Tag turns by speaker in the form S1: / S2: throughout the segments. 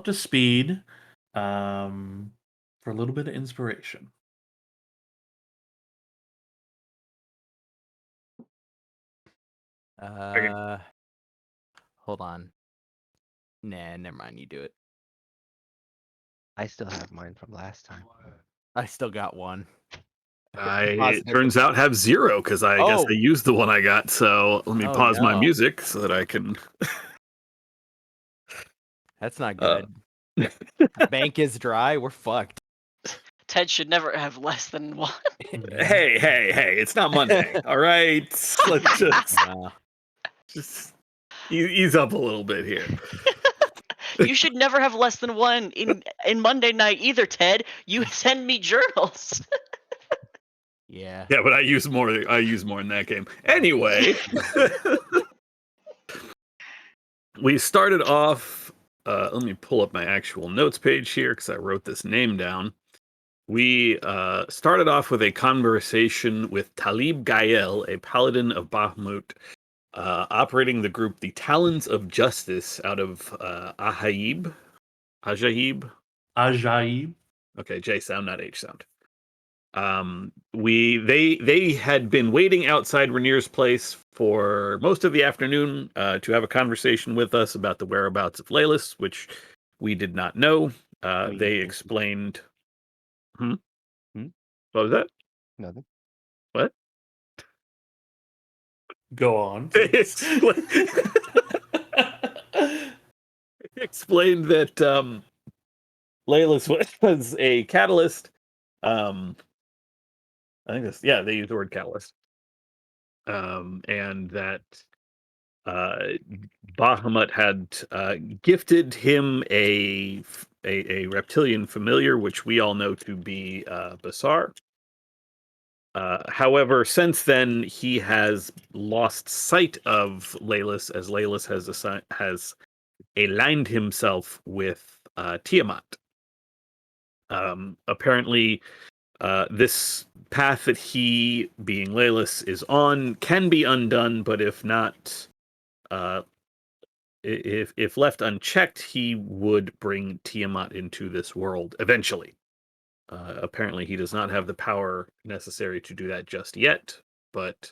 S1: up to speed for a little bit of inspiration.
S2: Okay.
S3: Uh, Hold on. Nah, never mind. You do it.
S4: I still have mine from last time.
S3: I still got one.
S2: It
S3: Positive.
S2: turns out have zero because I guess I
S3: Oh.
S2: used the one I got. So let me
S3: Oh
S2: pause my
S3: no,
S2: music so that I can.
S3: that's not
S2: Uh,
S3: good. Bank is dry. We're fucked.
S5: Ted should never have less than one.
S2: hey! It's not Monday. All right, let's just ease up a little bit here.
S5: You should never have less than one in Monday night either, Ted. You send me journals.
S3: Yeah.
S2: Yeah, but I use more. I use more in that game. Anyway, we started off. Let me pull up my actual notes page here because I wrote this name down. We started off with a conversation with Talib Gael, a paladin of Bahamut, operating the group the Talons of Justice out of Ahaib. Ajaib.
S1: Ajaib.
S2: Okay, J sound, not H sound. They had been waiting outside Rainier's place for most of the afternoon to have a conversation with us about the whereabouts of Leylus, which we did not know. They explained. Hmm?
S4: Hmm?
S2: What was that?
S4: Nothing.
S2: What?
S1: Go on, please.
S2: Explained that Leylus was a catalyst. I think this, yeah, they use the word catalyst. And that uh, Bahamut had gifted him a reptilian familiar, which we all know to be Basar. However, since then he has lost sight of Leylus, as Leylus has aligned himself with Tiamat. Apparently, this path that he, being Leylus, is on can be undone, but if not, uh, if left unchecked, he would bring Tiamat into this world eventually. Apparently, he does not have the power necessary to do that just yet, but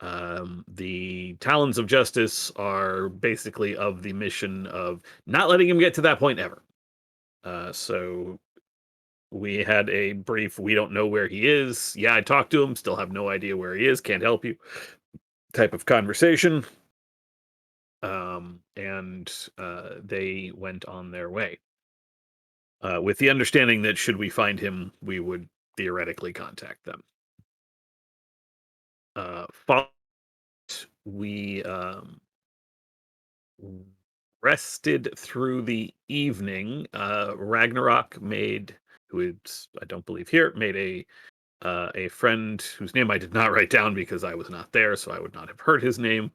S2: the Talons of Justice are basically of the mission of not letting him get to that point ever. So we had a brief, we don't know where he is. Yeah, I talked to him, still have no idea where he is, can't help you type of conversation. And they went on their way. With the understanding that should we find him, we would theoretically contact them. We rested through the evening. Ragnarok made, who is I don't believe here, made a friend whose name I did not write down because I was not there, so I would not have heard his name.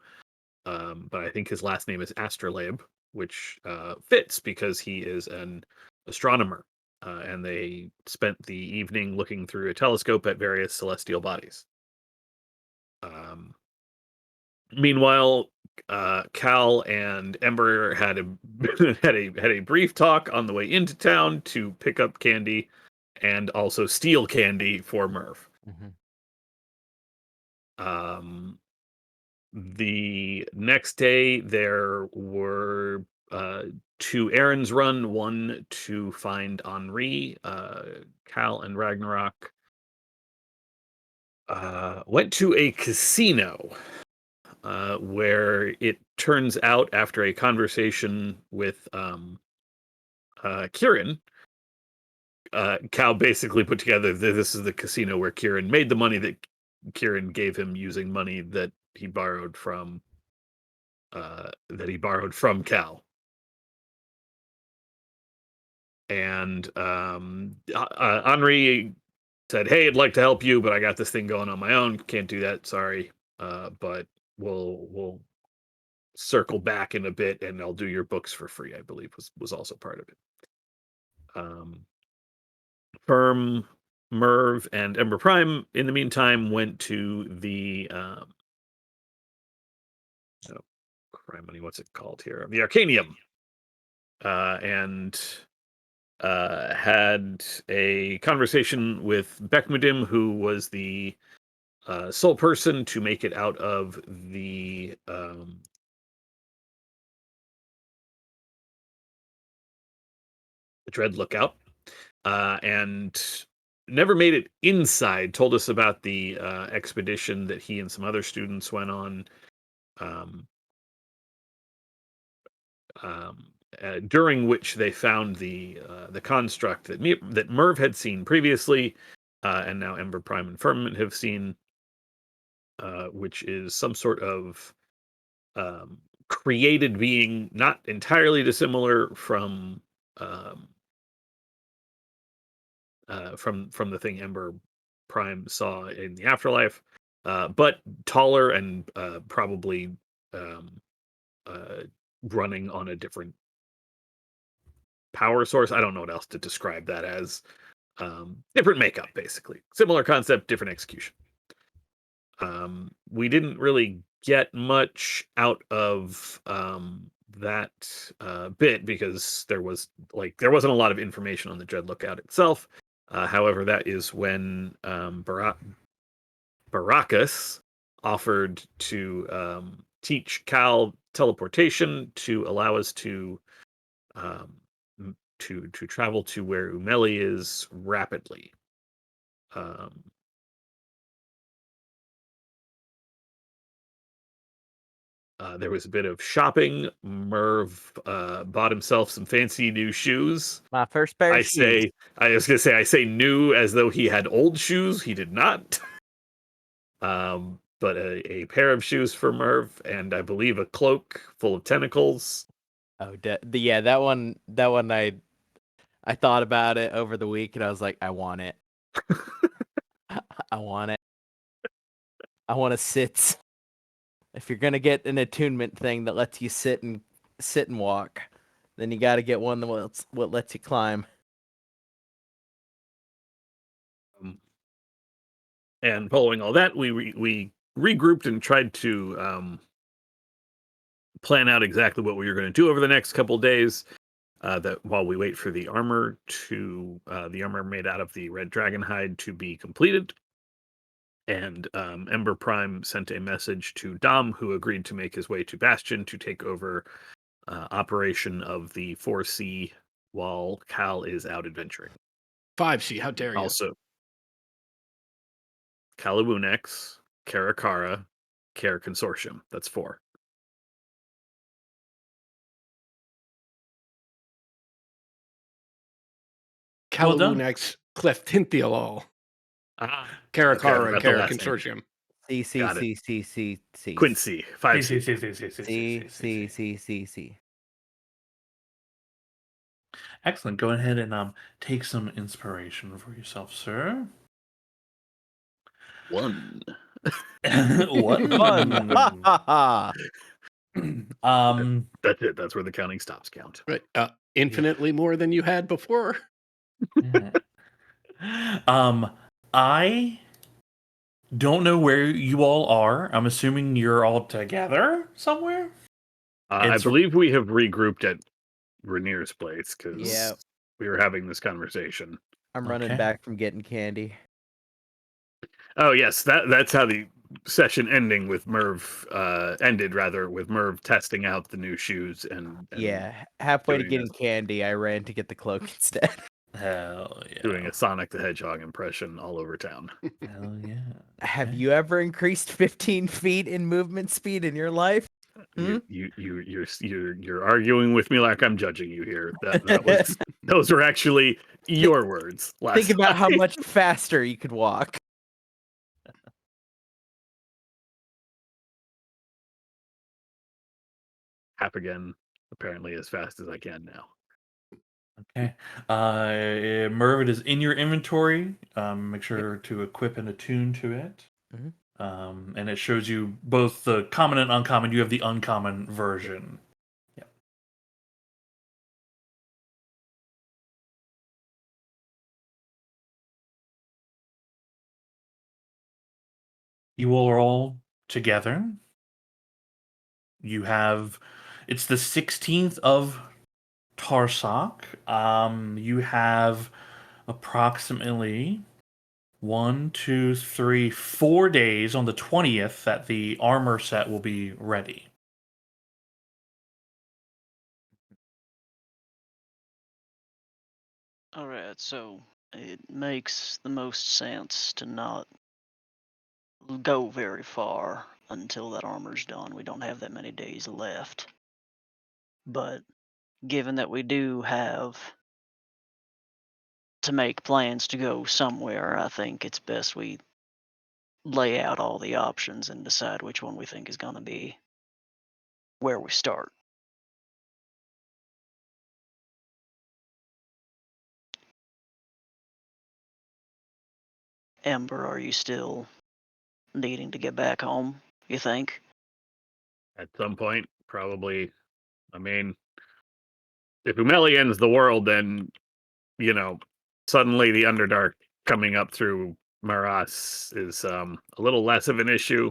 S2: But I think his last name is Astrolabe, which fits because he is an astronomer. And they spent the evening looking through a telescope at various celestial bodies. Meanwhile, Cal and Ember had a had a brief talk on the way into town to pick up candy and also steal candy for Merv. Um, the next day there were two errands run, one to find Henri. Cal and Ragnarok went to a casino where it turns out after a conversation with Kieran, Cal basically put together that this is the casino where Kieran made the money that Kieran gave him using money that he borrowed from Cal. And Henri said, "Hey, I'd like to help you, but I got this thing going on my own. Can't do that. Sorry, but we'll circle back in a bit, and I'll do your books for free." I believe was also part of it. Firm, Merv, and Ember Prime, in the meantime, went to the oh, crime money. What's it called here? The Arcanium. and had a conversation with Bekmudim, who was the sole person to make it out of the Dread Lookout, and never made it inside. Told us about the expedition that he and some other students went on, during which they found the construct that Merv had seen previously, and now Ember Prime and Firmament have seen, which is some sort of created being, not entirely dissimilar from the thing Ember Prime saw in the afterlife, but taller and probably running on a different power source. I don't know what else to describe that as. Different makeup, basically. Similar concept, different execution. We didn't really get much out of that bit because there wasn't a lot of information on the Dread Lookout itself. However, that is when Baracus offered to teach Cal teleportation to allow us to travel to where Umeli is rapidly. There was a bit of shopping. Merv bought himself some fancy new shoes.
S3: My first pair of shoes.
S2: I say new as though he had old shoes. He did not. But a pair of shoes for Merv, and I believe a cloak full of tentacles.
S3: Oh, yeah, that one. I thought about it over the week, and I was like, I want it. I want it. I want to sit. If you're gonna get an attunement thing that lets you sit and walk, then you got to get one that lets you climb.
S2: And following all that, we regrouped and tried to plan out exactly what we were going to do over the next couple days. That while we wait for the armor made out of the red dragon hide to be completed. And Ember Prime sent a message to Dom, who agreed to make his way to Bastion to take over operation of the 4C while Cal is out adventuring.
S6: 5C, how dare you?
S2: Also, Calawunex, Karakara, Care Consortium. That's 4.
S1: Well done.
S6: Calawunex, Clef Tintialol, Karakara, and Kara Consortium.
S3: C.
S2: Quincy, 5C.
S3: C.
S1: Excellent. Go ahead and take some inspiration for yourself, sir.
S2: 1.
S1: One.
S2: That's it. That's where the counting stops count.
S6: Right. Infinitely more than you had before.
S1: I don't know where you all are. I'm assuming you're all together somewhere.
S2: I believe we have regrouped at Rainier's place because we were having this conversation.
S3: I'm running back from getting candy.
S2: Oh yes, that's how the session ended with Merv testing out the new shoes and
S3: halfway to
S2: doing
S3: getting candy, I ran to get the cloak instead.
S1: Hell yeah.
S2: Doing a Sonic the Hedgehog impression all over town.
S1: Hell yeah.
S3: Have you ever increased 15 feet in movement speed in your life?
S2: You're arguing with me like I'm judging you here. Those were actually your words.
S3: Think about how much faster you could walk.
S2: Hap again, apparently as fast as I can now.
S1: Okay. Merv, it is in your inventory. Make sure to equip and attune to it.
S3: Mm-hmm.
S1: And it shows you both the common and uncommon. You have the uncommon version. Yeah. You all are all together. You have, it's the 16th of Tarsak, you have approximately 4 days on the 20th that the armor set will be ready.
S5: Alright, so it makes the most sense to not go very far until that armor's done. We don't have that many days left. But given that we do have to make plans to go somewhere, I think it's best we lay out all the options and decide which one we think is going to be where we start. Ember, are you still needing to get back home, you think?
S2: At some point, probably. I mean, if Umeli ends the world, then, suddenly the Underdark coming up through Maras is a little less of an issue.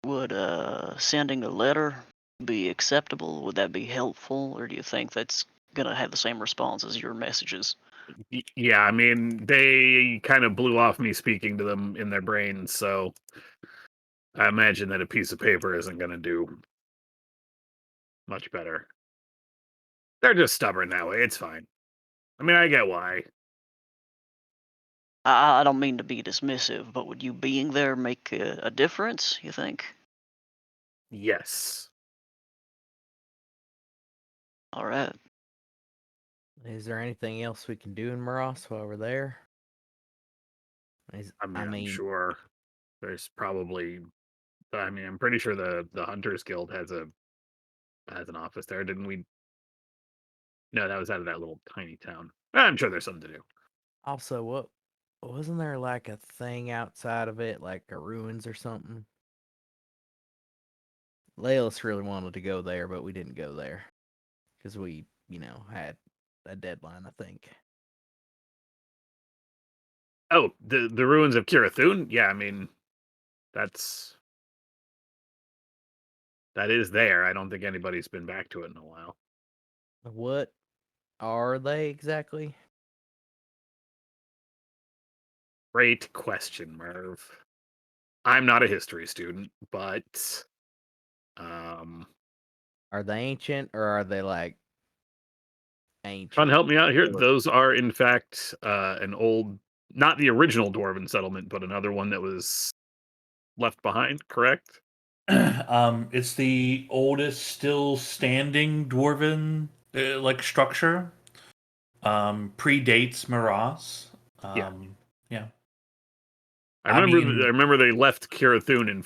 S5: Would sending a letter be acceptable? Would that be helpful? Or do you think that's going to have the same response as your messages?
S2: Yeah, I mean, they kind of blew off me speaking to them in their brains, so I imagine that a piece of paper isn't going to do much better. They're just stubborn that way. It's fine. I mean, I get why.
S5: I don't mean to be dismissive, but would you being there make a difference, you think?
S2: Yes.
S5: All right.
S3: Is there anything else we can do in Moros while we're there?
S2: I mean, I'm sure there's probably. I mean, I'm pretty sure the Hunters Guild has an office there, didn't we? No, that was out of that little tiny town. I'm sure there's something to do.
S3: Also, what wasn't there like a thing outside of it, like a ruins or something? Laelis really wanted to go there, but we didn't go there because we, had a deadline, I think.
S2: Oh, the ruins of Kirathun? Yeah, I mean, that is there. I don't think anybody's been back to it in a while.
S3: What are they exactly?
S2: Great question, Merv. I'm not a history student, but
S3: Are they ancient or are they like ancient?
S2: Sean, help me out here. Those are in fact an old, not the original dwarven settlement, but another one that was left behind, correct?
S1: It's the oldest still standing dwarven like structure. Predates Maras.
S2: Yeah.
S1: Yeah.
S2: I remember they left Kirathun and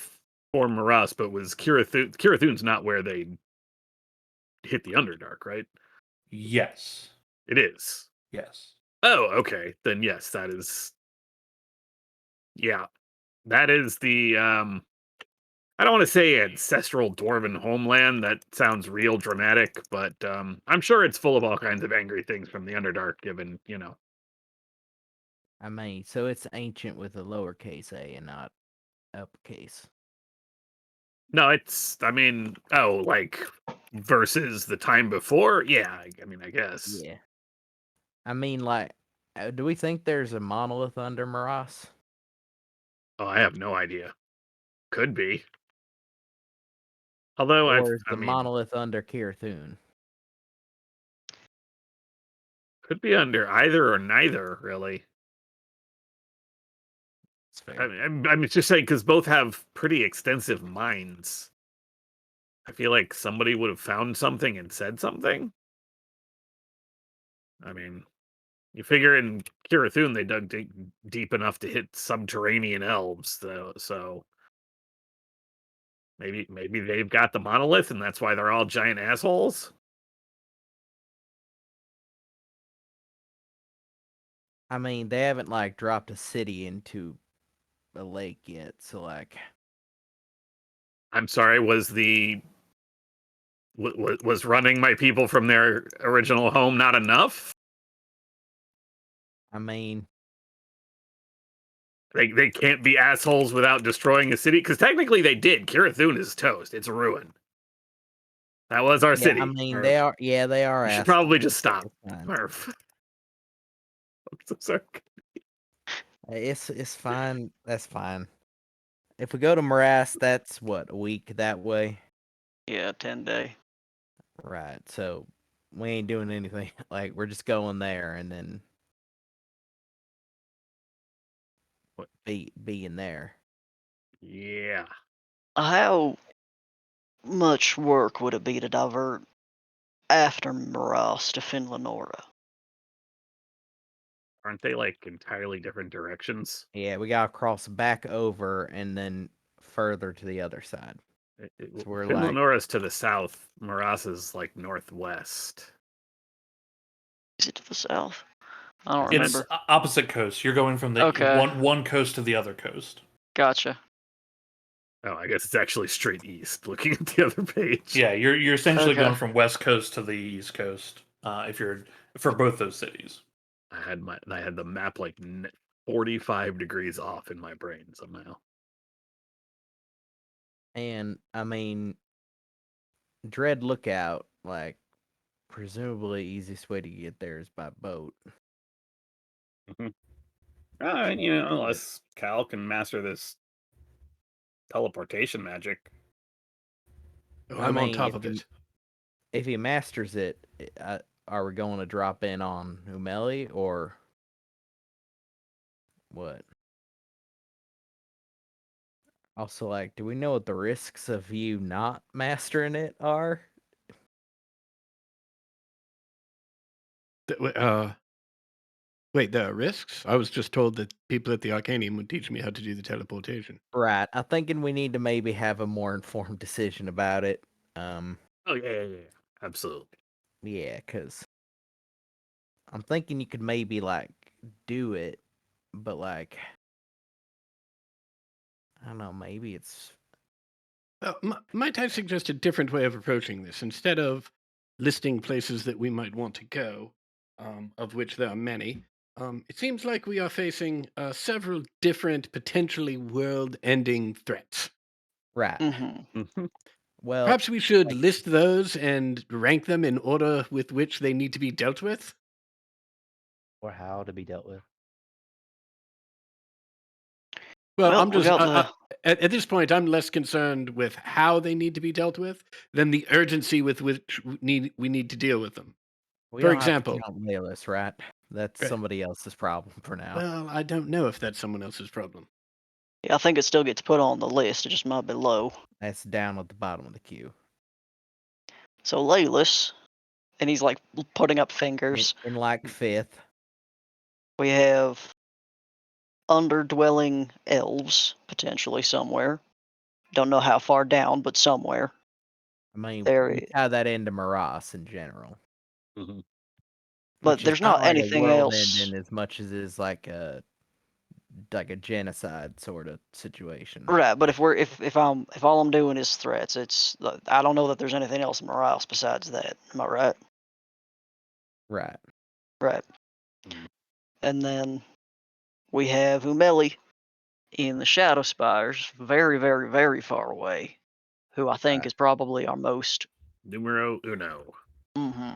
S2: formed Maras, but was Kirathun's not where they hit the Underdark, right?
S1: Yes.
S2: It is.
S1: Yes.
S2: Oh, okay. Then yes, that is. Yeah, that is the. I don't want to say ancestral dwarven homeland. That sounds real dramatic, but I'm sure it's full of all kinds of angry things from the Underdark. Given
S3: I mean, so it's ancient with a lowercase a and not uppercase.
S2: No, it's. I mean, like versus the time before. Yeah, I mean, I guess.
S3: Yeah. I mean, like, do we think there's a monolith under Maras?
S2: Oh, I have no idea. Could be. Although
S3: Or is
S2: I
S3: the
S2: mean,
S3: monolith under Kirathun?
S2: could be under either or neither, really.
S3: It's fair.
S2: I mean, I'm just saying because both have pretty extensive mines. I feel like somebody would have found something and said something. I mean, you figure in Kirathun they dug deep enough to hit subterranean elves, though. So maybe they've got the monolith, and that's why they're all giant assholes.
S3: I mean, they haven't like dropped a city into a lake yet, so like.
S2: I'm sorry. Was running my people from their original home not enough?
S3: I mean,
S2: They can't be assholes without destroying a city, because technically they did. Kirathun is toast. It's a ruin. That was our
S3: Yeah,
S2: city.
S3: I mean
S2: Merv.
S3: they are. Yeah, they are.
S2: We should
S3: assholes.
S2: probably just stop.
S3: It's fine.
S2: Merv. I'm so sorry.
S3: It's fine. That's fine. If we go to Morass, that's what, a week that way,
S5: Yeah, 10-day.
S3: right? So we ain't doing anything. Like we're just going there and then
S2: What?
S3: being there.
S2: Yeah.
S5: How much work would it be to divert after Morass to Finlanora?
S2: Aren't they like entirely different directions?
S3: Yeah, we gotta cross back over and then further to the other side. So we're like,
S2: Finlanora's to the south. Morass is like northwest.
S5: Is it to the south? I don't
S1: It's
S5: remember.
S1: opposite coast. You're going from the
S5: Okay.
S1: one coast to the other coast.
S5: Gotcha.
S2: Oh, I guess it's actually straight east. Looking at the other page.
S1: Yeah, you're essentially
S5: Okay.
S1: going from west coast to the east coast. If you're for both those cities.
S2: I had the map like 45 degrees off in my brain somehow.
S3: and I mean, Dread Lookout, like, presumably easiest way to get there is by boat.
S2: Unless Cal can master this teleportation magic.
S6: Oh,
S3: I
S6: I'm on
S3: mean,
S6: top of it.
S3: If he masters it, are we going to drop in on Umeli or what? Also, like, do we know what the risks of you not mastering it are?
S6: Wait, there are risks? I was just told that people at the Arcanium would teach me how to do the teleportation.
S3: Right. I'm thinking we need to maybe have a more informed decision about it.
S2: Oh yeah. Absolutely.
S3: Yeah, because I'm thinking you could maybe like do it, but like, I don't know, maybe it's
S6: Might I suggest a different way of approaching this? Instead of listing places that we might want to go, of which there are many, it seems like we are facing several different, potentially world-ending threats.
S3: right.
S5: Mm-hmm.
S3: Well,
S6: Perhaps we should list those and rank them in order with which they need to be dealt with?
S4: Or how to be dealt with.
S6: Well,
S5: Well,
S6: I'm just
S5: without
S6: at this point, I'm less concerned with how they need to be dealt with than the urgency with which we need to deal with them.
S3: we
S6: for
S3: don't have to
S6: example-
S3: count Leolus, right? That's
S6: Right.
S3: somebody else's problem for now.
S6: Well, I don't know if that's someone else's problem.
S5: Yeah, I think it still gets put on the list. It just might be low.
S3: That's down at the bottom of the queue.
S5: So Layless, and he's like putting up fingers.
S3: In like fifth,
S5: We have underdwelling elves potentially somewhere. Don't know how far down, but somewhere.
S3: I mean,
S5: There
S3: we
S5: is.
S3: tie that into Morass in general.
S2: Mhm.
S5: But
S3: Which is
S5: there's not
S3: like a
S5: anything
S3: world
S5: else.
S3: ending as much as is like a genocide sort of situation.
S5: Right, but if all I'm doing is threats, it's I don't know that there's anything else in Morales besides that. Am I right?
S3: Right.
S5: Right.
S2: Mhm.
S5: And then we have Umeli in the Shadow Spires, very, very, very far away, who I think
S3: Right.
S5: is probably our most.
S2: Numero uno.
S5: Mm-hmm.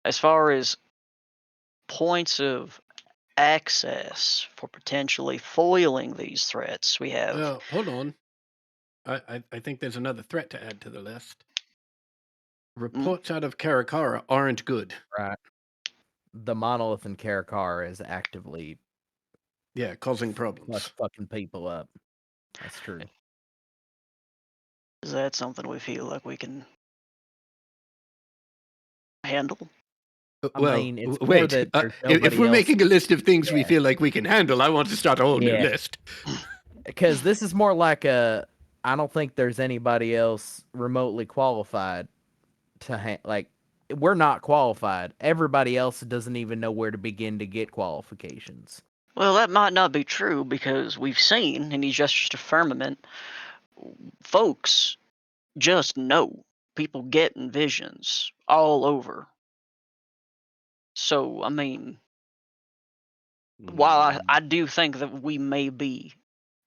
S5: As far as points of access for potentially foiling these threats, we have.
S6: Well, hold on. I think there's another threat to add to the list. Reports out of Karakara aren't good.
S3: Right. The monolith in Karakar is actively
S6: Yeah, causing problems.
S3: fucking people up. That's true.
S5: Is that something we feel like we can handle?
S3: I
S6: Well,
S3: mean, it's more
S6: wait.
S3: that there's
S6: If
S3: nobody
S6: we're
S3: else-
S6: making a list of things we
S3: Yeah.
S6: feel like we can handle, I want to start a whole new
S3: Yeah.
S6: list.
S3: Because this is more like I don't think there's anybody else remotely qualified to like. We're not qualified. Everybody else doesn't even know where to begin to get qualifications.
S5: Well, that might not be true because we've seen, and he gestures to Firmament, folks just know. People getting visions all over. So, I mean, while I do think that we may be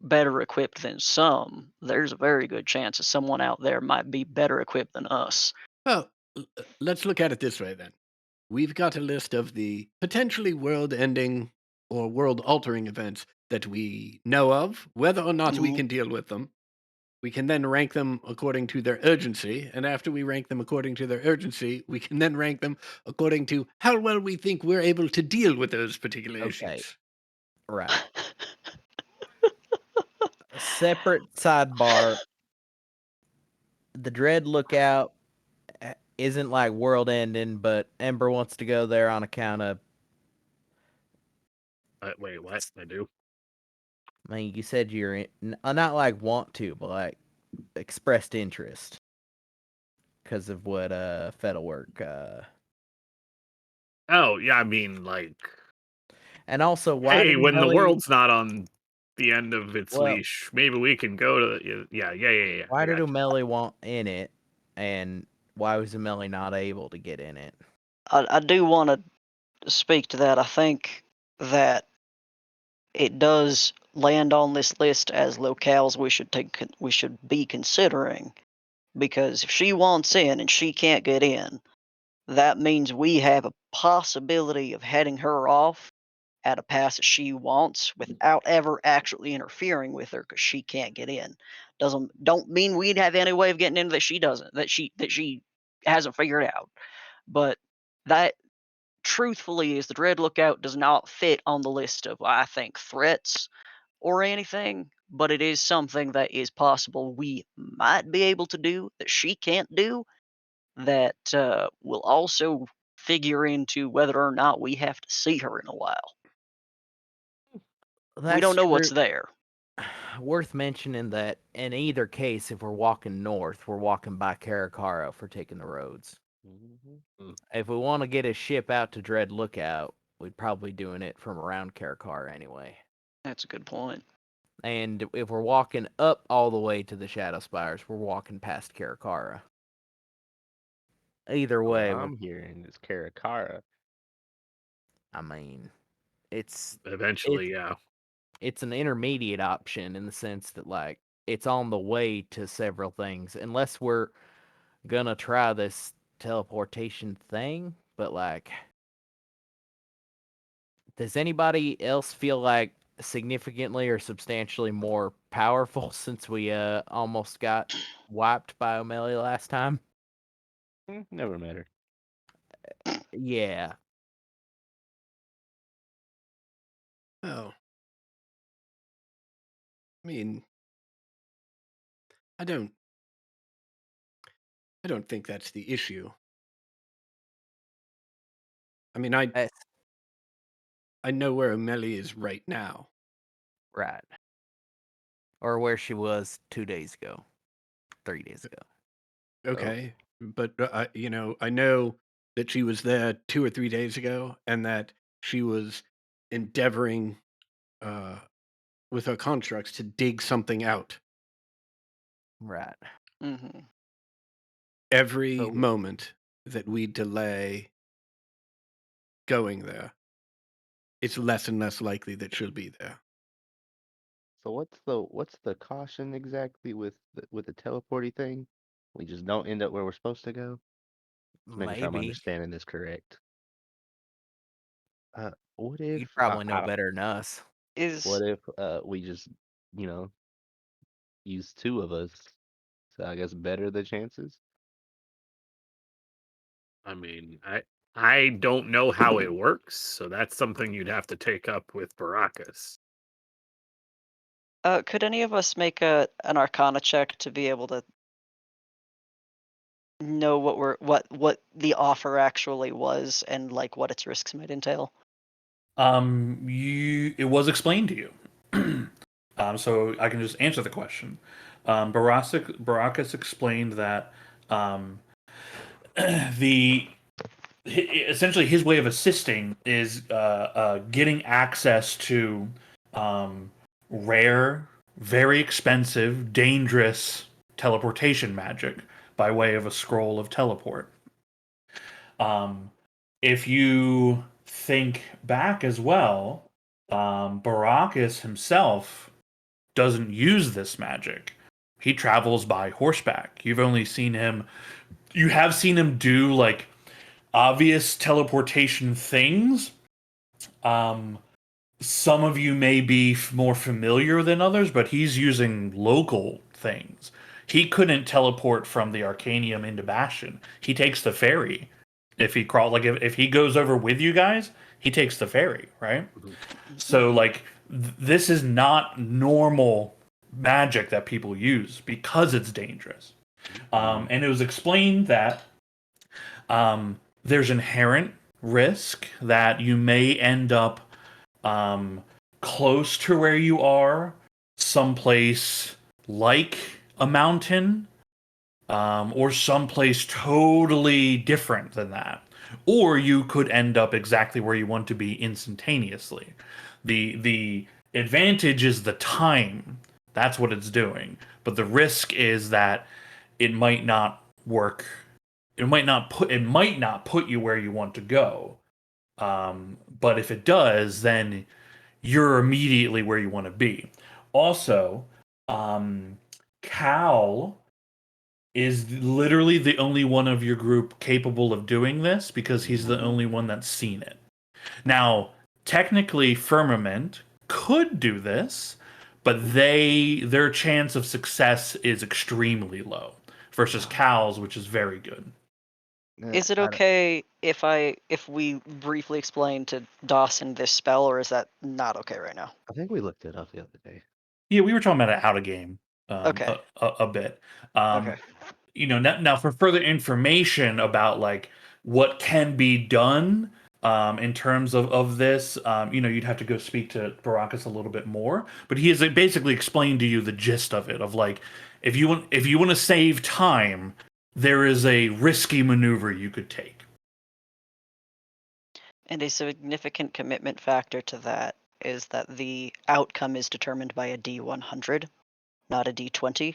S5: better equipped than some, there's a very good chance that someone out there might be better equipped than us.
S6: Well, let's look at it this way then. We've got a list of the potentially world-ending or world-altering events that we know of, whether or not we
S5: Mhm.
S6: can deal with them. We can then rank them according to their urgency, and after we rank them according to their urgency, we can then rank them according to how well we think we're able to deal with those particular
S3: Okay.
S6: issues.
S3: Right. A separate sidebar. The Dread Lookout isn't like world ending, but Ember wants to go there on account of.
S2: Wait, what? I do.
S3: I mean, you said you're not like want to, but like expressed interest because of what Fettlework.
S2: Oh, yeah, I mean, like,
S3: And also, why
S2: hey,
S3: did
S2: when the
S3: Melly,
S2: world's not on the end of its
S3: Well-
S2: leash, maybe we can go to. Yeah. I
S3: why did
S2: got you.
S3: Umelli want in it, and why was Umelli not able to get in it?
S5: I do want to speak to that. I think that it does land on this list as locales we should be considering, because if she wants in and she can't get in, that means we have a possibility of heading her off at a pass that she wants without ever actually interfering with her because she can't get in. Don't mean we'd have any way of getting in that she doesn't, that she hasn't figured out. But that truthfully is the Dread Lookout does not fit on the list of, I think, threats or anything, but it is something that is possible we might be able to do that she can't do, that will also figure into whether or not we have to see her in a while. We
S3: That's
S5: don't know
S3: true.
S5: what's there.
S3: Worth mentioning that in either case, if we're walking north, we're walking by Karakara for taking the roads. If we want to get a ship out to Dread Lookout, we'd probably doing it from around Karakara anyway.
S5: That's a good point.
S3: And if we're walking up all the way to the Shadow Spires, we're walking past Karakara. Either way,
S4: What I'm hearing is Karakara.
S3: I mean, it's
S2: Eventually, yeah.
S3: it's an intermediate option in the sense that like it's on the way to several things, unless we're gonna try this teleportation thing. But like, does anybody else feel like significantly or substantially more powerful since we almost got wiped by O'Malley last time?
S4: Never met her.
S3: Yeah.
S6: Oh. I mean, I don't think that's the issue. I mean, I know where O'Malley is right now.
S3: Right. Or where she was 2 days ago, 3 days ago.
S6: Okay, but I know that she was there 2 or 3 days ago, and that she was endeavoring with her constructs to dig something out.
S3: Right.
S5: Hmm.
S6: Every
S4: So-
S6: moment that we delay going there, it's less and less likely that she'll be there.
S4: So what's the caution exactly with the teleporty thing? We just don't end up where we're supposed to go. Just making sure I'm
S3: Maybe.
S4: understanding this correct. What if
S3: You'd probably
S4: I
S3: know
S4: don't-
S3: better than us.
S4: What if we just use 2 of us? So I guess better the chances.
S2: I mean, I don't know how it works, so that's something you'd have to take up with Baracus.
S5: Could any of us make an Arcana check to be able to know what the offer actually was and like what its risks might entail?
S1: It was explained to you. So I can just answer the question. Baracus explained that essentially his way of assisting is getting access to rare, very expensive, dangerous teleportation magic by way of a scroll of teleport. If you think back as well, Baracus himself doesn't use this magic. He travels by horseback. You have seen him do like obvious teleportation things. Some of you may be more familiar than others, but he's using local things. He couldn't teleport from the Arcanium into Bastion. He takes the ferry. If he if he goes over with you guys, he takes the ferry, right? So like this is not normal magic that people use because it's dangerous. And it was explained that there's inherent risk that you may end up close to where you are, someplace like a mountain, or someplace totally different than that. Or you could end up exactly where you want to be instantaneously. The advantage is the time. That's what it's doing. But the risk is that it might not work. It might not put you where you want to go. But if it does, then you're immediately where you want to be. Also, Cal is literally the only one of your group capable of doing this because he's the only one that's seen it. Now, technically, Firmament could do this, but their chance of success is extremely low versus Cal's, which is very good.
S5: Is it
S4: I don't-
S5: okay if we briefly explain to Dawson this spell, or is that not okay right now?
S4: I think we looked it up the other day.
S1: Yeah, we were talking about it out of game
S5: Okay.
S1: a bit.
S5: Okay.
S1: You know, now for further information about like what can be done in terms of this, you know, you'd have to go speak to Baracus a little bit more. But he has basically explained to you the gist of it, of like if you want to save time, there is a risky maneuver you could take.
S5: And a significant commitment factor to that is that the outcome is determined by a D100, not a D20.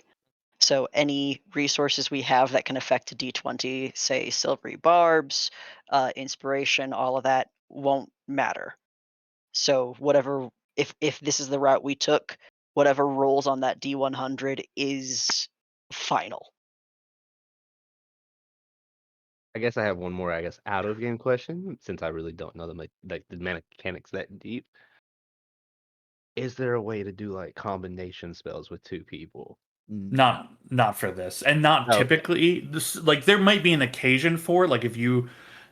S5: So any resources we have that can affect a D20, say silvery barbs, inspiration, all of that won't matter. So whatever, if this is the route we took, whatever rolls on that D100 is final.
S4: I guess I have one more, out of game question, since I really don't know the mechanics that deep. Is there a way to do like combination spells with two people?
S1: Not for this, and not
S3: Okay.
S1: typically. This, like there might be an occasion for it, like if you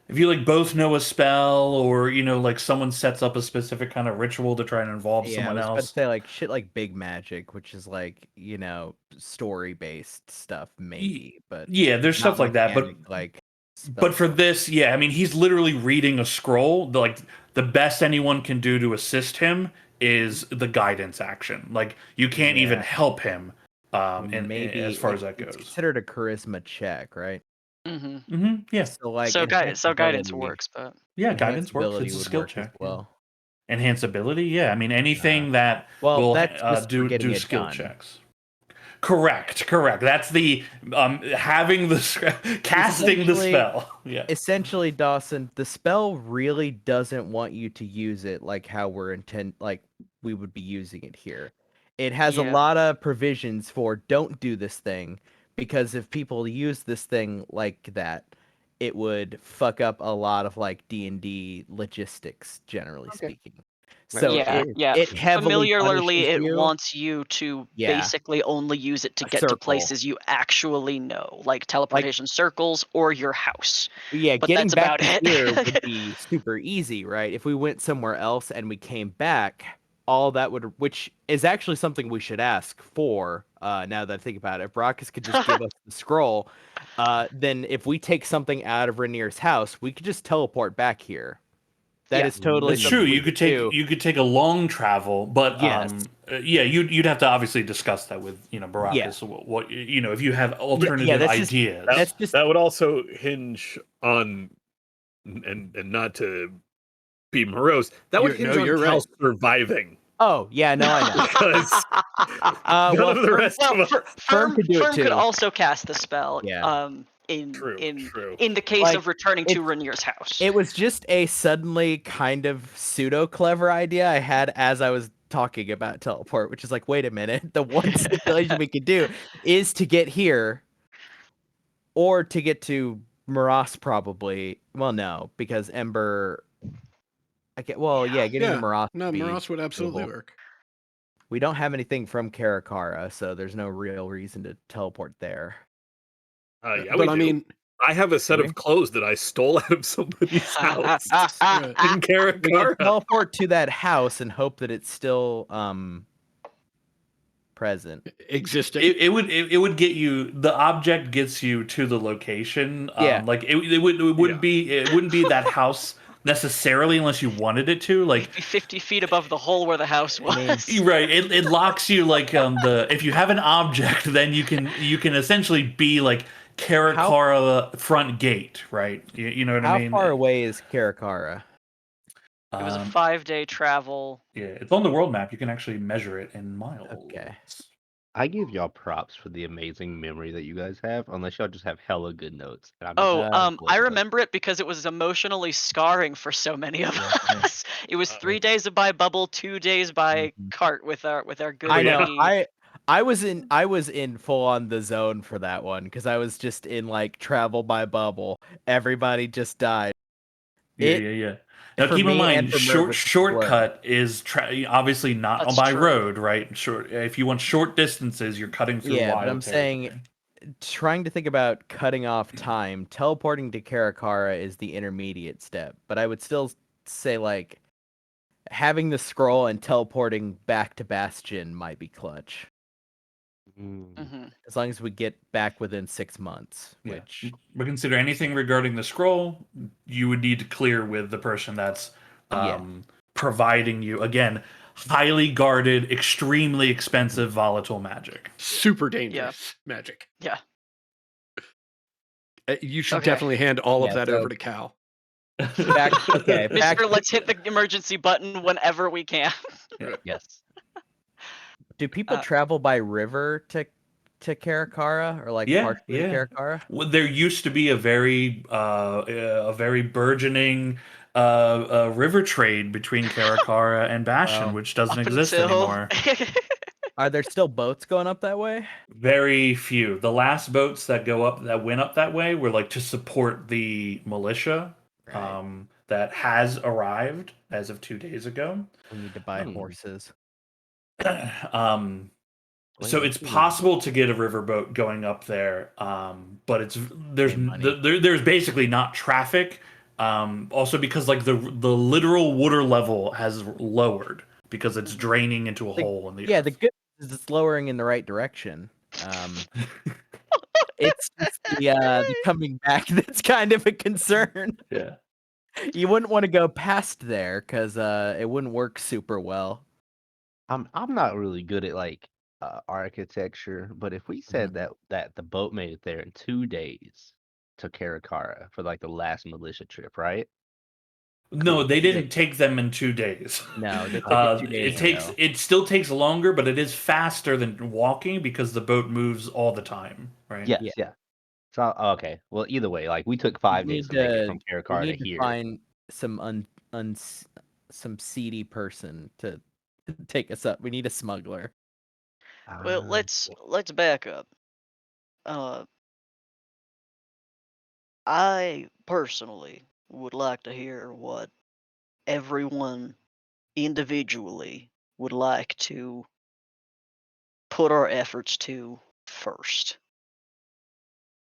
S1: like both know a spell, or you know like someone sets up a specific kind of ritual to try and involve
S3: Yeah, I
S1: someone
S3: was about to
S1: else.
S3: say like shit like big magic, which is like, you know, story based stuff maybe, but
S1: Yeah, there's
S3: not
S1: stuff like that, but
S3: mechanic, like
S1: but for
S3: spell.
S1: this, yeah, I mean he's literally reading a scroll. Like the best anyone can do to assist him is the guidance action. Like you can't even
S3: Yeah.
S1: help him
S3: Maybe
S1: as far
S3: like,
S1: as that
S3: it's
S1: goes.
S3: considered a charisma check, right?
S5: Mm-hmm.
S1: Yeah.
S3: So like
S5: So guidance
S3: enhanceability-
S5: works, but
S1: Yeah, guidance works.
S3: enhanceability
S1: It's a
S3: would
S1: skill
S3: work as
S1: check.
S3: well.
S1: Enhanceability, yeah. I mean anything that
S3: Well,
S1: will
S3: that's just for getting
S1: do
S3: it
S1: skill
S3: done.
S1: checks. Correct. That's the having the casting the
S3: Essentially-
S1: spell. Yeah.
S3: Essentially, Dawson, the spell really doesn't want you to use it like how we would be using it here. It has a
S5: Yeah.
S3: lot of provisions for don't do this thing, because if people use this thing like that, it would fuck up a lot of like D&D logistics, generally
S4: Okay.
S3: speaking. So
S5: yeah,
S3: it, it heavily
S5: familiarly,
S3: punishes
S5: it
S3: you.
S5: wants you to
S3: Yeah.
S5: basically only use it to
S3: A
S5: get to
S3: circle.
S5: places you actually know, like teleportation circles or your house.
S3: Yeah,
S5: But
S3: getting
S5: that's
S3: back
S5: about
S3: to
S5: it.
S3: here would be super easy, right? If we went somewhere else and we came back, all that would, which is actually something we should ask for. Now that I think about it, if Brockus could just give us the scroll, then if we take something out of Rainier's house, we could just teleport back here. That
S5: Yeah.
S3: is totally
S1: It's
S3: something
S1: true.
S3: we
S1: You could take
S3: do.
S1: a long travel, but
S3: Yes.
S1: yeah, you'd have to obviously discuss that with Baracus.
S3: Yeah.
S1: So what you know, if you have alternative
S3: that's just-
S1: ideas.
S3: That's just
S2: That would also hinge on, and not to be morose, that would
S6: You're-
S2: hinge
S6: no,
S2: on
S6: you're
S2: Cal
S6: right.
S2: surviving.
S3: oh yeah, no, I know.
S2: Because
S3: None
S2: none of the rest of
S5: Well,
S2: us.
S3: Firm could do it
S5: Firm could
S3: too.
S5: also cast the spell.
S3: Yeah.
S2: True.
S5: In the case
S3: Like,
S5: of returning to
S3: it's-
S5: Rainier's house.
S3: It was just a suddenly kind of pseudo clever idea I had as I was talking about teleport, which is like, wait a minute, the one stipulation we could do is to get here or to get to Morass probably. Well, no, because Ember.
S5: Yeah.
S3: Getting to
S6: Yeah.
S3: Morass.
S6: No,
S3: would be
S6: Morass would absolutely
S3: doable.
S6: work.
S3: We don't have anything from Karakara, so there's no real reason to teleport there.
S2: Yeah,
S6: But
S2: we
S6: I
S2: do.
S6: mean,
S2: I have a set
S3: Do we?
S2: of clothes that I stole out of somebody's house
S6: right.
S2: in
S3: We could
S2: Karakara.
S3: teleport to that house and hope that it's still present.
S6: existing.
S1: It would get you, the object gets you to the location.
S3: Yeah.
S1: Like it wouldn't be that house necessarily unless you wanted it to. Like
S5: It'd be 50 feet above the hole where the house
S3: I mean,
S5: was.
S1: right, it locks you like if you have an object, then you can essentially be like Karakara front gate, right? You know what
S3: How
S1: I mean?
S3: far away is Karakara?
S5: It was a
S1: Um,
S5: 5-day travel.
S1: yeah, it's on the world map. You can actually measure it in miles.
S3: Okay.
S4: I give y'all props for the amazing memory that you guys have, unless y'all just have hella good notes. And I'm
S5: Oh,
S4: just
S5: I remember it because it was emotionally scarring for so many of us. It was 3 days by bubble, 2 days by
S3: Mhm.
S5: cart with our good
S3: I know.
S5: buddy.
S3: I was in full on the zone for that one because I was just in like travel by bubble. Everybody just died.
S1: Yeah. Now
S3: For
S1: keep in
S3: me and
S1: mind,
S3: for Mervis, it's a blur.
S1: shortcut is obviously not
S5: That's
S1: by
S5: true.
S1: road, right? Short. If you want short distances, you're cutting through
S3: Yeah,
S1: wild
S3: but I'm saying
S1: territory.
S3: trying to think about cutting off time, teleporting to Karakara is the intermediate step, but I would still say like having the scroll and teleporting back to Bastion might be clutch.
S5: Hmm.
S3: As long as we get back within 6 months,
S1: Yeah.
S3: which
S1: But consider anything regarding the scroll, you would need to clear with the person that's
S3: Yeah.
S1: providing you, again, highly guarded, extremely expensive, volatile magic.
S6: Super dangerous magic.
S5: Yeah.
S6: You should
S5: Okay.
S6: definitely hand all of
S3: Yeah,
S6: that
S3: so-
S6: over to Cal.
S3: back back
S5: Mister, let's hit the emergency button whenever we can.
S4: yes.
S3: do people
S5: uh,
S3: travel by river to Karakara or like partially to Karakara?
S1: Well, there used to be a very burgeoning river trade between Karakara and Bastion,
S3: Wow.
S1: which doesn't
S5: Up
S1: exist
S5: until
S1: anymore.
S3: Are there still boats going up that way?
S1: Very few. The last boats that went up that way were like to support the militia
S3: Right.
S1: that has arrived as of 2 days ago.
S3: We need to buy
S4: Hmm.
S3: horses.
S1: um, so
S4: Wait,
S1: it's
S4: that's
S1: possible to get a riverboat going up there, but there's
S3: Pay money.
S1: there's basically not traffic. Also because like the literal water level has lowered because it's draining into a
S3: The-
S1: hole in the
S3: Yeah,
S1: earth.
S3: the good news is it's lowering in the right direction. It's just the coming back that's kind of a concern.
S1: Yeah.
S3: You wouldn't want to go past there because it wouldn't work super well.
S4: I'm not really good at like architecture, but if we said that the boat made it there in 2 days to Karakara for like the last militia trip, right?
S1: No, they didn't take them in 2 days.
S3: No, they took it 2 days ago.
S1: It still takes longer, but it is faster than walking because the boat moves all the time, right?
S4: Yes,
S3: Yeah.
S4: yeah. So okay. Well, either way, like we took 5 days to make it from
S3: We
S4: Karakara to
S3: need to
S4: here.
S3: find some some seedy person to take us up. We need a smuggler.
S5: Well, let's back up. I personally would like to hear what everyone individually would like to put our efforts to first.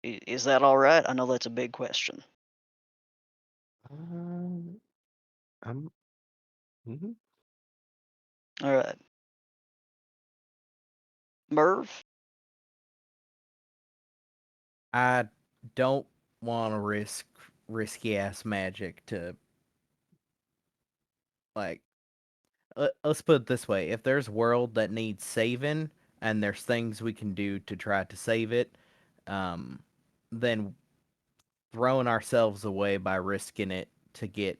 S5: Is that all right? I know that's a big question.
S4: I'm mhm.
S5: All right. Merv?
S3: I don't want to risk risky ass magic to like. Let's put it this way: if there's a world that needs saving and there's things we can do to try to save it, then throwing ourselves away by risking it to get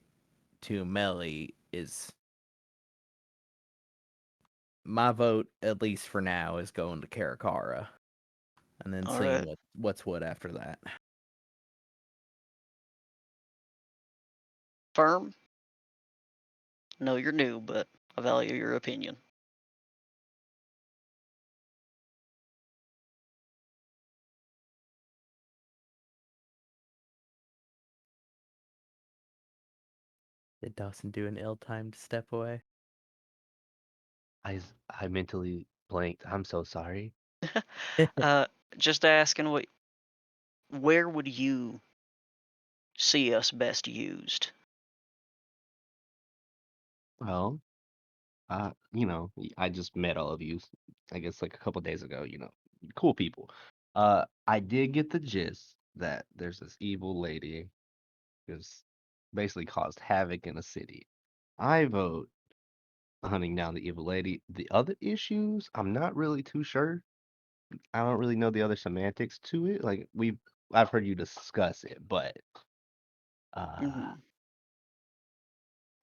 S3: to Melly is my vote. At least for now, is going to Karakara, and then
S5: All
S3: seeing
S5: right.
S3: what's what after that.
S5: Firm? No, you're new, but I value your opinion.
S3: Did Dawson do an ill-timed step away?
S4: I mentally blanked. I'm so sorry.
S5: Just asking, where would you see us best used?
S4: Well, I just met all of you, I guess like a couple days ago, cool people. I did get the gist that there's this evil lady who's basically caused havoc in a city. I vote hunting down the evil lady. The other issues, I'm not really too sure. I don't really know the other semantics to it. Like I've heard you discuss it, but uh
S5: Mhm.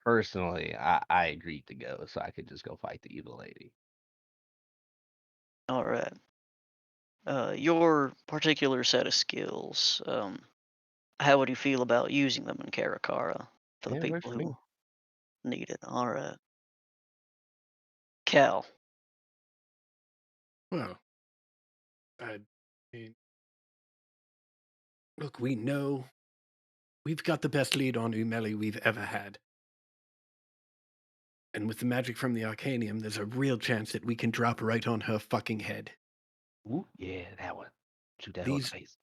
S4: personally, I agreed to go so I could just go fight the evil lady.
S5: All right. Your particular set of skills, how would you feel about using them in Karakara for the
S4: Yeah, works
S5: people
S4: for me.
S5: who need it? All right. Cal.
S6: Well, I mean, look, we know we've got the best lead on Umeli we've ever had. And with the magic from the Arcanium, there's a real chance that we can drop right on her fucking head.
S4: Ooh, yeah, that one. Shoot that hoe in the
S6: These
S4: face.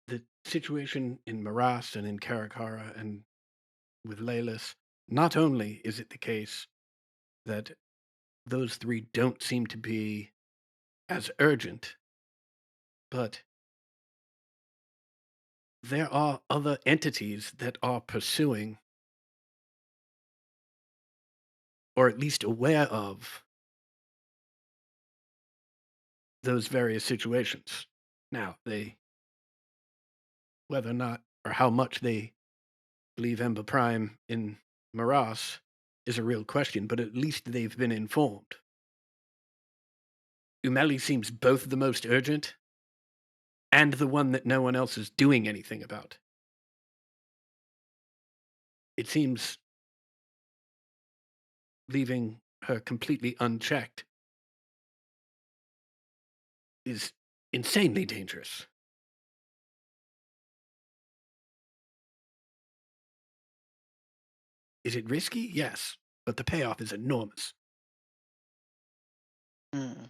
S6: the situation in Maras and in Karakara and with Leylas, not only is it the case that those three don't seem to be as urgent, but there are other entities that are pursuing, or at least aware of, those various situations. Now, whether or not or how much they believe Ember Prime in Maras is a real question, but at least they've been informed. Umeli seems both the most urgent and the one that no one else is doing anything about. It seems leaving her completely unchecked is insanely dangerous. Is it risky? Yes, but the payoff is enormous.
S5: Hmm.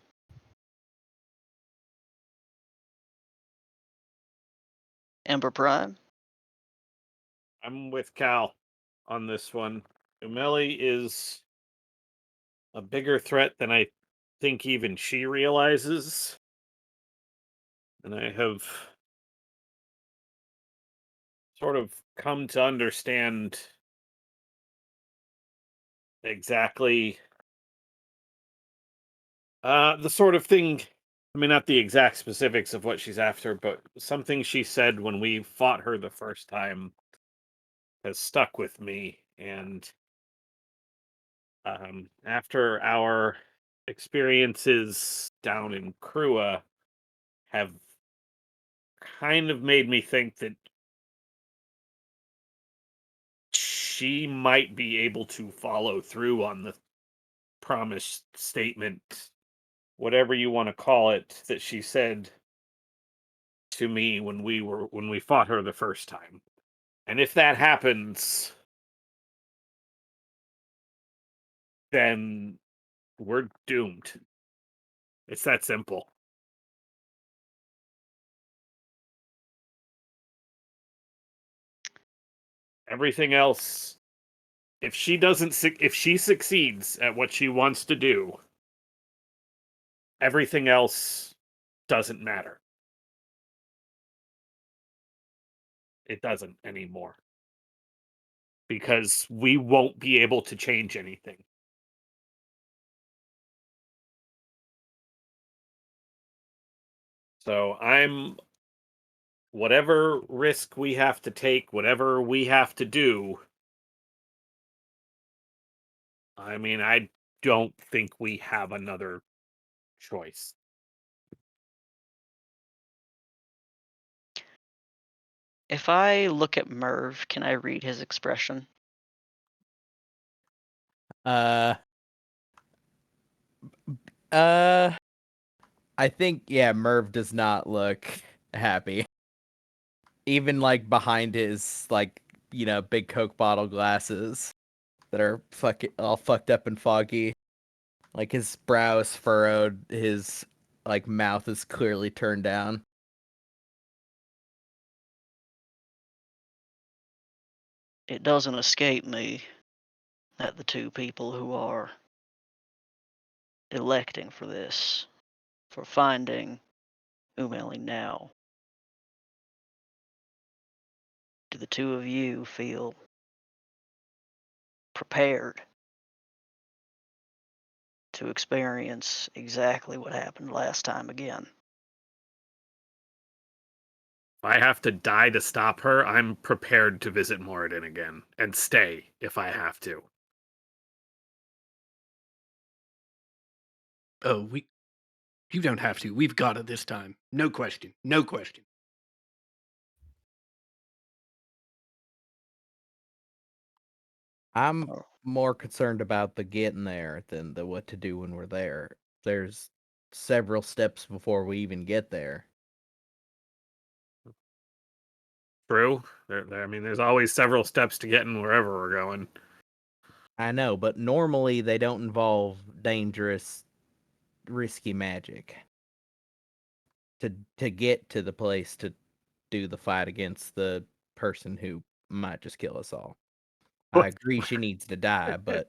S5: Ember Prime.
S2: I'm with Cal on this one. Umeli is a bigger threat than I think even she realizes. And I have sort of come to understand exactly the sort of thing. I mean, not the exact specifics of what she's after, but something she said when we fought her the first time has stuck with me. And after our experiences down in Krua have kind of made me think that she might be able to follow through on the promised statement, whatever you want to call it, that she said to me when we fought her the first time. And if that happens, then we're doomed. It's that simple. Everything else, if if she succeeds at what she wants to do, everything else doesn't matter. It doesn't anymore. Because we won't be able to change anything. So whatever risk we have to take, whatever we have to do, I mean, I don't think we have another choice.
S5: If I look at Merv, can I read his expression?
S3: Uh, uh, I think Merv does not look happy. Even like behind his like big Coke bottle glasses that are all fucked up and foggy. Like his brow is furrowed, his mouth is clearly turned down.
S5: It doesn't escape me that the two people who are electing for this, for finding Umeli now, do the two of you feel prepared to experience exactly what happened last time again?
S2: If I have to die to stop her, I'm prepared to visit Moradin again and stay if I have to.
S6: Oh, you don't have to. We've got it this time. No question. No question.
S3: I'm
S5: Oh.
S3: more concerned about the getting there than the what to do when we're there. There's several steps before we even get there.
S2: True. I mean, there's always several steps to getting wherever we're going.
S3: I know, but normally they don't involve dangerous, risky magic. To get to the place to do the fight against the person who might just kill us all. I agree she needs to die, but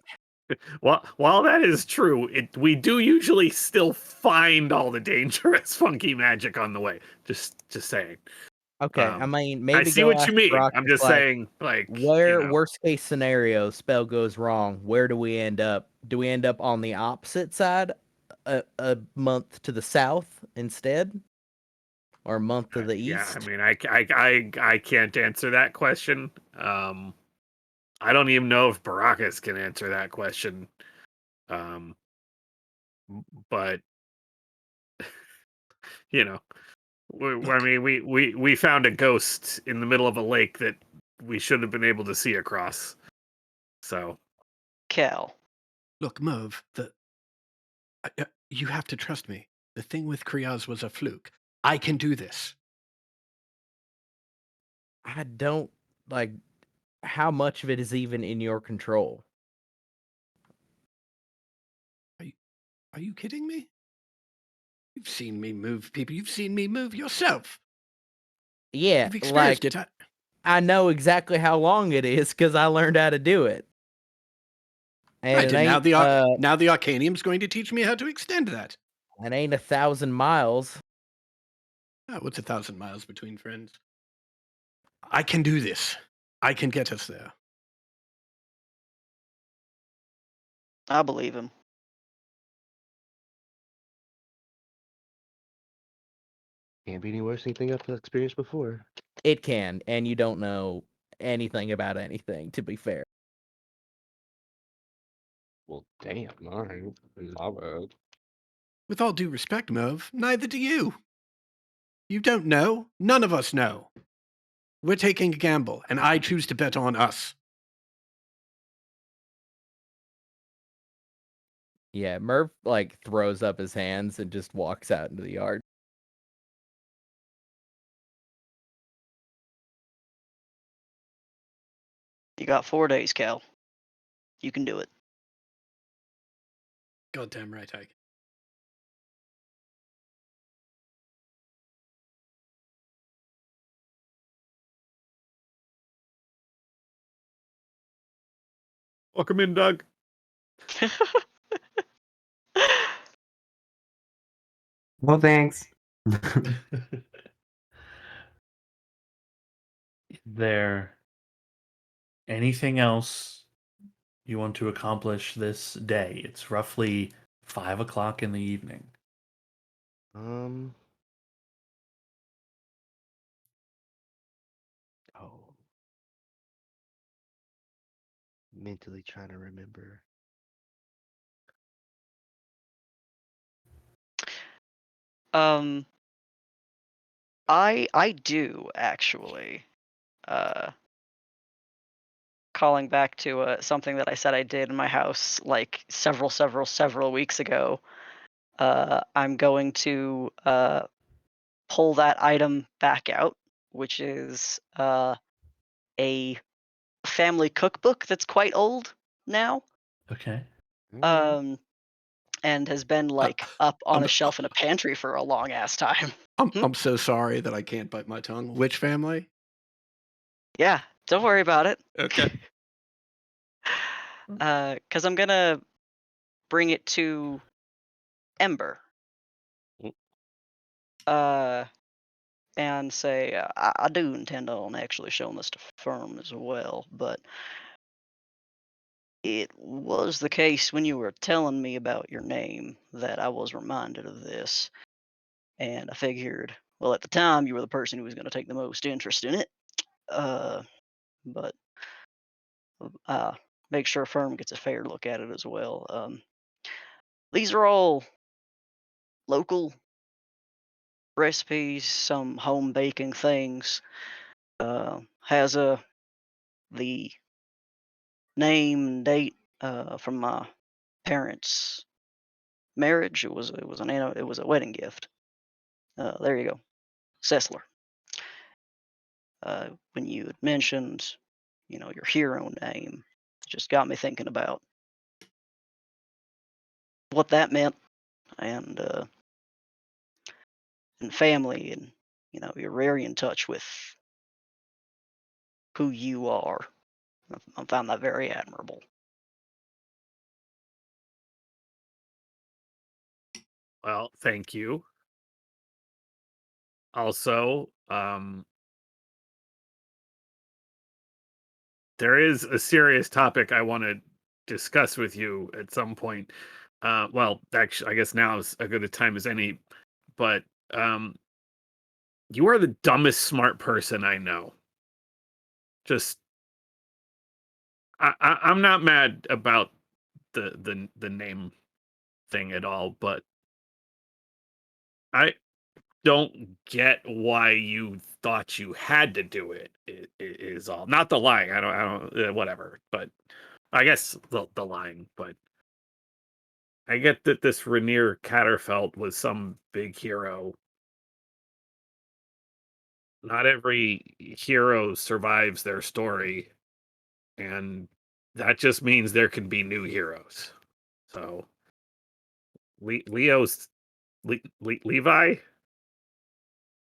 S2: While that is true, we do usually still find all the dangerous, funky magic on the way. Just saying.
S3: okay. I mean,
S2: I
S3: maybe
S2: see
S3: go
S2: what
S3: ask
S2: you mean.
S3: Brock,
S2: I'm just saying,
S3: where worst case scenario spell goes wrong, where do we end up? Do we end up on the opposite side, a month to the south instead, or a month to the
S2: yeah.
S3: east?
S2: I mean, I can't answer that question. I don't even know if Baracus can answer that question. But you know, I mean, we found a ghost in the middle of a lake that we should have been able to see across. So,
S5: Cal,
S6: Look, Merv, you have to trust me. The thing with Kriaz was a fluke. I can do this.
S3: I don't like how much of it is even in your control.
S6: Are you kidding me? You've seen me move people. You've seen me move yourself.
S3: Yeah,
S6: You've experienced it.
S3: I know exactly how long it is because I learned how to do it. And
S6: Right,
S3: it
S6: and
S3: ain't,
S6: now the Arcanium's going to teach me how to extend that.
S3: it ain't 1,000 miles.
S6: Oh, what's 1,000 miles between friends? I can do this. I can get us there.
S5: I believe him.
S4: Can't be any worse than anything I've experienced before.
S3: It can, and you don't know anything about anything, to be fair.
S4: Well, damn, all right. My bad.
S6: With all due respect, Merv, neither do you. You don't know. None of us know. We're taking a gamble, and I choose to bet on us.
S3: Yeah, Merv throws up his hands and just walks out into the yard.
S5: You got 4 days, Cal. You can do it.
S6: Goddamn right, I can.
S2: welcome in, Doug.
S7: No thanks.
S1: Is there anything else you want to accomplish this day? It's roughly 5 o'clock in the evening.
S4: Oh. Mentally trying to remember.
S5: I do actually. Calling back to something that I said I did in my house like several weeks ago. I'm going to pull that item back out, which is a family cookbook that's quite old now.
S1: Okay.
S5: And has been like up on
S6: I'm-
S5: a shelf in a pantry for a long ass time.
S6: I'm so sorry that I can't bite my tongue. Which family?
S5: Yeah, don't worry about it.
S6: Okay.
S5: Because I'm gonna bring it to Ember. And say I do intend on actually showing this to Firm as well, but it was the case when you were telling me about your name that I was reminded of this, and I figured, well, at the time you were the person who was going to take the most interest in it, but make sure Firm gets a fair look at it as well. These are all local recipes, some home baking things. Has the name and date from my parents' marriage. It was a wedding gift. There you go, Sessler. When you had mentioned, your hero name, it just got me thinking about what that meant, and family, and you're very in touch with who you are. I found that very admirable.
S2: Well, thank you. Also, there is a serious topic I want to discuss with you at some point. Well, actually, I guess now is as good a time as any. But you are the dumbest smart person I know. Just, I'm not mad about the name thing at all, but I don't get why you thought you had to do it. Is all, not the lying. I don't, whatever. But I guess the lying. But I get that this Rainier Catterfelt was some big hero. Not every hero survives their story, and that just means there can be new heroes. So, Levi?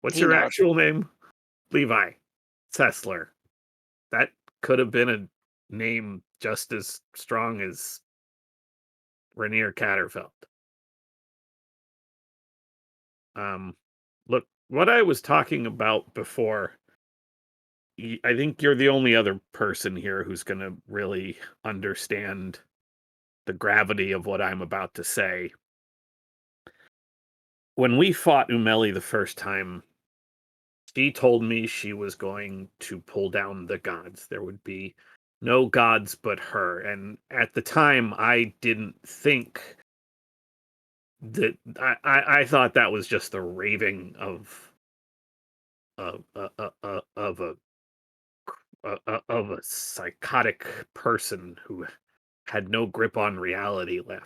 S2: What's
S5: He
S2: your
S5: nods.
S2: actual name? Levi Sessler. That could have been a name just as strong as Rainier Catterfelt. Look, what I was talking about before, I think you're the only other person here who's going to really understand the gravity of what I'm about to say. When we fought Umeli the first time, she told me she was going to pull down the gods. There would be no gods but her. And at the time, I didn't think that I thought that was just the raving of a psychotic person who had no grip on reality left.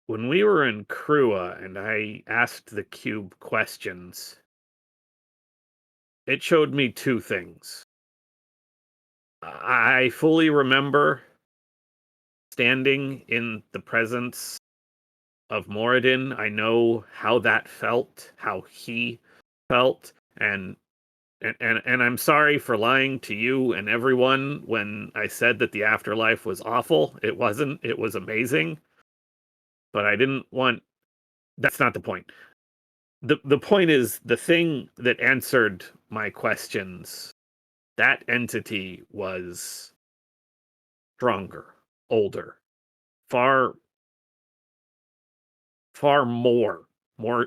S2: When we were in Krua and I asked the cube questions, it showed me two things. I fully remember standing in the presence of Moradin. I know how that felt, how he felt, and I'm sorry for lying to you and everyone when I said that the afterlife was awful. It wasn't. It was amazing. But I didn't want, that's not the point. The point is, the thing that answered my questions, that entity was stronger, older, far more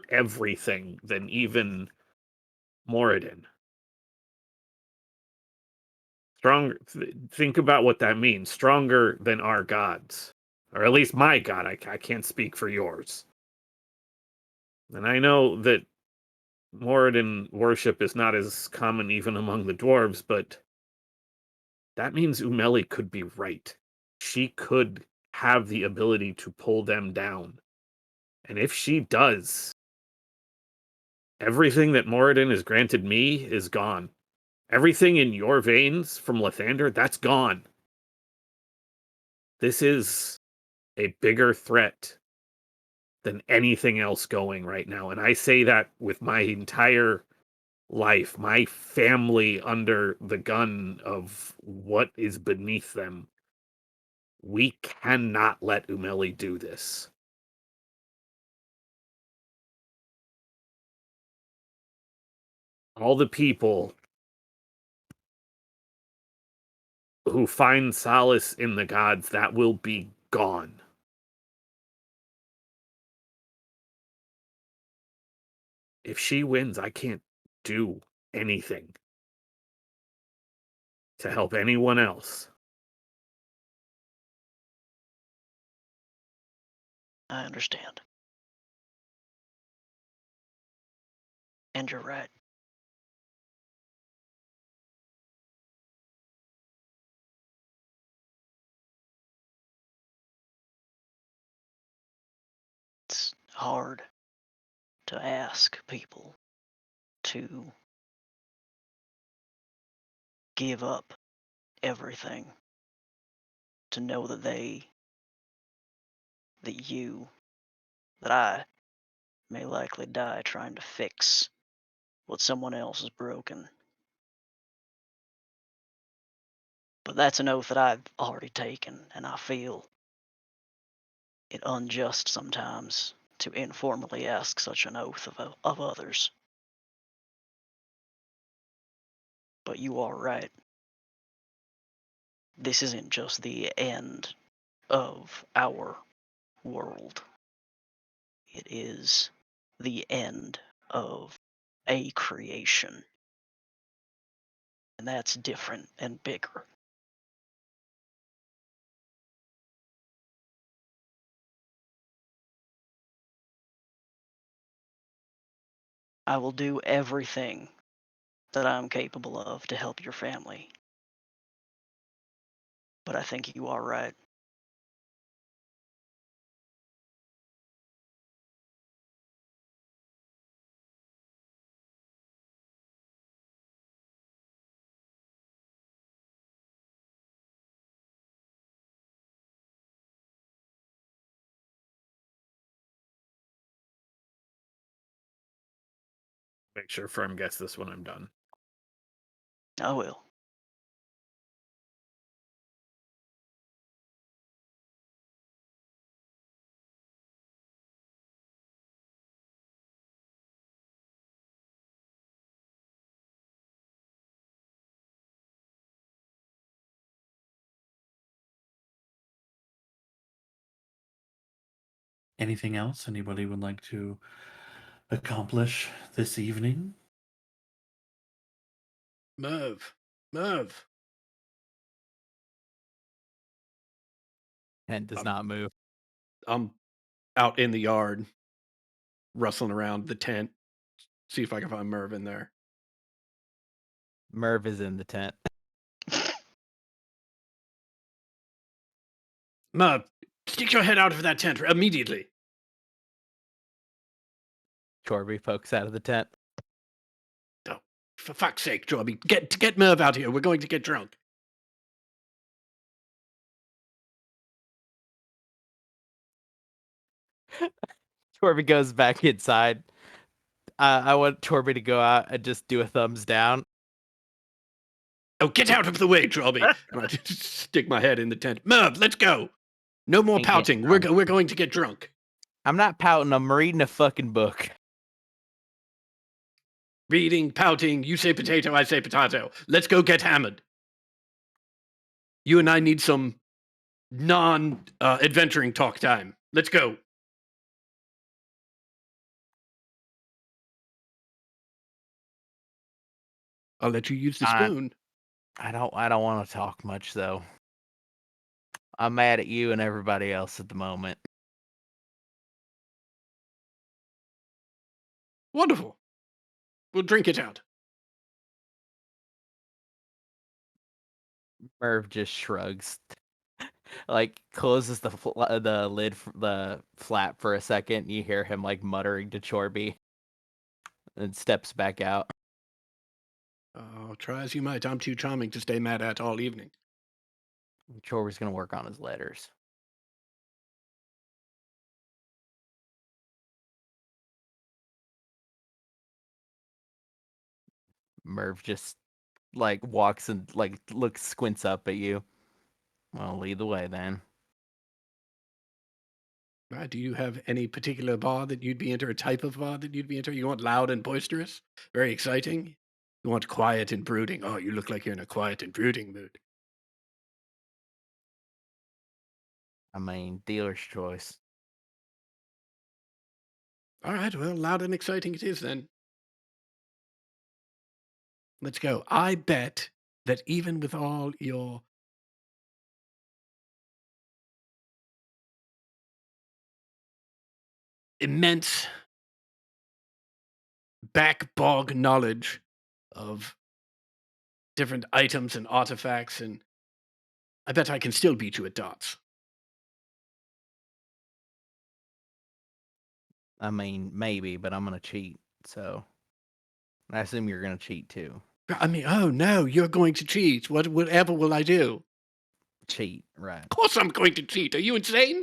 S2: everything than even Moradin. Stronger. Think about what that means. Stronger than our gods, or at least my god. I can't speak for yours. And I know that Moradin worship is not as common even among the dwarves, but that means Umeli could be right. She could have the ability to pull them down. And if she does, everything that Moradin has granted me is gone. Everything in your veins from Lathander, that's gone. This is a bigger threat than anything else going right now. And I say that with my entire life, my family under the gun of what is beneath them. We cannot let Umeli do this. All the people who find solace in the gods, that will be gone. If she wins, I can't do anything to help anyone else.
S5: I understand. And you're right. It's hard to ask people to give up everything to know that that I may likely die trying to fix what someone else has broken. But that's an oath that I've already taken, and I feel it unjust sometimes to informally ask such an oath of others. But you are right. This isn't just the end of our world. It is the end of a creation. And that's different and bigger. I will do everything that I'm capable of to help your family. But I think you are right.
S2: Make sure Firm gets this when I'm done.
S5: I will.
S1: Anything else anybody would like to accomplish this evening?
S6: Merv.
S3: And does not move.
S6: I'm out in the yard, rustling around the tent. See if I can find Merv in there.
S3: Merv is in the tent.
S6: Merv, stick your head out of that tent immediately.
S3: Chorby pokes out of the tent.
S6: Oh, for fuck's sake, Jorby, get Merv out here. We're going to get drunk.
S3: Chorby goes back inside. I want Chorby to go out and just do a thumbs down.
S6: Oh, get out of the way, Jorby. And I just stick my head in the tent. Merv, let's go. No more
S3: Ain't get
S6: pouting. We're going to get drunk.
S3: I'm not pouting. I'm reading a fucking book.
S6: Reading, pouting, you say potato, I say potato. Let's go get hammered. You and I need some non-adventuring talk time. Let's go. I'll let you use the spoon.
S3: I don't want to talk much though. I'm mad at you and everybody else at the moment.
S6: Wonderful. We'll drink it out.
S3: Merv just shrugs, like closes the lid, the flap for a second. You hear him like muttering to Chorby, and steps back out.
S6: Try as you might, I'm too charming to stay mad at all evening.
S3: Chorby's gonna work on his letters. Merv just like walks and like looks squints up at you. Well, lead the way then.
S6: Do you have any particular bar that you'd be into, or type of bar that you'd be into? You want loud and boisterous? Very exciting? You want quiet and brooding? Oh, you look like you're in a quiet and brooding mood.
S3: I mean, dealer's choice.
S6: All right, well, loud and exciting it is then. Let's go. I bet that even with all your immense back bog knowledge of different items and artifacts, and I bet I can still beat you at darts.
S3: I mean, maybe, but I'm gonna cheat. So I assume you're gonna cheat too.
S6: I mean, oh no, you're going to cheat. Whatever will I do?
S3: Cheat, right?
S6: Of course I'm going to cheat. Are you insane?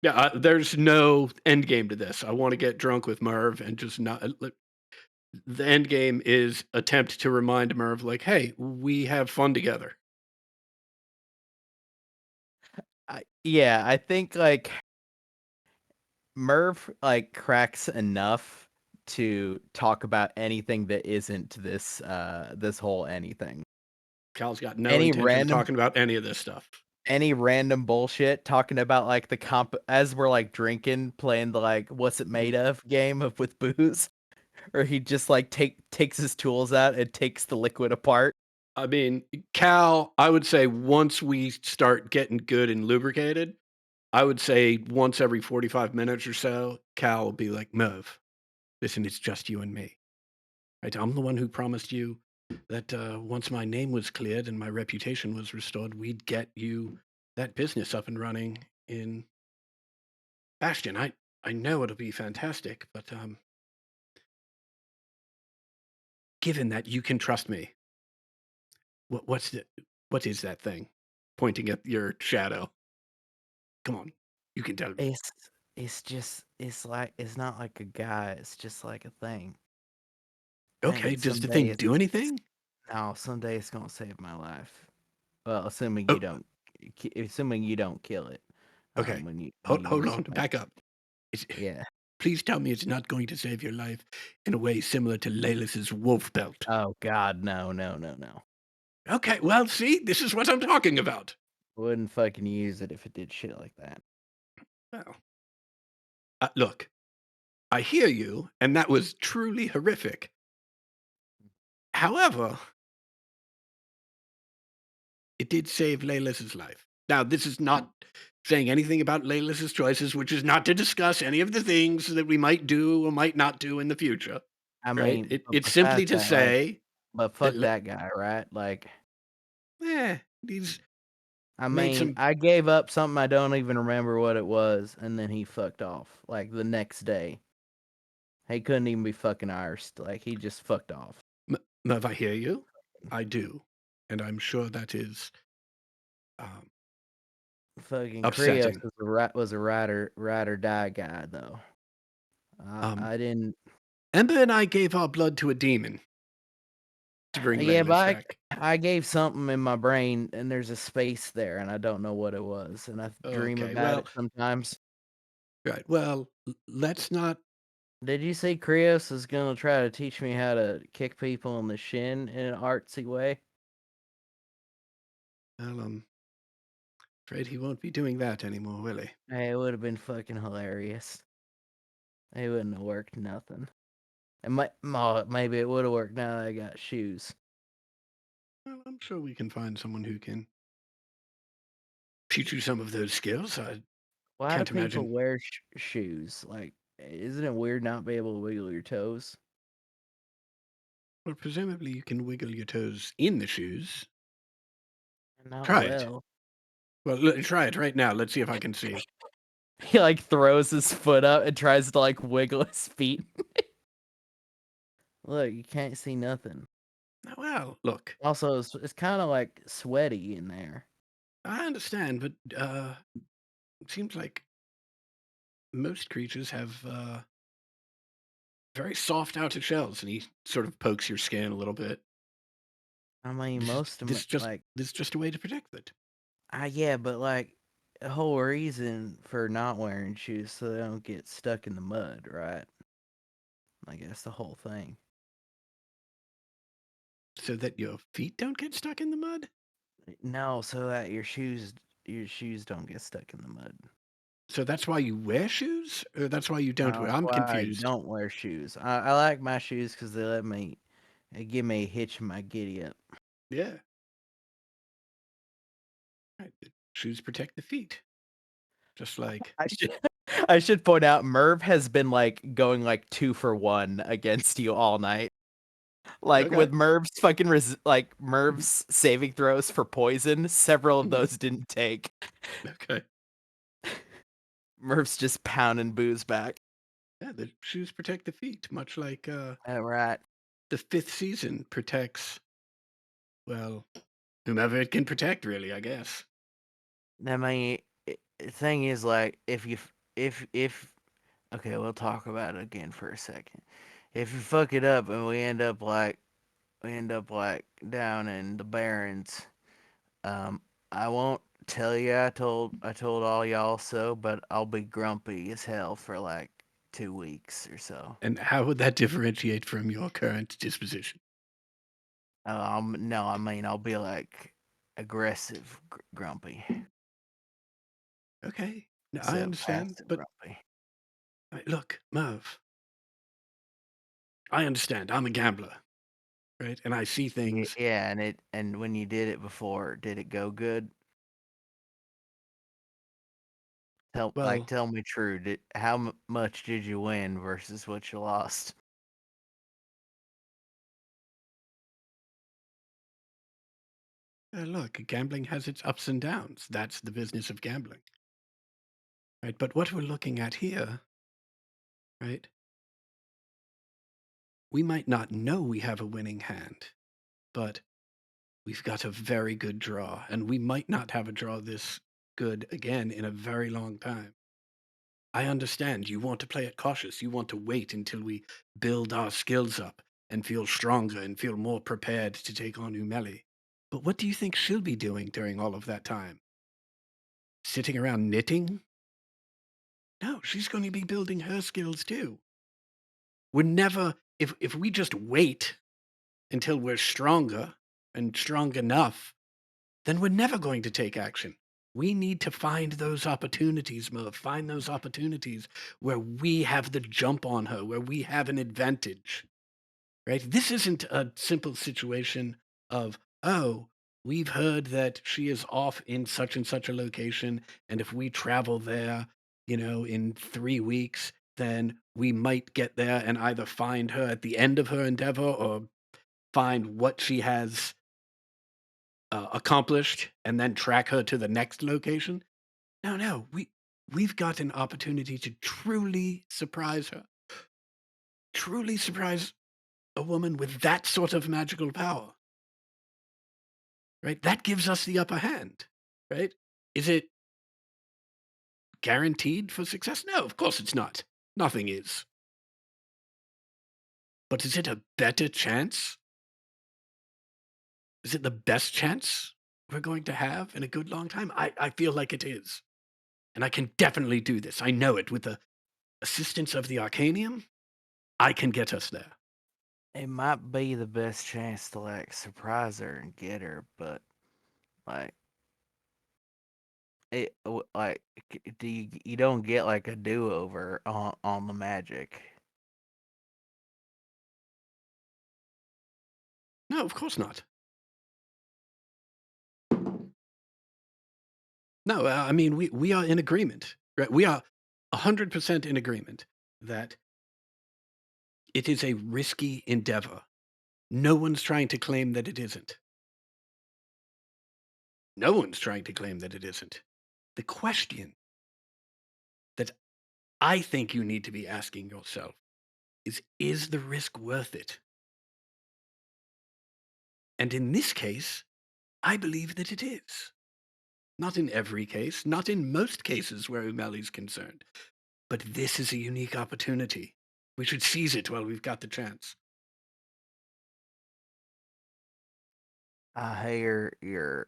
S6: Yeah, there's no end game to this. I want to get drunk with Merv and just not. The end game is attempt to remind Merv, like, hey, we have fun together.
S3: Yeah, I think like Merv like cracks enough to talk about anything that isn't this this whole anything.
S6: Cal's got no
S3: Any
S6: intention of
S3: random-
S6: talking about any of this stuff.
S3: Any random bullshit talking about like the comp as we're like drinking, playing the like what's it made of game of with booze, or he just like takes his tools out and takes the liquid apart.
S6: I mean, Cal, I would say once we start getting good and lubricated, I would say once every 45 minutes or so, Cal will be like, Merv, listen, it's just you and me. Right? I'm the one who promised you that once my name was cleared and my reputation was restored, we'd get you that business up and running in Bastion. I know it'll be fantastic, but given that you can trust me, what is that thing? Pointing at your shadow. Come on, you can tell me.
S3: It's like it's not like a guy. It's just like a thing.
S6: Okay,
S3: And
S6: does the
S3: someday
S6: thing
S3: it's-
S6: do anything?
S3: No, someday it's gonna save my life. Well, assuming
S6: Oh.
S3: you don't, assuming you don't kill it.
S6: Okay,
S3: When you
S6: hold
S3: use
S6: on,
S3: it.
S6: back up.
S3: Yeah.
S6: Please tell me it's not going to save your life in a way similar to Leylis's wolf belt.
S3: Oh God, no.
S6: Okay, well, see, this is what I'm talking about.
S3: Wouldn't fucking use it if it did shit like that.
S6: Well, look, I hear you, and that was truly horrific. However, it did save Leylis's life. Now, this is not saying anything about Leylis's choices, which is not to discuss any of the things that we might do or might not do in the future.
S3: I
S6: Right?
S3: mean, but
S6: It's simply to
S3: besides that, like,
S6: say,
S3: but fuck
S6: that-
S3: that guy, right? Like,
S6: he's
S3: I
S6: made
S3: mean,
S6: some-
S3: I gave up something I don't even remember what it was, and then he fucked off. Like the next day, he couldn't even be fucking Irish. Like he just fucked off.
S6: Merv, I hear you. I do. And I'm sure that is
S3: Fucking
S6: upsetting.
S3: Krios was a ride or die guy though. I didn't.
S6: Ember and I gave our blood to a demon to bring
S3: Yeah,
S6: Leylis
S3: but
S6: back.
S3: I gave something in my brain, and there's a space there, and I don't know what it was, and I dream
S6: Okay,
S3: about
S6: well-
S3: it sometimes.
S6: Right. Well, let's not.
S3: Did you see Krios is gonna try to teach me how to kick people in the shin in an artsy way?
S6: Well, I'm afraid he won't be doing that anymore, will he?
S3: Hey, it would have been fucking hilarious. It wouldn't have worked nothing. And maybe it would have worked now that I got shoes.
S6: Well, I'm sure we can find someone who can teach you some of those skills.
S3: Why
S6: Can't
S3: do people
S6: imagine.
S3: wear shoes? Like, isn't it weird not being able to wiggle your toes?
S6: Well, presumably you can wiggle your toes in the shoes.
S3: Not
S6: Try it.
S3: well.
S6: Well, try it right now. Let's see if I can see.
S3: He like throws his foot up and tries to like wiggle his feet. Look, you can't see nothing.
S6: Well, look,
S3: Also, it's kind of like sweaty in there.
S6: I understand, but it seems like most creatures have very soft outer shells, and he sort of pokes your skin a little bit.
S3: I mean,
S6: This,
S3: most of
S6: this
S3: them
S6: just
S3: like,
S6: this is just a way to protect it.
S3: yeah, but like the whole reason for not wearing shoes so they don't get stuck in the mud, right? Like that's the whole thing.
S6: So that your feet don't get stuck in the mud?
S3: No, so that your shoes don't get stuck in the mud.
S6: So that's why you wear shoes? Or that's why you don't
S3: No,
S6: wear?
S3: that's
S6: I'm
S3: why you
S6: confused.
S3: don't wear shoes. I like my shoes because they give me a hitch in my giddy up.
S6: Yeah. Right. The shoes protect the feet. Just like
S3: I should point out Merv has been like going like 2 for 1 against you all night. Like
S6: Okay.
S3: with Merv's fucking Merv's saving throws for poison, several of those didn't take.
S6: Okay.
S3: Merv's just pounding booze back.
S6: Yeah, the shoes protect the feet, much like
S3: Right.
S6: the fifth season protects, well, whomever it can protect, really, I guess.
S3: I mean, the thing is, like, if okay, we'll talk about it again for a second. If you fuck it up and we end up like down in the Barrens, I won't tell you I told all y'all so, but I'll be grumpy as hell for like 2 weeks or so.
S6: And how would that differentiate from your current disposition?
S3: No, I mean I'll be like aggressive grumpy.
S6: Okay. No, I
S3: instead of
S6: understand,
S3: passive
S6: but
S3: grumpy.
S6: look, Merv, I understand. I'm a gambler, right? And I see things.
S3: Yeah, and when you did it before, did it go good?
S6: Well,
S3: Tell me true. How much did you win versus what you lost?
S6: look, gambling has its ups and downs. That's the business of gambling, right? But what we're looking at here, right? We might not know we have a winning hand, but we've got a very good draw, and we might not have a draw this good again in a very long time. I understand you want to play it cautious. You want to wait until we build our skills up and feel stronger and feel more prepared to take on Umeli. But what do you think she'll be doing during all of that time? Sitting around knitting? No, she's going to be building her skills too. We're never, if we just wait until we're stronger and strong enough, then we're never going to take action. We need to find those opportunities, Merv. Find those opportunities where we have the jump on her, where we have an advantage. Right? This isn't a simple situation of, oh, we've heard that she is off in such and such a location, and if we travel there, in 3 weeks, then we might get there and either find her at the end of her endeavor or find what she has accomplished and then track her to the next location. No, we've got an opportunity to truly surprise her. Truly surprise a woman with that sort of magical power. Right? That gives us the upper hand. Right? Is it guaranteed for success? No, of course it's not. Nothing is. But is it a better chance? Is it the best chance we're going to have in a good long time? I feel like it is. And I can definitely do this. I know it. With the assistance of the Arcanium, I can get us there.
S3: It might be the best chance to like surprise her and get her, but like you don't get like a do-over on the magic.
S6: No, of course not. No, I mean, we are in agreement, right? We are 100% in agreement that it is a risky endeavor. No one's trying to claim that it isn't. No one's trying to claim that it isn't. The question I think you need to be asking yourself is the risk worth it? And in this case, I believe that it is. Not in every case, not in most cases where Umeli's concerned. But this is a unique opportunity. We should seize it while we've got the chance.
S3: I hear your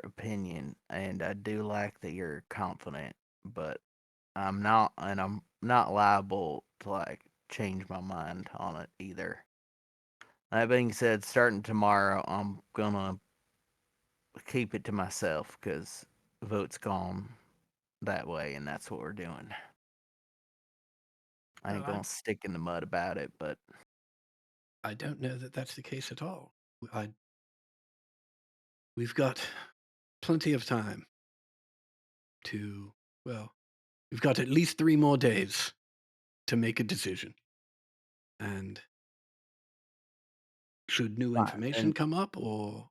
S3: opinion, and I do like that you're confident, but I'm not, and I'm not liable to like change my mind on it either. That being said, starting tomorrow, I'm gonna keep it to myself because vote's gone that way, and that's what we're doing. I ain't
S6: Well,
S3: gonna stick in the mud about it, but
S6: I don't know that that's the case at all. We've got plenty of time to, well, we've got at least 3 more days to make a decision. And should new
S3: Right,
S6: information
S3: and-
S6: come up or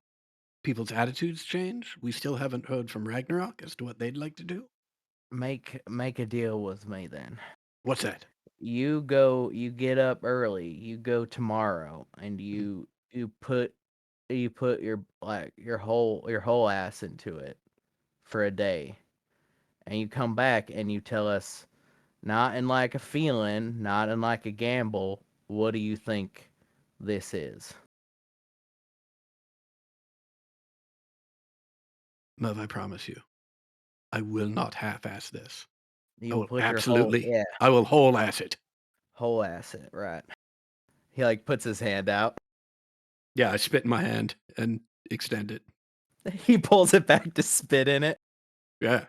S6: people's attitudes change, we still haven't heard from Ragnarok as to what they'd like to do.
S3: make a deal with me then.
S6: What's that?
S3: You get up early, you go tomorrow, and you put your like your whole ass into it for a day, and you come back and you tell us, not in like a feeling, not in like a gamble, what do you think this is?
S6: Merv, I promise you, I will not half-ass this. I
S3: You
S6: will
S3: put your
S6: absolutely, I will whole-ass it.
S3: whole ass it, right? He like puts his hand out.
S6: Yeah, I spit in my hand and extend it.
S3: He pulls it back to spit in it.
S6: Yeah,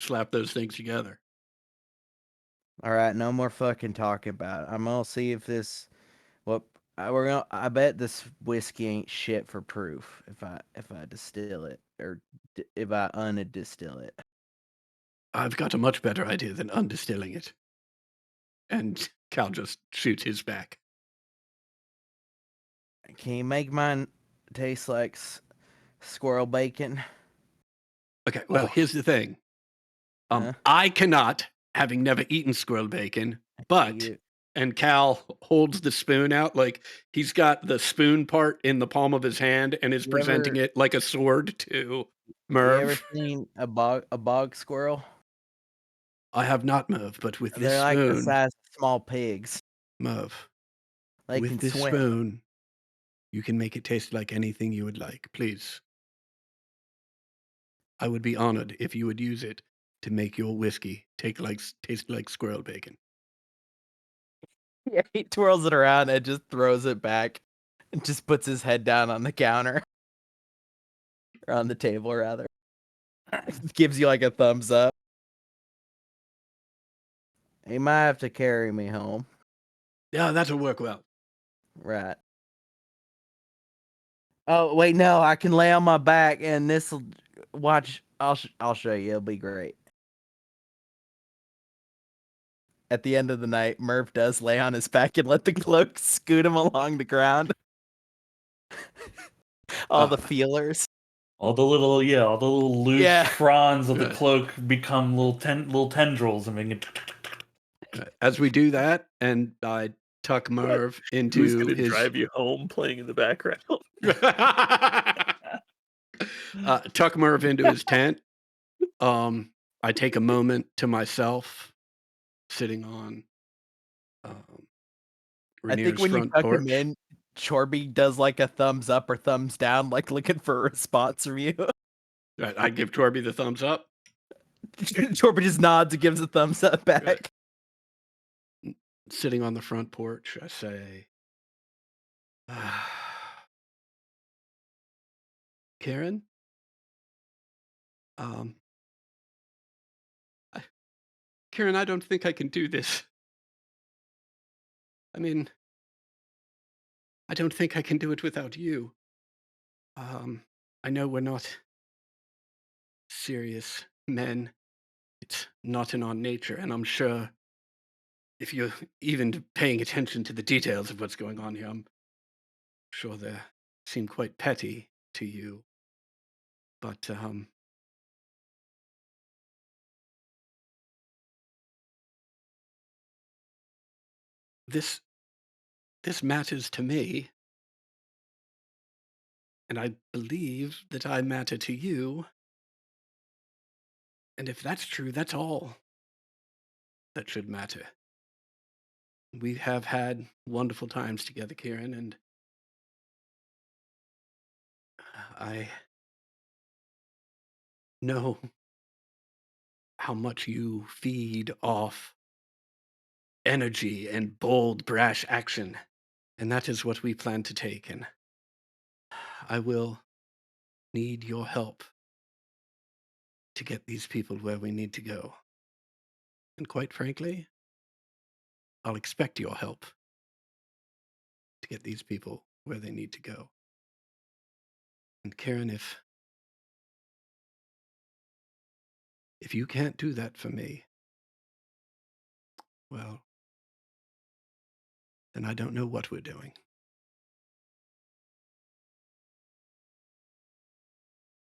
S6: slap those things together.
S3: All right, no more fucking talking about it. I'm gonna see if this. I bet this whiskey ain't shit for proof if I distill it or if I undistill it.
S6: I've got a much better idea than undistilling it. And Cal just shoots his back.
S3: Can you make mine taste like squirrel bacon?
S6: Okay, well,
S3: Oh.
S6: here's the thing.
S3: Huh?
S6: I cannot, having never eaten squirrel bacon, but
S3: You-
S6: and Cal holds the spoon out like he's got the spoon part in the palm of his hand and is
S3: You
S6: presenting
S3: ever-
S6: it like a sword to
S3: You
S6: Merv.
S3: ever seen a bog squirrel?
S6: I have not, Merv, but with this
S3: They're like the
S6: spoon,
S3: size of small pigs.
S6: Merv,
S3: They
S6: with
S3: can
S6: this
S3: swim.
S6: spoon, you can make it taste like anything you would like. Please. I would be honored if you would use it to make your whiskey taste like squirrel bacon.
S3: Yeah, he twirls it around and just throws it back and just puts his head down on the counter. Or on the table, rather. Gives you like a thumbs up. He might have to carry me home.
S6: Yeah, that'll work well.
S3: Right. Oh, wait, no, I can lay on my back and this'll watch. I'll show you. It'll be great. At the end of the night, Murph does lay on his back and let the cloak scoot him along the ground. All the feelers.
S1: All the little loose
S3: Yeah.
S1: fronds of the
S6: Right.
S1: cloak become little tendrils and make it.
S6: As we do that, and I tuck Merv
S2: Who's
S6: into
S2: gonna
S6: his
S2: drive you home playing in the background?
S6: tuck Merv into his tent. I take a moment to myself, sitting on
S3: I think
S6: Rainier's
S3: when you
S6: front
S3: tuck
S6: porch.
S3: him in, Chorby does like a thumbs up or thumbs down, like looking for a response from you.
S6: Right, I give Torby the thumbs up.
S3: Chorby just nods and gives a thumbs up back.
S6: Sitting on the front porch, I say, Karen, Karen, I don't think I can do this. I mean, I don't think I can do it without you. I know we're not serious men. It's not in our nature, and I'm sure if you're even paying attention to the details of what's going on here, I'm sure they seem quite petty to you. But this matters to me, and I believe that I matter to you. And if that's true, that's all that should matter. We have had wonderful times together, Kieran, and I know how much you feed off energy and bold, brash action. And that is what we plan to take. And I will need your help to get these people where we need to go. And quite frankly, I'll expect your help to get these people where they need to go. And Karen, if you can't do that for me, well, then I don't know what we're doing.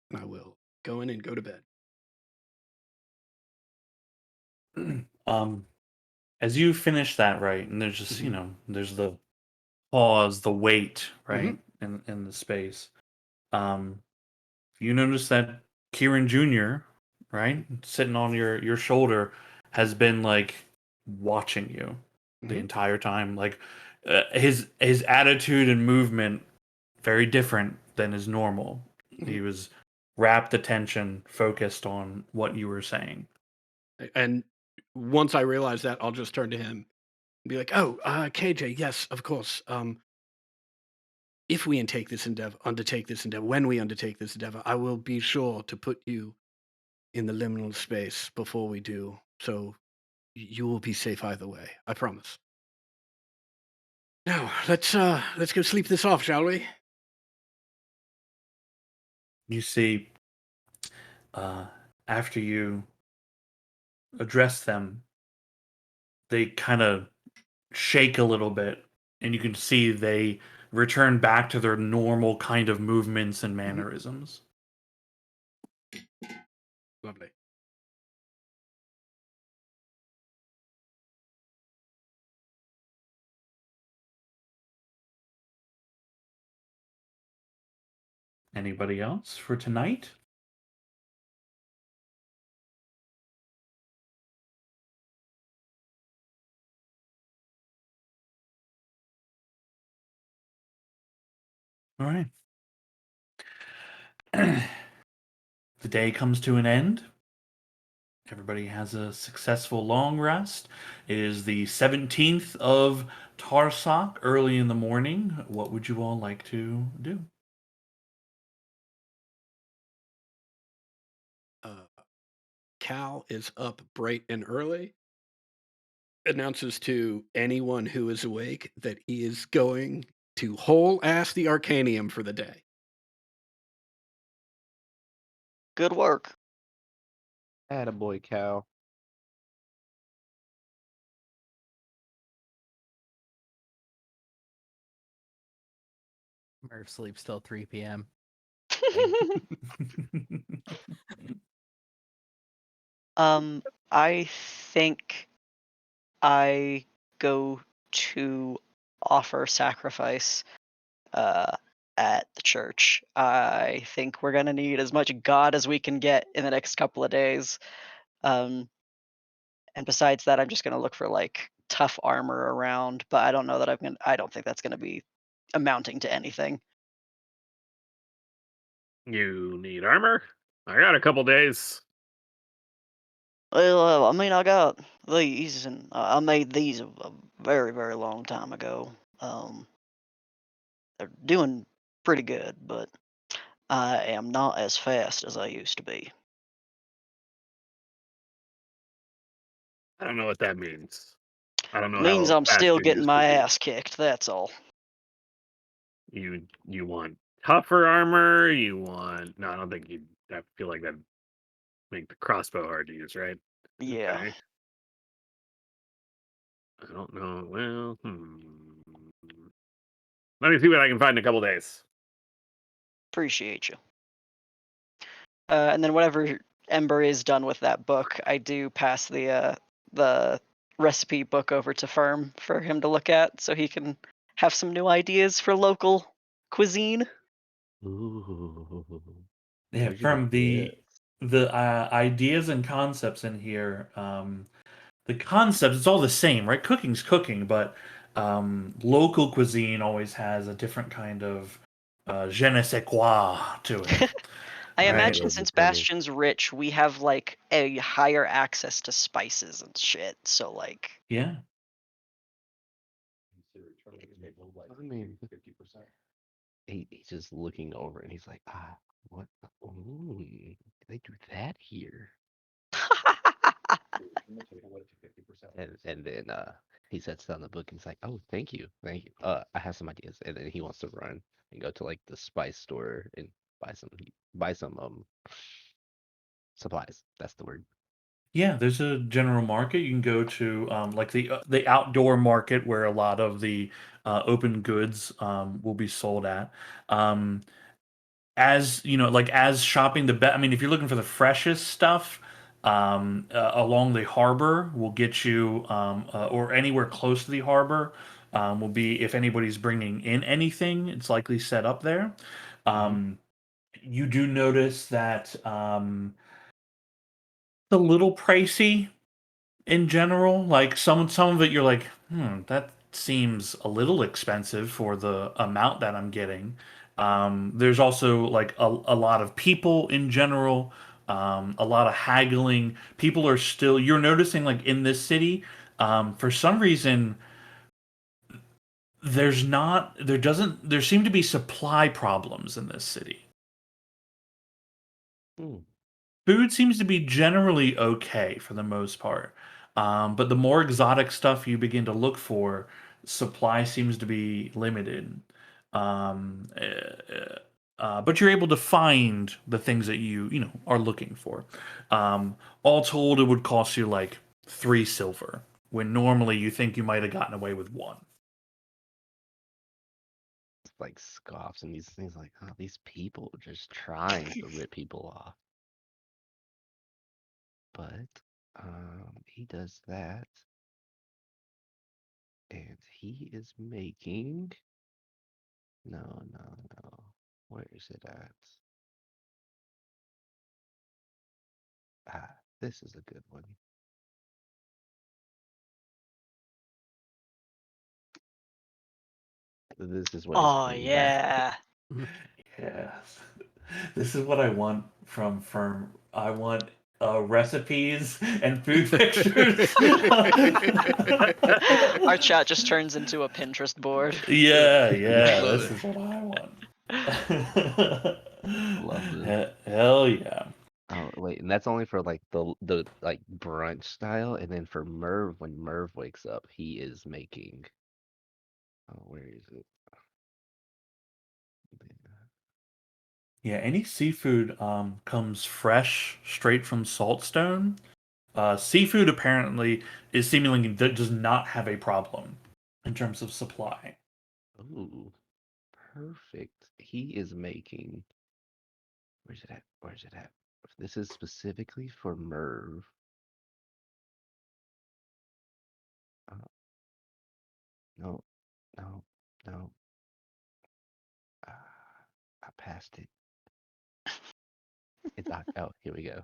S6: And I will go in and go to bed.
S1: As you finish that, right, and there's just there's the pause, the wait, right, in the space. You notice that Kieran Jr., right, sitting on your shoulder, has been like watching you the entire time. Like his attitude and movement very different than his normal. He was rapt attention, focused on what you were saying.
S6: And once I realize that, I'll just turn to him and be like, "Oh, KJ, yes, of course. If we undertake this endeavor, when we undertake this endeavor, I will be sure to put you in the liminal space before we do, so you will be safe either way. I promise." Now, let's go sleep this off, shall we?
S1: You see, after you address them, they kind of shake a little bit, and you can see they return back to their normal kind of movements and mannerisms.
S6: Lovely.
S1: Anybody else for tonight? All right. The day comes to an end. Everybody has a successful long rest. It is the 17th of Tarsak, early in the morning. What would you all like to do?
S6: Cal is up bright and early, announces to anyone who is awake that he is going to whole-ass the Arcanium for the day.
S5: Good work.
S4: Attaboy, Cal.
S3: Murph sleeps till 3 p.m.
S5: I think I go to offer sacrifice at the church. I think we're gonna need as much God as we can get in the next couple of days. And besides that, I'm just gonna look for like tough armor around, but I don't know that I don't think that's gonna be amounting to anything.
S2: You need armor? I got a couple days.
S5: Well, I mean, I got these, and I made these a very, very long time ago. They're doing pretty good, but I am not as fast as I used to be.
S2: I don't know what that means. I don't know
S5: Means
S2: how
S5: I'm
S2: fast
S5: still
S2: you
S5: getting
S2: used to
S5: my
S2: be.
S5: ass kicked. That's all.
S2: You want tougher armor? You want no? I don't think you. I feel like that make the crossbow hard to use, right?
S5: Yeah,
S2: Okay. I don't know. Well, let me see what I can find in a couple days.
S5: appreciate you. And then whenever Ember is done with that book, I do pass the recipe book over to Firm for him to look at so he can have some new ideas for local cuisine.
S4: Ooh.
S1: Yeah,
S4: Where'd you
S1: from
S4: get
S1: the
S4: this?
S1: ideas and concepts in here. The concepts, it's all the same, right? Cooking's cooking, but local cuisine always has a different kind of je ne sais quoi to it.
S5: I
S1: Right.
S5: imagine
S4: Build
S5: since
S4: it for me.
S5: Bastion's rich, we have like a higher access to spices and shit. So like,
S1: Yeah.
S4: I mean, he's just looking over and he's like, what? Ooh, they do that here. And then he sets down the book and he's like, oh, thank you. I have some ideas. And then he wants to run and go to like the spice store and buy some supplies. That's the word.
S1: Yeah, there's a general market. You can go to like the outdoor market where a lot of the open goods will be sold at. Um, as you know, like as shopping the best. I mean, if you're looking for the freshest stuff, along the harbor will get you, or anywhere close to the harbor, will be if anybody's bringing in anything, it's likely set up there. Um, you do notice that it's a little pricey in general. Like some of it, you're like, that seems a little expensive for the amount that I'm getting. There's also like a lot of people in general, a lot of haggling. People are still, you're noticing like in this city, for some reason, there seem to be supply problems in this city.
S4: Hmm.
S1: Food seems to be generally okay for the most part. But the more exotic stuff you begin to look for, supply seems to be limited. Um, but you're able to find the things that you know are looking for. All told, it would cost you like 3 silver, when normally you think you might have gotten away with 1.
S4: Like scoffs and these things like, oh, these people are just trying to rip people off. But he does that, and he is making. No. Where is it at? This is a good one. This is what he's
S5: oh
S4: coming back.
S5: yeah,
S1: Yes. This is what I want from Firm. I want recipes and food pictures.
S5: our chat just turns into a Pinterest board.
S1: Yeah,
S6: Love
S1: this
S6: it.
S1: is what I want.
S4: Love this.
S1: Hell yeah.
S4: Oh wait, and that's only for like the like brunch style, and then for Merv, when Merv wakes up, he is making. Oh, where is it?
S1: Yeah, any seafood comes fresh straight from Saltstone. Seafood apparently is seemingly does not have a problem in terms of supply.
S4: Ooh, perfect. He is making. Where's it at? Where's it at? This is specifically for Merv. Uh, no, no, no. I passed it. It's oh, here we go.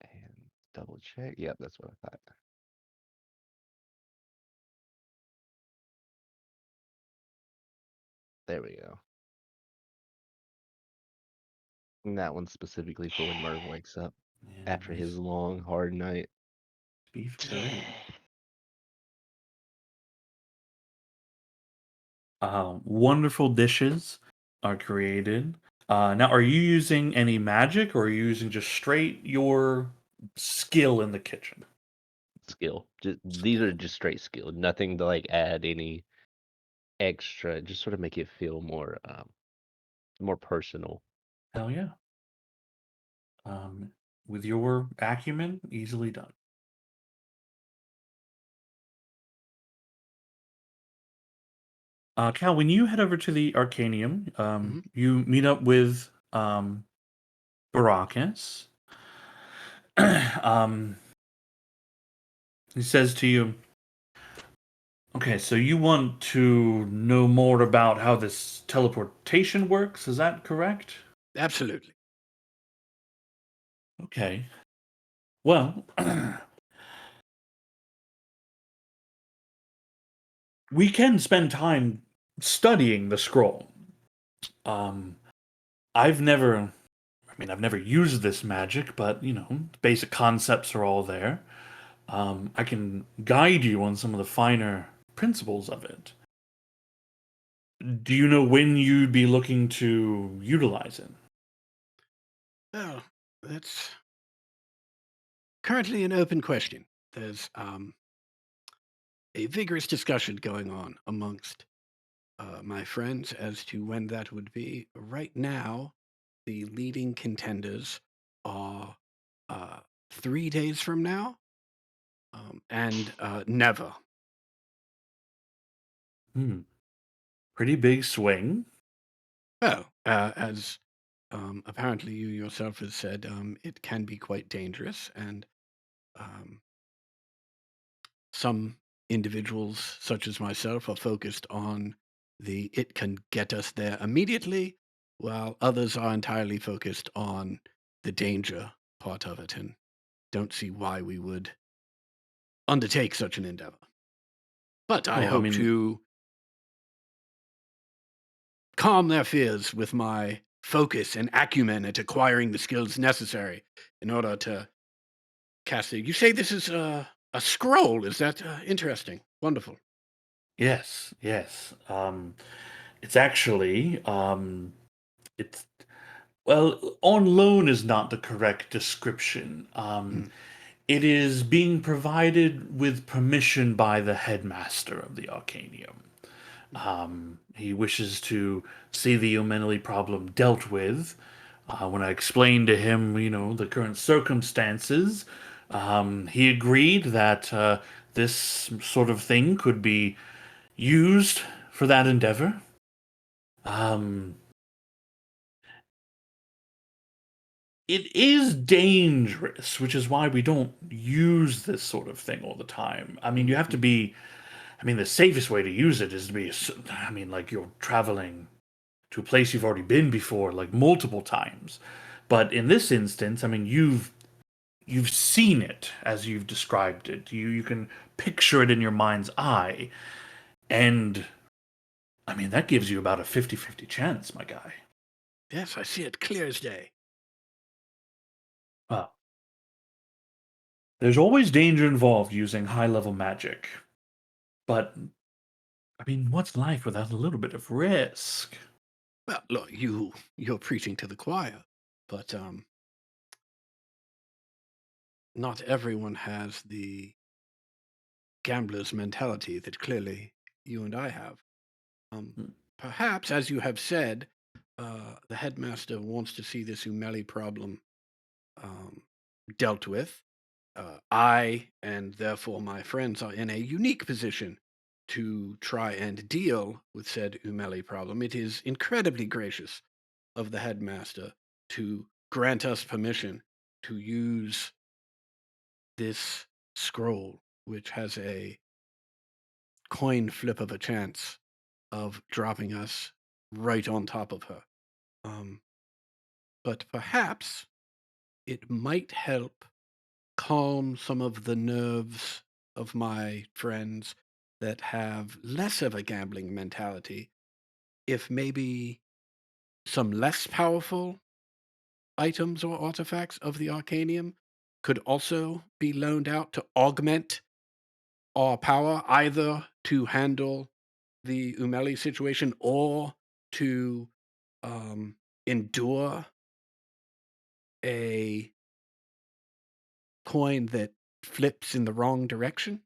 S4: And double check. Yep, that's what I thought. There we go. And that one's specifically for when Merv wakes up
S1: Yeah,
S4: after
S1: nice.
S4: his long, hard night.
S1: Beef
S5: Yeah.
S1: curry. Wonderful dishes are created. Now, are you using any magic, or are you using just straight your skill in the kitchen?
S4: Skill. These are just straight skill. Nothing to like add any extra. Just sort of make it feel more personal.
S1: Hell yeah. With your acumen, easily done. Cal, when you head over to the Arcanium, you meet up with Baracus. He says to you, okay, so you want to know more about how this teleportation works, is that correct?
S6: Absolutely.
S1: Okay. Well, we can spend time studying the scroll. Um, I've never, I've never used this magic, but, basic concepts are all there. I can guide you on some of the finer principles of it. Do you know when you'd be looking to utilize it?
S6: Well, that's currently an open question. There's a vigorous discussion going on amongst my friends as to when that would be. Right now, the leading contenders are 3 days from now and never.
S1: Pretty big swing.
S6: Well, as apparently you yourself has said, it can be quite dangerous, and some individuals, such as myself, are focused on the it can get us there immediately, while others are entirely focused on the danger part of it and don't see why we would undertake such an endeavor. But I
S1: Well, I
S6: hope
S1: mean-
S6: to calm their fears with my focus and acumen at acquiring the skills necessary in order to cast it. You say this is a scroll. Is that interesting? Wonderful.
S1: Yes, yes. It's actually, it's well, on loan is not the correct description. It is being provided with permission by the headmaster of the Arcanium. He wishes to see the Omenali problem dealt with. When I explained to him, the current circumstances, he agreed that this sort of thing could be used for that endeavor. It is dangerous, which is why we don't use this sort of thing all the time. I mean, you have to be. I mean, the safest way to use it is to be. Like you're traveling to a place you've already been before, like multiple times. But in this instance, I mean, you've seen it as you've described it. You can picture it in your mind's eye, and I mean that gives you about a 50-50 chance, my guy.
S6: Yes, I see it clear as day.
S1: Well, there's always danger involved using high-level magic. But, I mean, what's life without a little bit of risk?
S6: Well, look, you're preaching to the choir, but not everyone has the gambler's mentality that clearly you and I have. Perhaps, as you have said, the headmaster wants to see this Umeli problem dealt with. I, and therefore my friends, are in a unique position to try and deal with said Umeli problem. It is incredibly gracious of the headmaster to grant us permission to use this scroll, which has a coin flip of a chance of dropping us right on top of her. But perhaps it might help calm some of the nerves of my friends that have less of a gambling mentality if maybe some less powerful items or artifacts of the Arcanium could also be loaned out to augment our power, either to handle the Umeli situation or to endure a coin that flips in the wrong direction.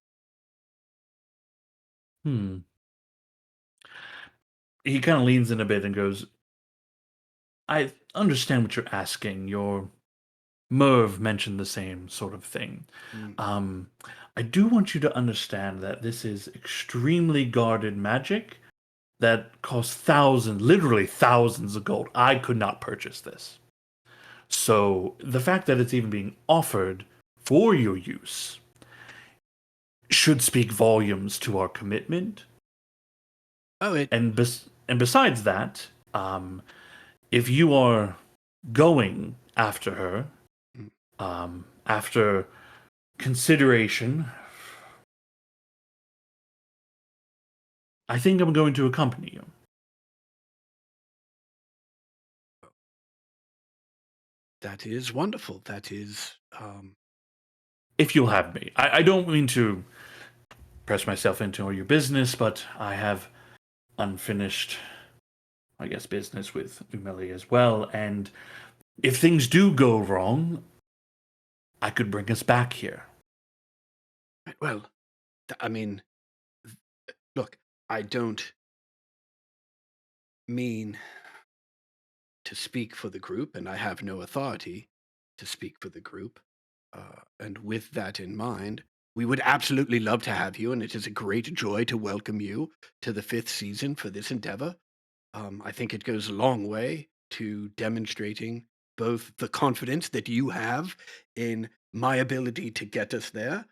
S1: He kind of leans in a bit and goes, I understand what you're asking. Your Merv mentioned the same sort of thing. I do want you to understand that this is extremely guarded magic that costs thousands, literally thousands of gold. I could not purchase this. So the fact that it's even being offered for your use should speak volumes to our commitment.
S6: Oh,
S1: And besides that, if you are going after her, after consideration, I think I'm going to accompany you.
S6: that is wonderful. That is,
S1: If you'll have me. I don't mean to press myself into your business, but I have unfinished, I guess, business with Umeli as well. And if things do go wrong, I could bring us back here.
S6: well, I mean, look, I don't mean to speak for the group, and I have no authority to speak for the group. And with that in mind, we would absolutely love to have you, and it is a great joy to welcome you to the 5th season for this endeavor. I think it goes a long way to demonstrating both the confidence that you have in my ability to get us there,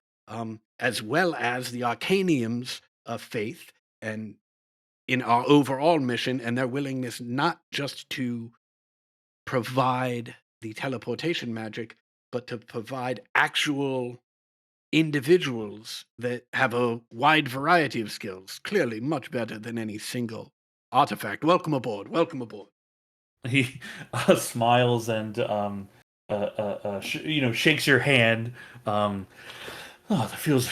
S6: as well as the Arcanium's faith and in our overall mission and their willingness not just to provide the teleportation magic, but to provide actual individuals that have a wide variety of skills, clearly much better than any single artifact. Welcome aboard. Welcome aboard.
S1: He smiles and shakes your hand. Oh, that feels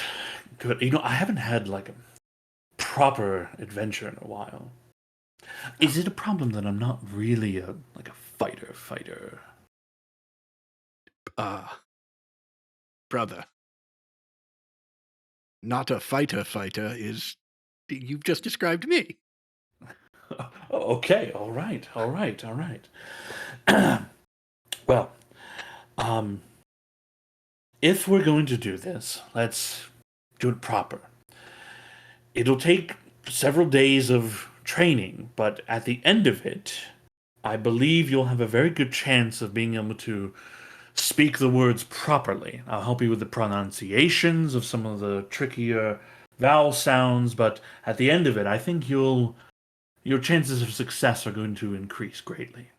S1: good. I haven't had like a proper adventure in a while. Is it a problem that I'm not really a fighter?
S6: Brother, not a fighter is you've just described me.
S1: Okay, all right. Well, if we're going to do this, let's do it proper. It'll take several days of training, but at the end of it, I believe you'll have a very good chance of being able to speak the words properly. I'll help you with the pronunciations of some of the trickier vowel sounds, but at the end of it, I think your chances of success are going to increase greatly.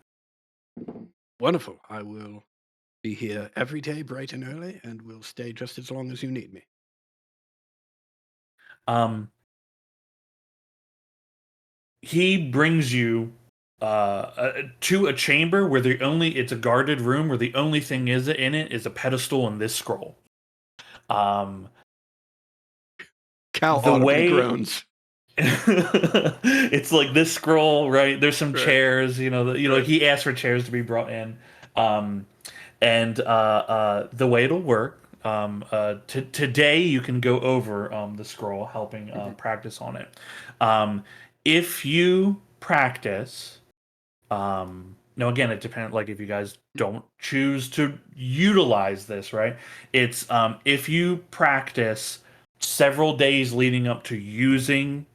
S6: Wonderful. I will be here every day, bright and early, and will stay just as long as you need me.
S1: He brings you to a chamber where it's a guarded room where the only thing in it is a pedestal and this scroll.
S6: Cal
S1: The
S6: audibly
S1: way-
S6: groans.
S1: It's like this scroll, right? There's some
S6: Right.
S1: chairs,
S6: Right.
S1: he asked for chairs to be brought in. And the way it'll work, today you can go over the scroll, helping practice on it. If you practice, now again, it depends. Like if you guys don't choose to utilize this, right? It's if you practice several days leading up to using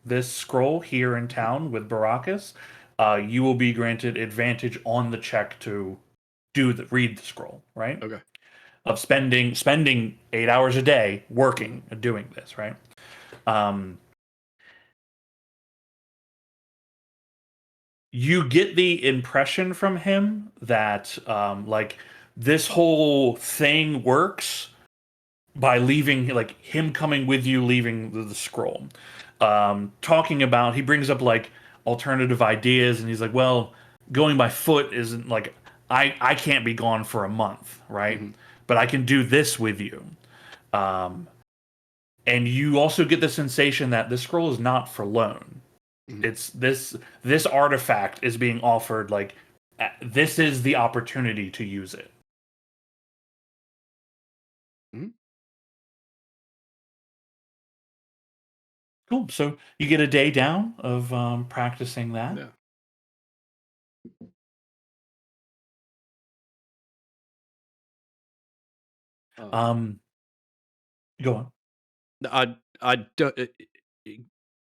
S1: this scroll here in town with Baracus, you will be granted advantage on the check to read the scroll, right?
S6: Okay.
S1: Of spending 8 hours a day working doing this, right? You get the impression from him that like this whole thing works by leaving, like him coming with you, leaving the scroll. Talking about, he brings up like alternative ideas, and he's like, well, going by foot isn't like, I can't be gone for a month, right? But I can do this with you. And you also get the sensation that this scroll is not for loan. It's this artifact is being offered, like this is the opportunity to use it. Cool. So you get a day down of practicing that.
S6: Yeah.
S1: Go on.
S6: I don't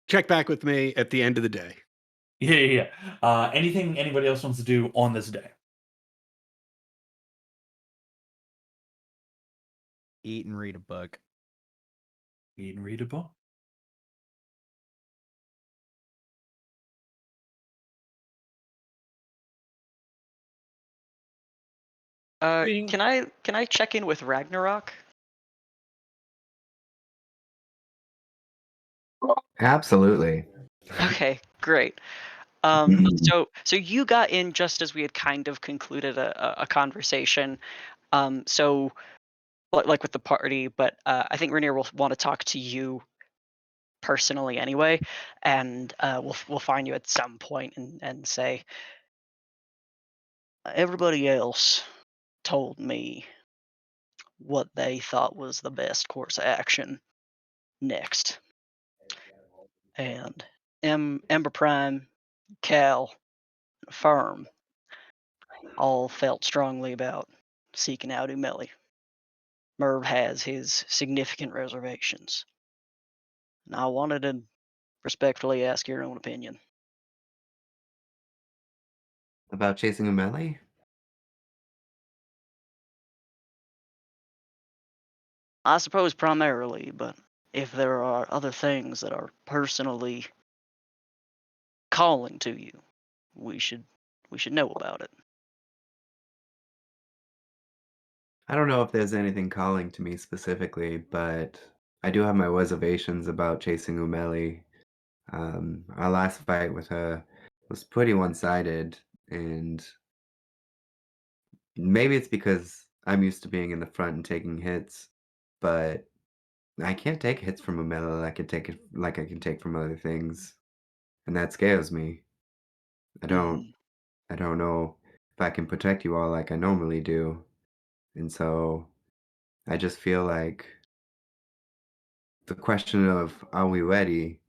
S6: check back with me at the end of the day.
S1: Yeah. Anything anybody else wants to do on this day?
S3: Eat and read a book.
S1: Eat and read a book.
S2: Being-
S5: Can I check in with Ragnarok?
S7: Absolutely.
S5: Okay, great. So you got in just as we had kind of concluded a conversation. So like with the party, but I think Rainier will want to talk to you personally anyway, and we'll find you at some point and say everybody else told me what they thought was the best course of action next, and Ember Prime, Cal, and Firm all felt strongly about seeking out Umeli. Merv has his significant reservations, and I wanted to respectfully ask your own opinion.
S7: About chasing a melee?
S5: I suppose primarily, but if there are other things that are personally calling to you, we should know about it.
S7: I don't know if there's anything calling to me specifically, but I do have my reservations about chasing Umeli. Our last fight with her was pretty one-sided, and maybe it's because I'm used to being in the front and taking hits, but I can't take hits from Umeli like I can take from other things, and that scares me. I don't
S5: Mm,
S7: I don't know if I can protect you all like I normally do, and so I just feel like the question of "Are we ready?"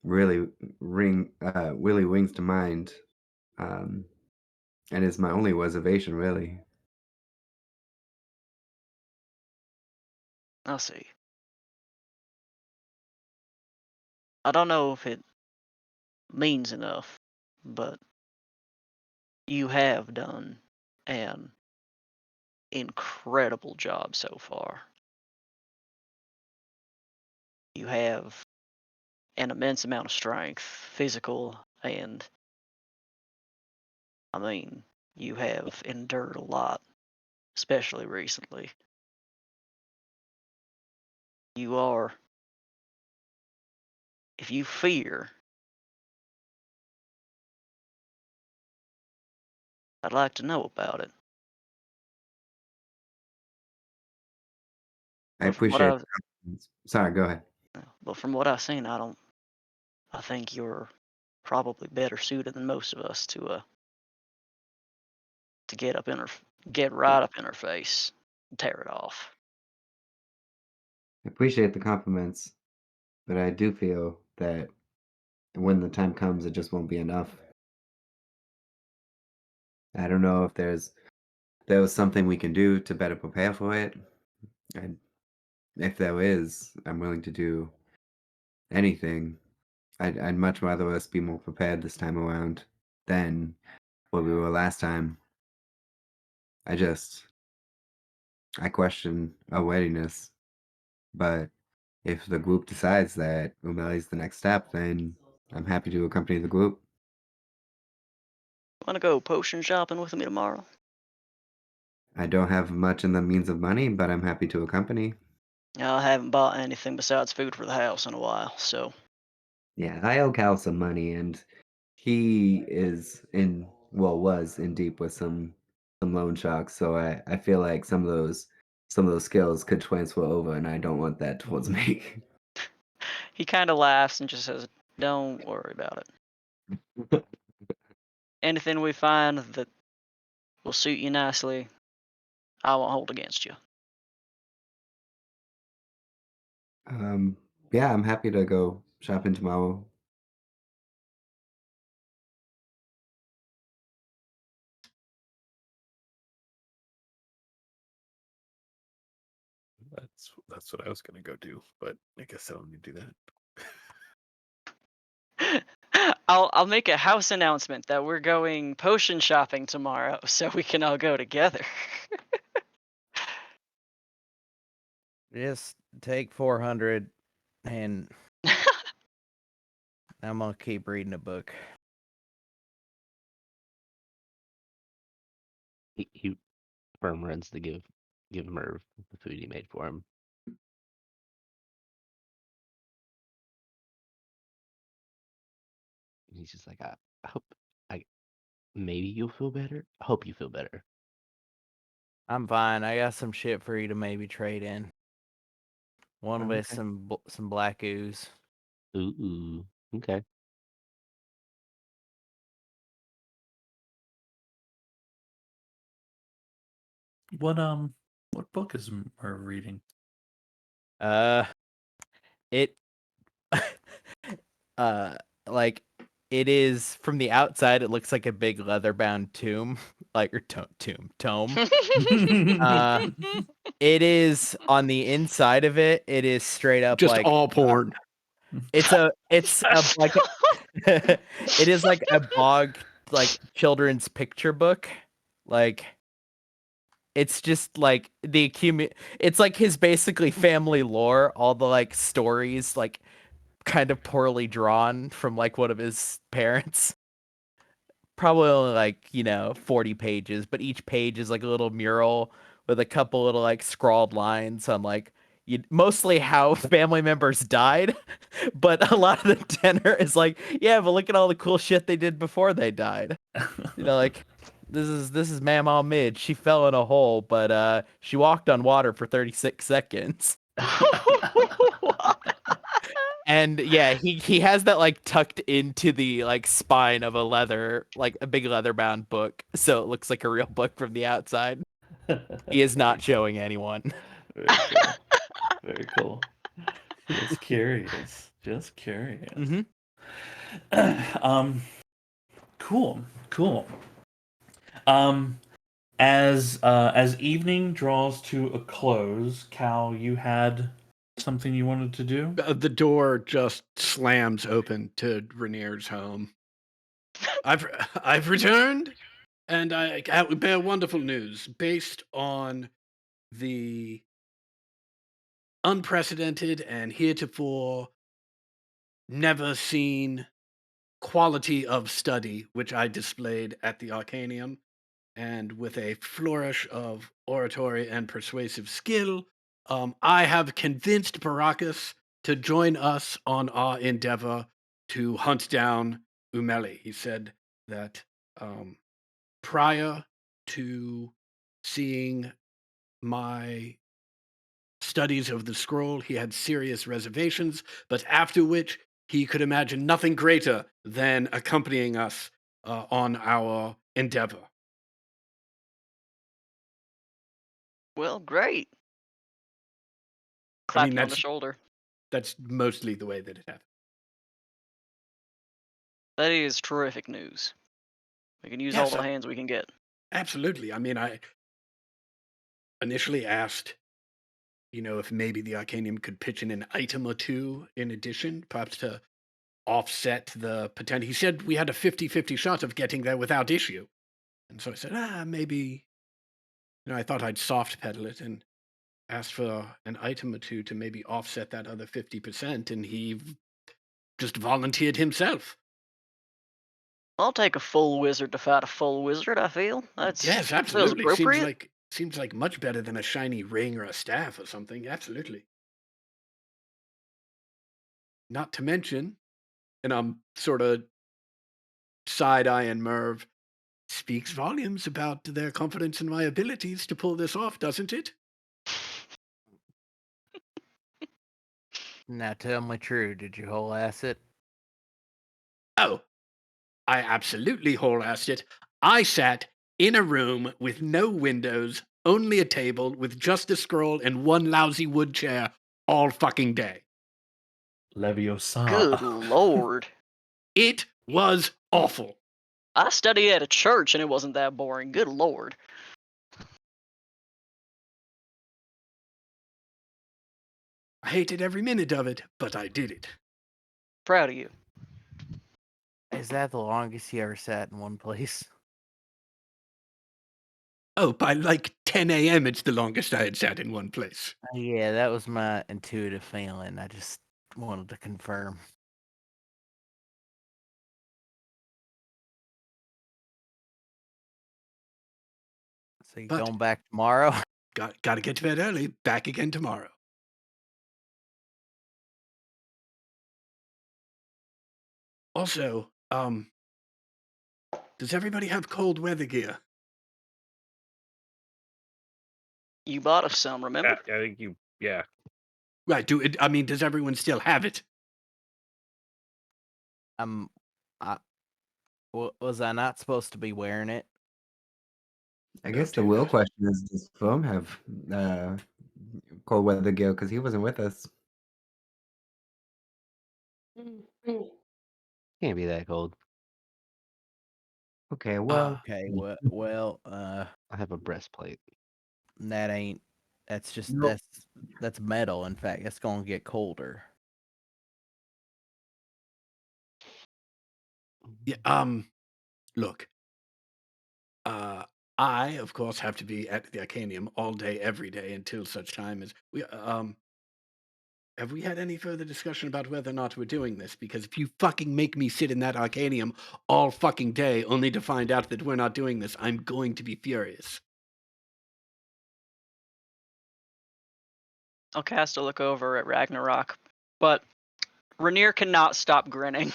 S7: really really rings to mind, um, and is my only reservation, really.
S5: I'll see. I don't know if it means enough, but you have done an incredible job so far. You have an immense amount of strength, physical, and I mean, you have endured a lot, especially recently. You are, if you fear, I'd like to know about it.
S7: I
S5: But from what
S7: appreciate
S5: I've,
S7: the compliments. Sorry, go ahead.
S5: but from what I've seen, I think you're probably better suited than most of us to get right up in her face, and tear it off.
S7: I appreciate the compliments, but I do feel that when the time comes, it just won't be enough. I don't know if there was something we can do to better prepare for it. And if there is, I'm willing to do anything. I'd much rather us be more prepared this time around than what we were last time. I just I question our readiness, but if the group decides that Umeli is the next step, then I'm happy to accompany the group.
S5: Want to go potion shopping with me tomorrow?
S7: I don't have much in the means of money, but I'm happy to accompany.
S5: I haven't bought anything besides food for the house in a while, so
S7: Yeah, I owe Cal some money, and he was in deep with some loan sharks. So I feel like some of those skills could transfer over, and I don't want that towards me.
S5: he kind of laughs and just says, "Don't worry about it. Anything we find that will suit you nicely, I won't hold against you."
S7: um, yeah, I'm happy to go shopping tomorrow.
S2: That's what I was gonna go do, but I guess I don't need to do that.
S5: I'll make a house announcement that we're going potion shopping tomorrow, so we can all go together.
S3: Just take 400 and I'm gonna keep reading a book.
S4: He Firm runs to give Merv the food he made for him. He's just like, I hope I maybe you'll feel better. I hope you feel better.
S3: I'm fine. I got some shit for you to maybe trade in. One with
S7: Okay.
S3: some black ooze.
S4: Ooh, okay.
S1: What book is Merv reading?
S3: It uh like it is from the outside it looks like a big leather-bound tomb, like or tome. It is on the inside of it, it is straight up
S6: Just
S3: like
S6: all porn.
S3: it's a like it is like a bog like children's picture book. Like it's just like the it's like his basically family lore, all the like stories like kind of poorly drawn from like one of his parents. Probably only like, 40 pages, but each page is like a little mural with a couple little like scrawled lines on like mostly how family members died, but a lot of the tenor is like, yeah, but look at all the cool shit they did before they died. Like this is Mamaw Mid. She fell in a hole, but she walked on water for 36 seconds. And yeah, he has that like tucked into the like spine of a big leather bound book, so it looks like a real book from the outside. He is not showing anyone.
S1: Very cool. Very cool. Just curious. Just curious.
S3: Mm-hmm.
S1: Cool. As evening draws to a close, Cal, you had something you wanted to do?
S6: The door just slams open to Rainier's home. I've returned, and I bear wonderful news based on the unprecedented and heretofore never seen quality of study which I displayed at the Arcanium, and with a flourish of oratory and persuasive skill, I have convinced Baracus to join us on our endeavor to hunt down Umeli. He said that prior to seeing my studies of the scroll, he had serious reservations, but after which he could imagine nothing greater than accompanying us on our endeavor.
S5: Well, great.
S6: I
S5: Clap
S6: mean,
S5: you on the shoulder.
S6: that's mostly the way that it happened.
S5: That is terrific news. We can use all the hands we can get.
S6: Absolutely. I mean, I initially asked, if maybe the Arcanium could pitch in an item or two in addition, perhaps to offset the potential. He said we had a 50-50 shot of getting there without issue. And so I said, maybe, I thought I'd soft pedal it and asked for an item or two to maybe offset that other 50%. And he just volunteered himself.
S5: I'll take a full wizard to fight a full wizard, I feel.
S6: Yes,
S5: Feels
S6: absolutely.
S5: appropriate.
S6: Seems like much better than a shiny ring or a staff or something. Absolutely. Not to mention, and I'm sort of side-eyeing Merv, speaks volumes about their confidence in my abilities to pull this off, doesn't it?
S3: Now tell me true, did you whole ass it?
S6: Oh, I absolutely whole-assed it. I sat in a room with no windows, only a table with just a scroll and one lousy wood chair all fucking day.
S1: Leviosa.
S5: Good lord.
S6: It was awful.
S5: I studied at a church and it wasn't that boring. Good lord.
S6: I hated every minute of it, but I did it.
S5: Proud of you.
S3: Is that the longest you ever sat in one place?
S6: Oh, by like 10 a.m., it's the longest I had sat in one place.
S3: Yeah, that was my intuitive feeling. I just wanted to confirm. So you
S6: But-
S3: going back tomorrow?
S6: Got to get to bed early. Back again tomorrow. Also, does everybody have cold weather gear?
S5: You bought us some, remember?
S2: I think you. Yeah.
S6: Right. Does everyone still have it?
S3: Was I not supposed to be wearing it?
S7: I
S6: Don't
S7: guess the
S6: do
S7: real
S6: that.
S7: question is, does Foam have cold weather gear? Because he wasn't with us.
S4: Can't be that cold.
S7: Okay, well,
S3: Okay, well,
S4: I have a breastplate.
S3: that ain't. That's just
S7: Nope.
S3: that's metal. In fact, it's gonna get colder.
S6: Yeah. Look. I, of course, have to be at the Arcanium all day, every day until such time as we. Have we had any further discussion about whether or not we're doing this? Because if you fucking make me sit in that Arcanium all fucking day only to find out that we're not doing this, I'm going to be furious.
S5: I'll cast a look over at Ragnarok, but Rainier cannot stop grinning.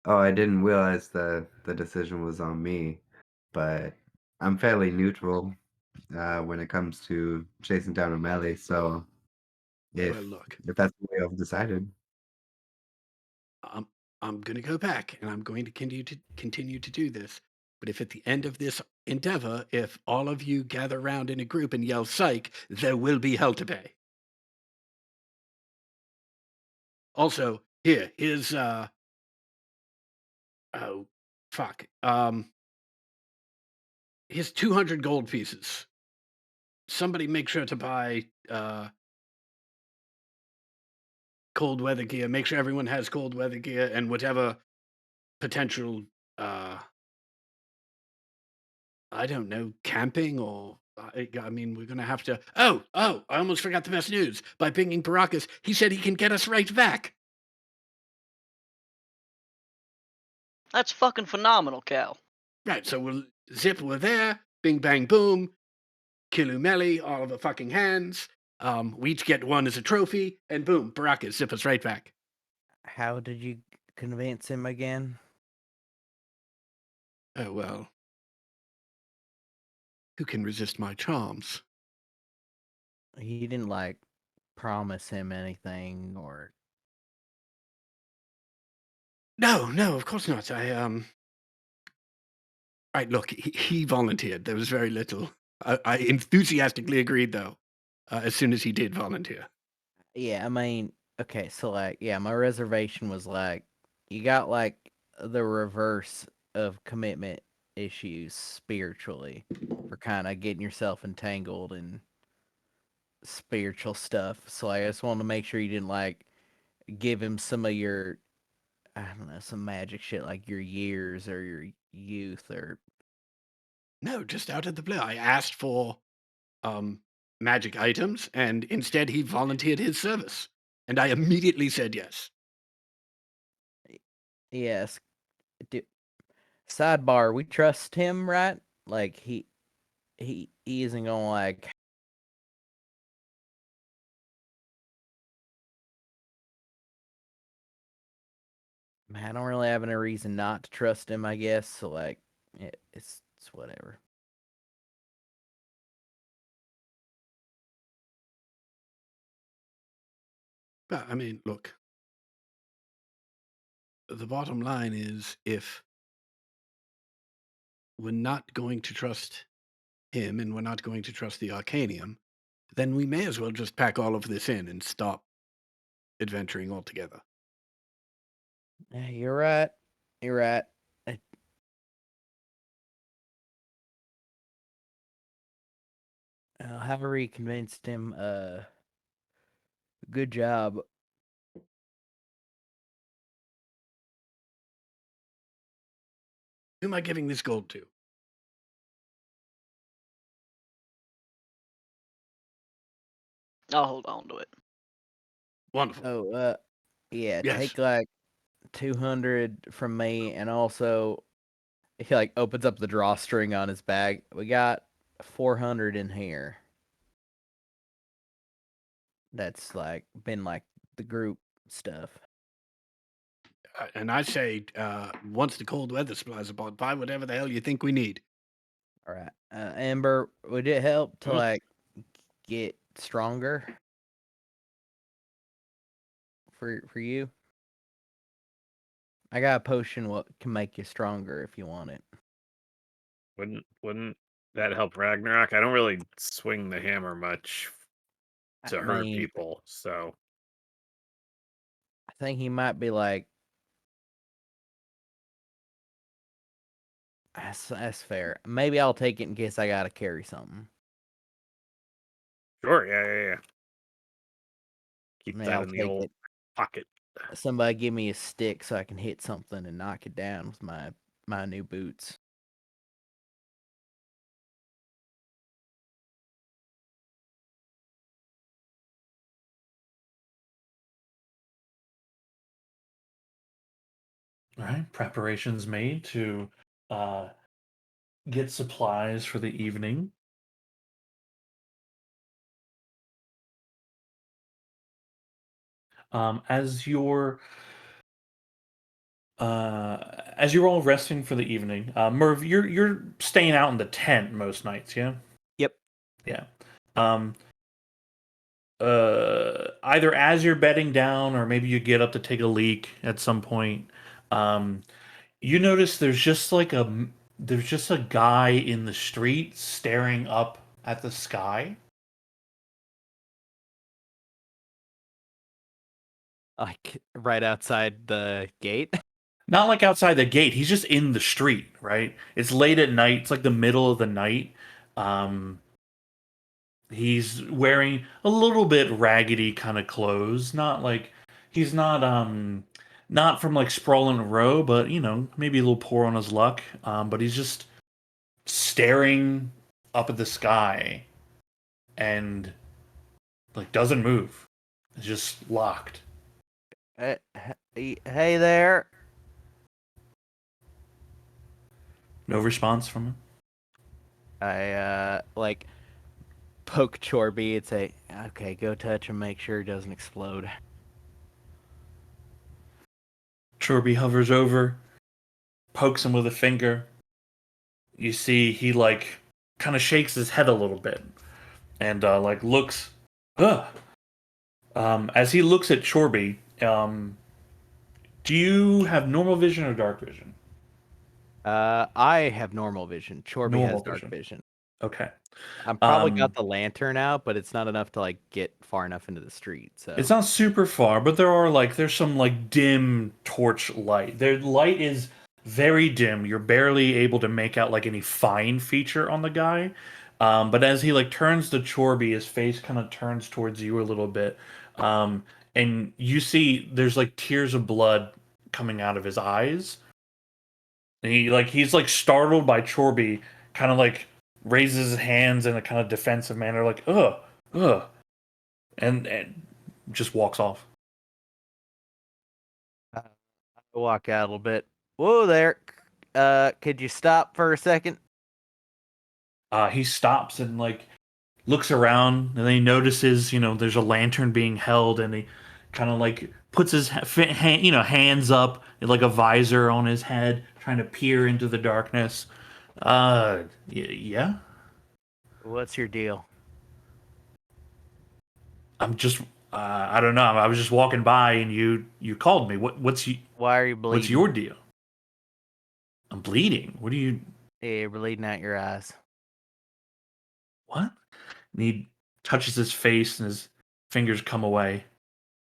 S7: oh, I didn't realize the decision was on me, but I'm fairly neutral when it comes to chasing down a melee. So if
S6: Well, look,
S7: if that's the way I've decided,
S6: I'm going to go back and I'm going to continue to do this. But if at the end of this endeavor, if all of you gather around in a group and yell "psych," there will be hell to pay. Also, here's oh fuck. Here's 200 gold pieces. Somebody make sure to buy cold weather gear. Make sure everyone has cold weather gear and whatever potential I don't know, camping or I mean, we're gonna have to. Oh, I almost forgot the best news. By pinging Baracus, he said he can get us right back.
S5: That's fucking phenomenal, Cal.
S6: Right, so we're there. Bing bang boom. Kilumeli, all of the fucking hands. We each get one as a trophy, and boom, Baracus, zip us right back.
S3: How did you convince him again?
S6: Oh well. Who can resist my charms?
S3: He didn't like promise him anything or.
S6: No, of course not. Right, look, he volunteered. There was very little. I enthusiastically agreed, though, as soon as he did volunteer.
S3: Yeah, I mean, okay, so like, yeah, my reservation was like, you got like the reverse of commitment issues spiritually for kind of getting yourself entangled in spiritual stuff. So I just wanted to make sure you didn't like give him some of your, I don't know, some magic shit like your years or your youth or.
S6: No, just out of the blue. I asked for magic items, and instead he volunteered his service. And I immediately said yes.
S3: Yes. Sidebar, we trust him, right? Like he isn't gonna like. Man, I don't really have any reason not to trust him, I guess. So like, it's whatever.
S6: But I mean, look. The bottom line is, if we're not going to trust him and we're not going to trust the Arcanium, then we may as well just pack all of this in and stop adventuring altogether.
S3: Yeah, you're right. You're right. However, he convinced him. Good job.
S6: Who am I giving this gold to?
S5: I'll hold on to it.
S6: Wonderful.
S3: Oh, yeah,
S6: Yes.
S3: take like 200 from me, and also he like opens up the drawstring on his bag. We got 400 in here. That's like been like the group stuff.
S6: And I say, once the cold weather supplies are bought, buy whatever the hell you think we need.
S3: All right, Amber, would it help to
S6: Mhm.
S3: like get stronger for you? I got a potion what can make you stronger if you want it.
S2: Wouldn't that help Ragnarok? I don't really swing the hammer much to
S3: I
S2: hurt
S3: mean,
S2: people, so
S3: I think he might be like, that's fair. Maybe I'll take it in case I gotta carry something.
S2: sure, yeah. Keep
S3: Maybe
S2: that
S3: I'll
S2: in the
S3: take
S2: old
S3: it.
S2: pocket.
S3: Somebody give me a stick so I can hit something and knock it down with my new boots.
S1: All right, preparations made to get supplies for the evening. As you're all resting for the evening, Merv, you're staying out in the tent most nights, yeah?
S3: Yep.
S1: Yeah. Um, either as you're bedding down or maybe you get up to take a leak at some point, um, you notice there's just a guy in the street staring up at the sky.
S3: Like right outside the gate.
S1: Not like outside the gate, he's just in the street, right? It's late at night, it's like the middle of the night. Um, he's wearing a little bit raggedy kind of clothes, not like he's not from like sprawling row, but you know, maybe a little poor on his luck. But he's just staring up at the sky and like doesn't move. It's just locked.
S3: Hey there.
S1: No response from him.
S3: I like poke Chorby and say, "Okay, go touch him, make sure it doesn't explode."
S1: Chorby hovers over, pokes him with a finger. You see he like kind of shakes his head a little bit and like looks. Ugh. As he looks at Chorby, do you have normal vision or dark vision?
S3: I have normal vision. Chorby has
S1: Normal
S3: dark
S1: vision.
S3: vision.
S1: Okay.
S3: I'm probably got the lantern out, but it's not enough to like get far enough into the street. So
S1: It's not super far, but there's some like dim torch light. Their light is very dim. You're barely able to make out like any fine feature on the guy. But as he like turns to Chorby, his face kind of turns towards you a little bit. Um, and you see there's like tears of blood coming out of his eyes. And he's like startled by Chorby, kind of like raises his hands in a kind of defensive manner, like ugh, and just walks off.
S3: I walk out a little bit. Whoa there. Could you stop for a second?
S1: He stops and like looks around, and then he notices, there's a lantern being held, and he kind of like puts his hands up like a visor on his head, trying to peer into the darkness. Yeah.
S3: What's your deal?
S1: I'm just, I don't know. I was just walking by, and you called me.
S3: Why are you bleeding?
S1: What's your deal? I'm bleeding. What do you?
S3: Yeah, you're bleeding out your eyes.
S1: What? And he touches his face, and his fingers come away.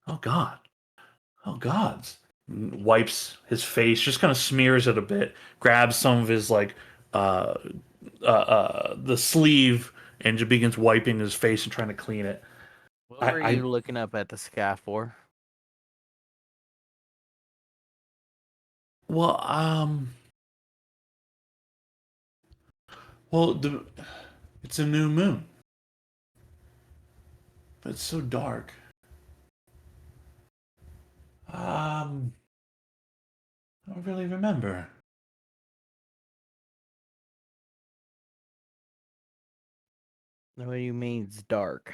S1: Oh God. Oh God. Wipes his face, just kind of smears it a bit, grabs some of his like the sleeve and just begins wiping his face and trying to clean it.
S3: What were you looking up at the sky for?
S1: Well, Well, it's a new moon. But it's so dark. I don't really remember.
S3: What do you mean it's dark?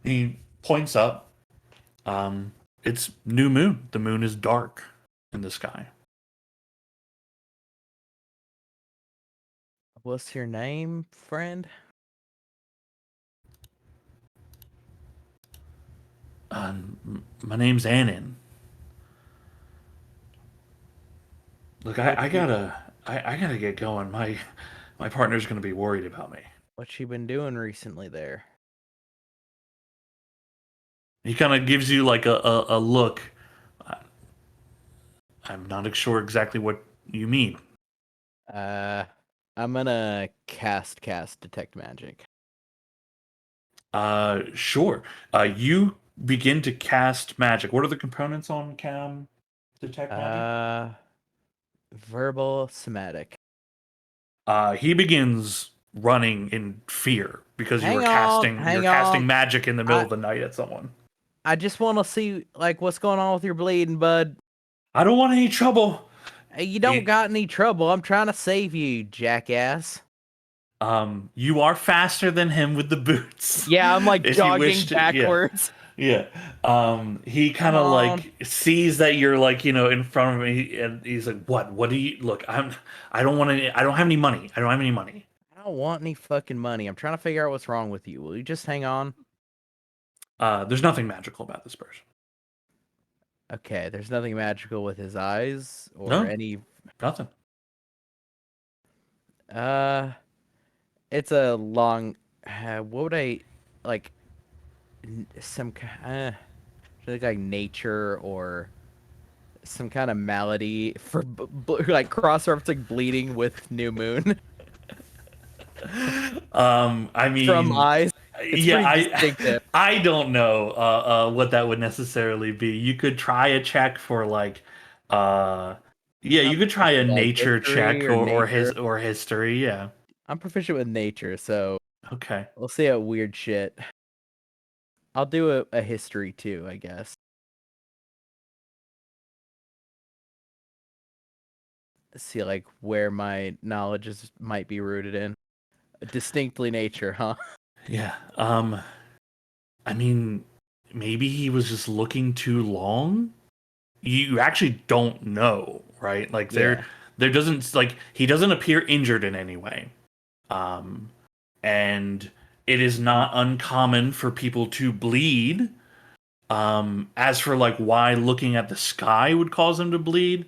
S1: He points up. It's new moon. The moon is dark in the sky.
S3: What's your name, friend?
S1: My name's Annan. Look, I gotta get going. My partner's gonna be worried about me.
S3: What you been doing recently there?
S1: He kind of gives you like a look. I'm not sure exactly what you mean.
S3: I'm gonna cast detect magic.
S1: Sure. You begin to cast magic. What are the components on Cam detect magic?
S3: Verbal, somatic.
S1: He begins running in fear because you
S3: Hang
S1: were
S3: on,
S1: casting
S3: on.
S1: magic in the middle of the night at someone.
S3: I just want to see like what's going on with your bleeding, bud.
S1: I don't want any trouble.
S3: Hey, you don't got any trouble. I'm trying to save you, jackass.
S1: You are faster than him with the boots.
S3: Yeah, I'm like
S1: If you
S3: jogging
S1: wish to-
S3: backwards.
S1: Yeah. He kind
S3: Come
S1: of
S3: on.
S1: like sees that you're like, in front of me, and he's like, what do you look, I don't have any money. I don't have any money.
S3: I don't want any fucking money. I'm trying to figure out what's wrong with you. Will you just hang on?
S1: There's nothing magical about this person.
S3: Okay, there's nothing magical with his eyes or
S1: No.
S3: any.
S1: Nothing.
S3: It's a long. What would I like? Some like nature or some kind of malady for like cross-referencing bleeding with new moon
S1: I mean,
S3: from eyes. It's
S1: yeah,
S3: pretty distinctive.
S1: I don't know what that would necessarily be. You could try a check for like you could try a
S3: Like
S1: nature check
S3: history or
S1: or history, yeah.
S3: I'm proficient with nature, so
S1: Okay.
S3: we'll see a weird shit. I'll do a history too, I guess. See like where my knowledge might be rooted in. Distinctly nature, huh?
S1: Yeah. I mean, maybe he was just looking too long. You actually don't know, right? Like there doesn't, like, he doesn't appear injured in any way. And it is not uncommon for people to bleed. As for like why looking at the sky would cause him to bleed,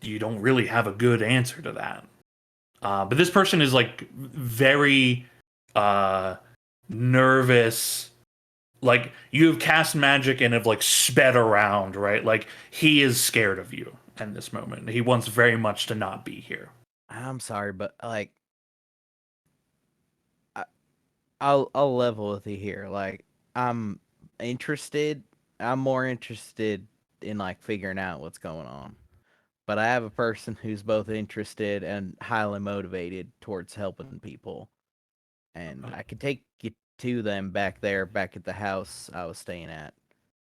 S1: you don't really have a good answer to that. But this person is like very nervous. Like, you have cast magic and have like sped around, right? Like, he is scared of you in this moment. He wants very much to not be here.
S3: I'm sorry, but like I'll level with you here. Like I'm interested. I'm more interested in like figuring out what's going on. But I have a person who's both interested and highly motivated towards helping people. And I could take you to them back there, back at the house I was staying at.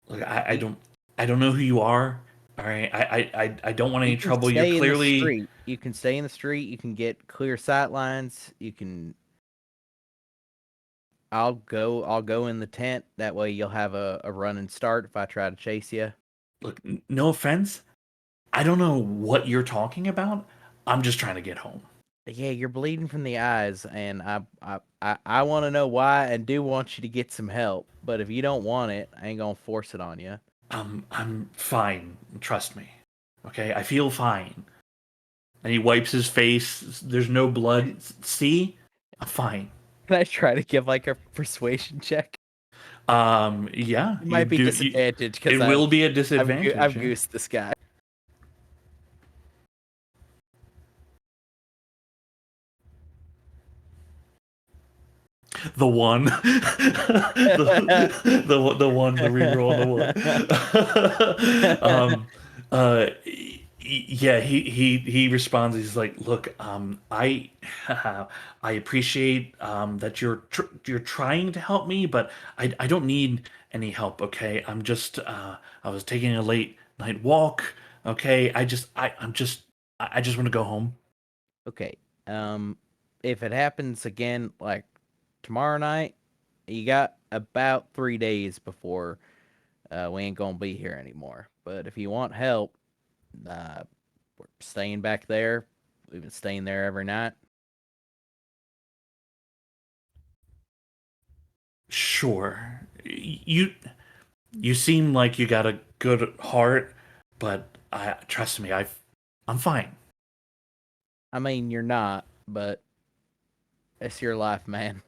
S1: Like, I don't know who you are. All right, I don't want any trouble. You're
S3: stay in the
S1: clearly
S3: street. You can stay in the street. You can get clear sight lines. You can. I'll go in the tent. That way you'll have a running start if I try to chase you.
S1: look. No offense, I don't know what you're talking about. I'm just trying to get home.
S3: Yeah, you're bleeding from the eyes, and I want to know why, and do want you to get some help. But if you don't want it, I ain't gonna force it on you.
S1: I'm fine. Trust me. Okay, I feel fine. And he wipes his face. There's no blood. See, I'm fine.
S3: Can I try to give like a persuasion check?
S1: Yeah,
S3: It might be disadvantage
S1: It
S3: because
S1: will be a disadvantage.
S3: I've
S1: yeah.
S3: goosed this guy.
S1: The one, the reroll, the one. Yeah, he responds. He's like, "Look, I I appreciate that you're trying to help me, but I don't need any help. Okay, I'm just I was taking a late night walk. Okay, I just want to go home."
S3: Okay. If it happens again, like tomorrow night, you got about 3 days before we ain't gonna be here anymore. But if you want help, uh, we're staying back there. We've been staying there every night.
S1: Sure, you seem like you got a good heart, but I trust me, I'm fine.
S3: I mean, you're not, but it's your life, man.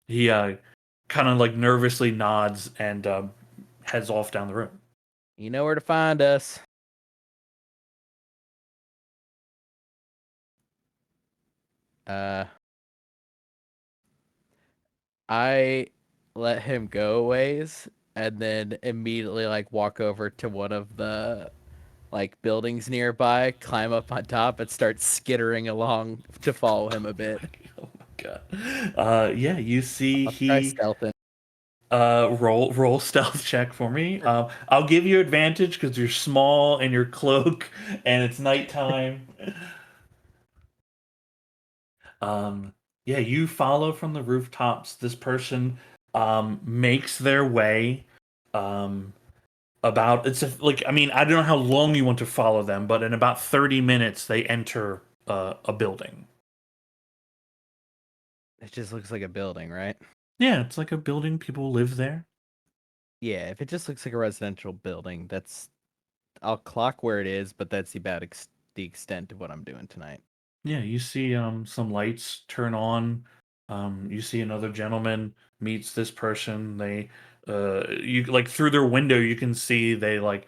S1: He kind of like nervously nods and heads off down the road.
S3: You know where to find us. Uh, I let him go a ways and then immediately like walk over to one of the like buildings nearby, climb up on top, and start skittering along to follow him a bit.
S1: Oh my god. Yeah, you see
S3: I'll try
S1: he
S3: stealthing.
S1: roll stealth check for me. I'll give you advantage because you're small and your cloak and it's nighttime. Yeah, you follow from the rooftops. This person makes their way um about like I mean I don't know how long you want to follow them, but in about 30 minutes they enter a building.
S3: It just looks like a building, right?
S1: Yeah, it's like a building. People live there.
S3: Yeah, if it just looks like a residential building, I'll clock where it is, but that's about the extent of what I'm doing tonight.
S1: Yeah, you see some lights turn on. You see another gentleman meets this person. They you like through their window you can see they like,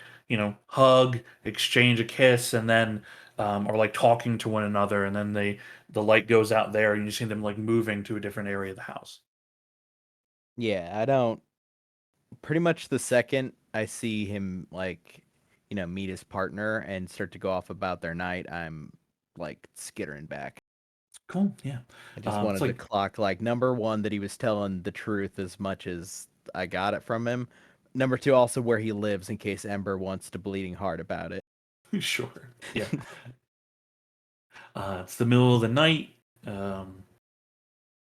S1: hug, exchange a kiss, and then are like talking to one another, and then the light goes out there and you see them like moving to a different area of the house.
S3: Yeah, I don't. Pretty much the second I see him, like, meet his partner and start to go off about their night, I'm like skittering back.
S1: Cool, yeah.
S3: I just
S1: It's
S3: wanted to
S1: like
S3: clock, like, number one, that he was telling the truth as much as I got it from him. Number two, also where he lives in case Ember wants to bleeding heart about it.
S1: sure. Yeah. It's the middle of the night.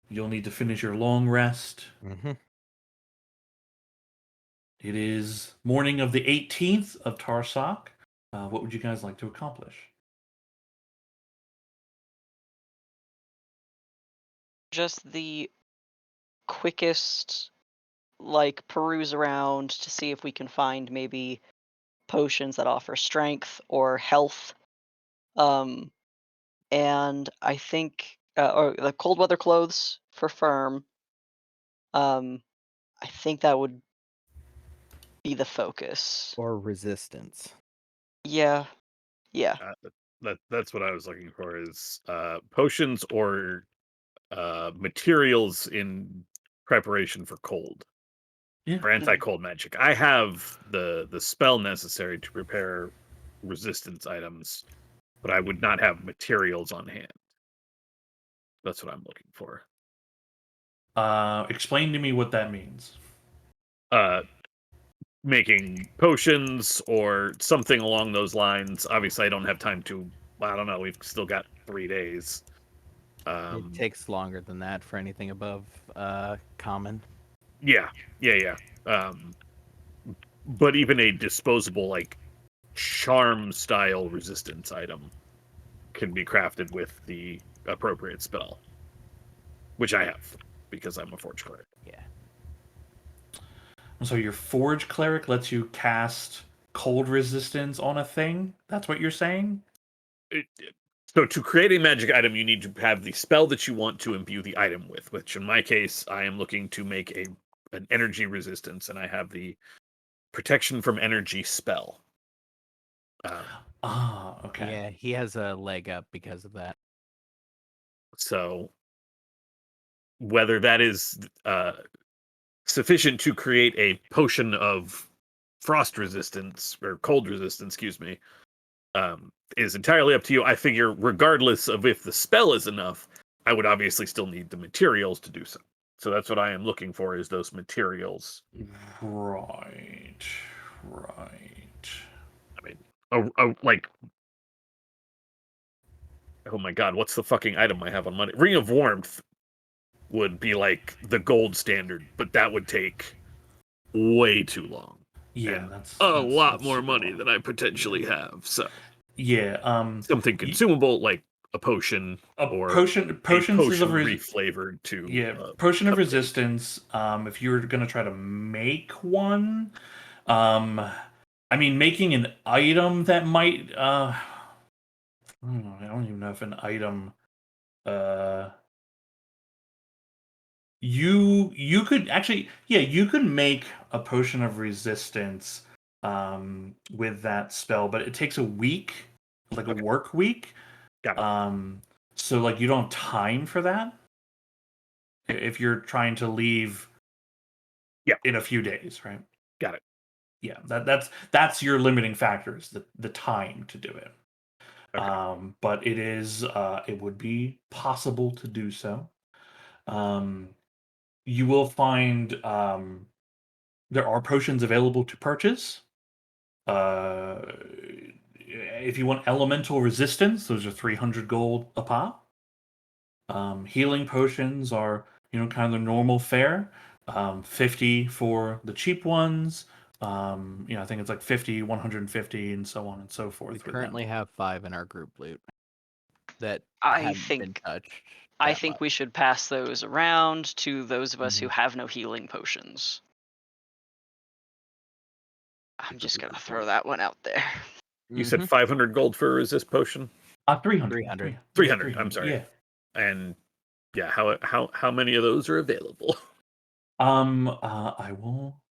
S1: You'll need to finish your long rest.
S3: Mm-hmm.
S1: It is morning of the 18th of Tarsak. What would you guys like to accomplish?
S8: Just the quickest, like, peruse around to see if we can find maybe potions that offer strength or health. Um, and I think, or the cold weather clothes for firm. Um, I think that would be the focus.
S3: Or resistance.
S8: Yeah, yeah.
S2: That's what I was looking for is potions or materials in preparation for cold
S1: Yeah.
S2: or anti-cold magic. I have the spell necessary to prepare resistance items, but I would not have materials on hand. That's what I'm looking for.
S1: Explain to me what that means.
S2: Making potions or something along those lines. Obviously, I don't have time to. I don't know. We've still got 3 days.
S3: It takes longer than that for anything above common.
S2: Yeah. But even a disposable, like, charm style resistance item can be crafted with the appropriate spell, which I have because I'm a forge cleric.
S3: Yeah.
S1: So your Forge Cleric lets you cast cold resistance on a thing? That's what you're saying?
S2: So to create a magic item, you need to have the spell that you want to imbue the item with, which in my case, I am looking to make an energy resistance, and I have the protection from energy spell.
S1: Okay.
S3: Yeah, he has a leg up because of that.
S2: So whether that is sufficient to create a potion of frost resistance or cold resistance, excuse me, is entirely up to you. I figure regardless of if the spell is enough, I would obviously still need the materials to do so. So that's what I am looking for, is those materials.
S1: Right.
S2: I mean, like, oh my god, what's the fucking item I have on money? Ring of Warmth would be like the gold standard, but that would take way too long.
S1: Yeah,
S2: And
S1: that's
S2: a lot
S1: that's
S2: more
S1: super
S2: money
S1: long.
S2: than I potentially have. So
S1: Yeah.
S2: something consumable like a potion
S1: A
S2: or
S1: potions
S2: a potion
S1: is a
S2: reflavored to
S1: potion of
S2: cupcake.
S1: resistance. If you were gonna try to make one, I mean, making an item that might I don't even know if an item you could actually, yeah, you could make a potion of resistance with that spell, but it takes a week, like a work week.
S2: Got it.
S1: So like you don't have time for that if you're trying to leave in a few days, right?
S2: Got it.
S1: Yeah, that's your limiting factors, the time to do it.
S2: Okay.
S1: But it would be possible to do so. You will find there are potions available to purchase. If you want elemental resistance, those are 300 gold a pop. Healing potions are, kind of the normal fare. 50 for the cheap ones. I think it's like 50, 150, and so on and so forth.
S3: We
S1: with them.
S3: currently have 5 in our group loot that
S5: I
S3: haven't been
S5: think
S3: touched.
S5: I
S3: that
S5: think
S3: much.
S5: we should pass those around to those of us who
S3: Mhm.
S5: have no healing potions. I'm just gonna throw that one out there.
S2: You said
S3: Mhm.
S2: 500 gold for a resist potion?
S1: 300.
S3: 300.
S2: 300, I'm sorry.
S1: Yeah.
S2: And yeah, how many of those are available?
S1: I will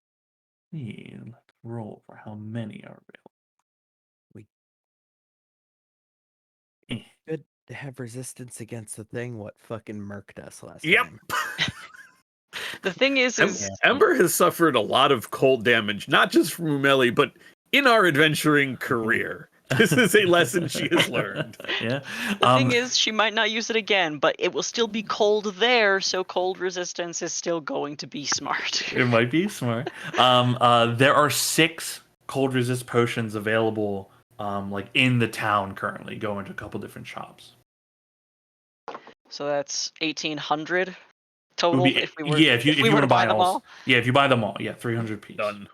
S1: see. Let's roll for how many are available.
S3: Good to have resistance against the thing what fucking murked us last
S2: Yep.
S3: time.
S5: The thing is
S2: Ember has suffered a lot of cold damage, not just from Umeli, but in our adventuring career. This is a lesson she has learned.
S1: Yeah.
S5: the thing is she might not use it again, but it will still be cold there, so cold resistance is still going to be smart.
S1: It might be smart. There are 6 cold resist potions available, like in the town currently. Go into a couple different shops.
S5: So that's 1,800
S1: It would
S5: total
S1: be-
S5: if we were
S1: if you
S5: were
S1: want
S5: to buy them all.
S1: Yeah, if you buy them all, yeah, 300 piece.
S2: Done.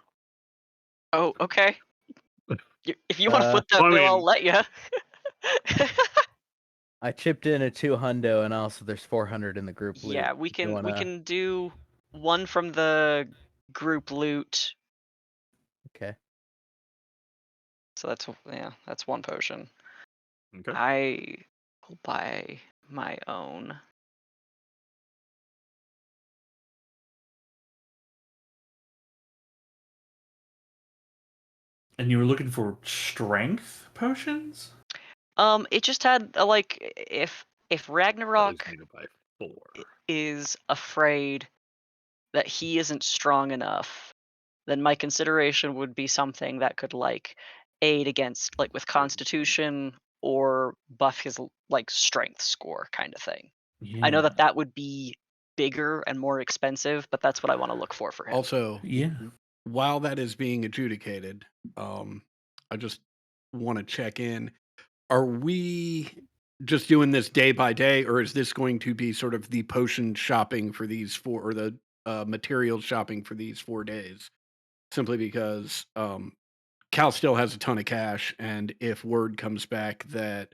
S5: Oh, okay. If you want to foot that
S2: I
S5: bill, I'll
S2: mean-
S5: let you.
S3: I chipped in a 200 and also there's 400 in the group loot.
S5: Yeah, we
S3: if you
S5: can we
S3: wanna-
S5: can do one from the group loot.
S3: Okay.
S5: So that's one potion.
S2: Okay.
S5: I will buy my own.
S1: And you were looking for strength potions?
S5: It just had like if Ragnarok
S2: Others need to buy 4.
S5: is afraid that he isn't strong enough, then my consideration would be something that could like aid against like with Constitution or buff his like strength score kind of thing.
S1: Yeah.
S5: I know that would be bigger and more expensive, but that's what I want to look for him.
S6: Also,
S1: Yeah.
S6: while that is being adjudicated, I just want to check in. Are we just doing this day by day, or is this going to be sort of the potion shopping for these 4, or the materials shopping for these 4 days? Simply because Cal still has a ton of cash, and if word comes back that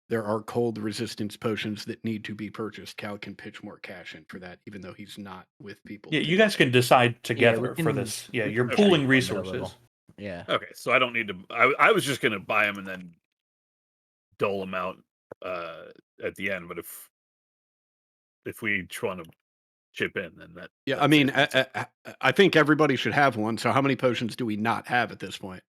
S6: there are cold resistance potions that need to be purchased, Cal can pitch more cash in for that, even though he's not with people.
S1: Yeah, you guys can decide together for
S3: can-
S1: this. Yeah,
S3: we
S1: you're
S3: can
S1: pooling
S3: check on it a little.
S1: resources.
S3: Yeah.
S2: Okay, so I don't need to. I was just gonna buy them and then dole them out at the end. But if we want to chip in, then that.
S6: Yeah,
S2: that's
S6: I mean,
S2: it.
S6: I think everybody should have one. So how many potions do we not have at this point?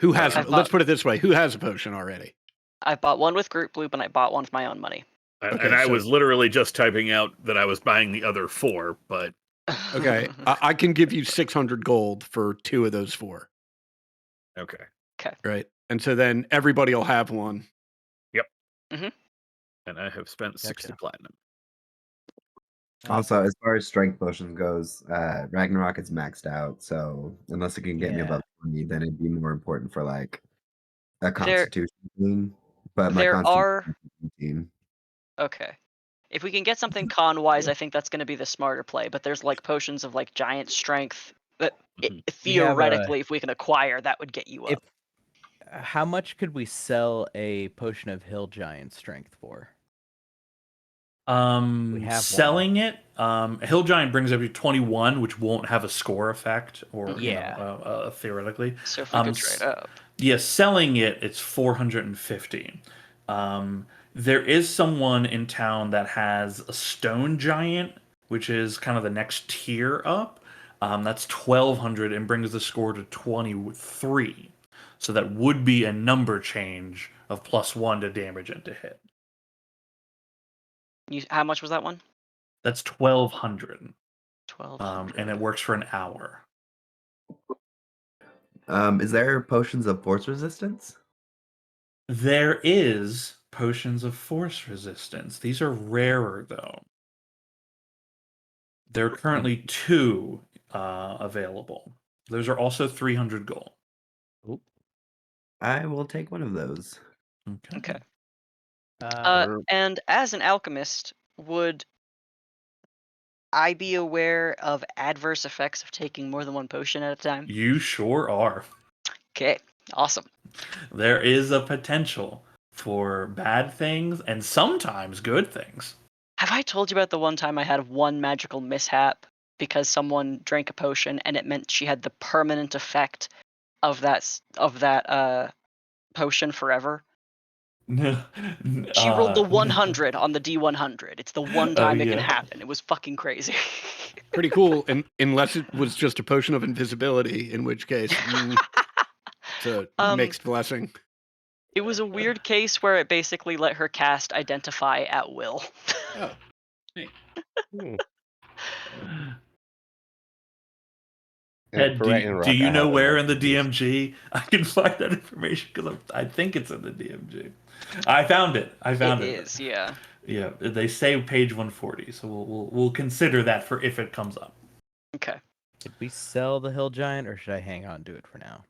S6: Who has?
S5: I've
S6: Let's
S5: bought-
S6: put it this way: who has a potion already?
S5: I bought one with group loop and I bought one with my own money.
S2: And
S6: Okay,
S2: I
S6: so-
S2: was literally just typing out that I was buying the other 4, but
S6: Okay, I can give you 600 gold for 2 of those 4,
S2: Okay.
S6: right? And so then everybody will have one.
S2: And I have spent 60
S3: Gotcha.
S2: platinum.
S7: Also, as far as strength potions goes, Ragnarok is maxed out. So unless it can get me
S3: Yeah.
S7: above 20, then it'd be more important for like a
S8: There-
S7: Constitution thing. But my
S8: there
S7: Constitution
S8: are-
S7: is 18.
S8: Okay. If we can get something con-wise, I think that's going to be the smarter play. But there's like potions of like giant strength that
S2: Mhm.
S8: theoretically, if we can acquire, that would get you
S3: If
S8: up.
S3: how much could we sell a potion of hill giant strength for? We have one.
S1: Selling it, Hill Giant brings up you 21, which won't have a score effect, or
S3: Yeah.
S1: theoretically.
S8: So if we could
S1: s-
S8: trade up.
S1: Yeah, selling it, it's 450. There is someone in town that has a Stone Giant, which is kind of the next tier up. That's 1200 and brings the score to 23. So that would be a number change of +1 to damage and to hit.
S8: How much was that one?
S1: That's 1200.
S8: 1200.
S1: And it works for an hour.
S7: Is there potions of force resistance?
S1: There is potions of force resistance. These are rarer though. There are currently 2 available. Those are also 300 gold.
S7: I will take one of those.
S8: Okay.
S3: Uh,
S8: And as an alchemist, would I be aware of adverse effects of taking more than one potion at a time?
S1: You sure are.
S8: Okay, awesome.
S1: There is a potential for bad things and sometimes good things.
S8: Have I told you about the one time I had one magical mishap because someone drank a potion and it meant she had the permanent effect of that potion forever? She rolled the 100 on the D100. It's the one time it can happen. It was fucking crazy.
S6: Pretty cool, and unless it was just a potion of invisibility, in which case it's a mixed blessing.
S8: It was a weird case where it basically let her cast Identify at will.
S6: Oh, hey.
S1: Ed,
S4: For
S1: do
S4: Ragnarok,
S1: you
S4: I
S1: know
S4: have a
S1: where in the
S4: multiple
S1: DMG I can find that information? Because I think it's in the DMG. I found it.
S8: It is, yeah.
S1: Yeah, they say page 140, so we'll consider that for if it comes up.
S8: Okay.
S3: Did we sell the hill giant, or should I hang on to it for now?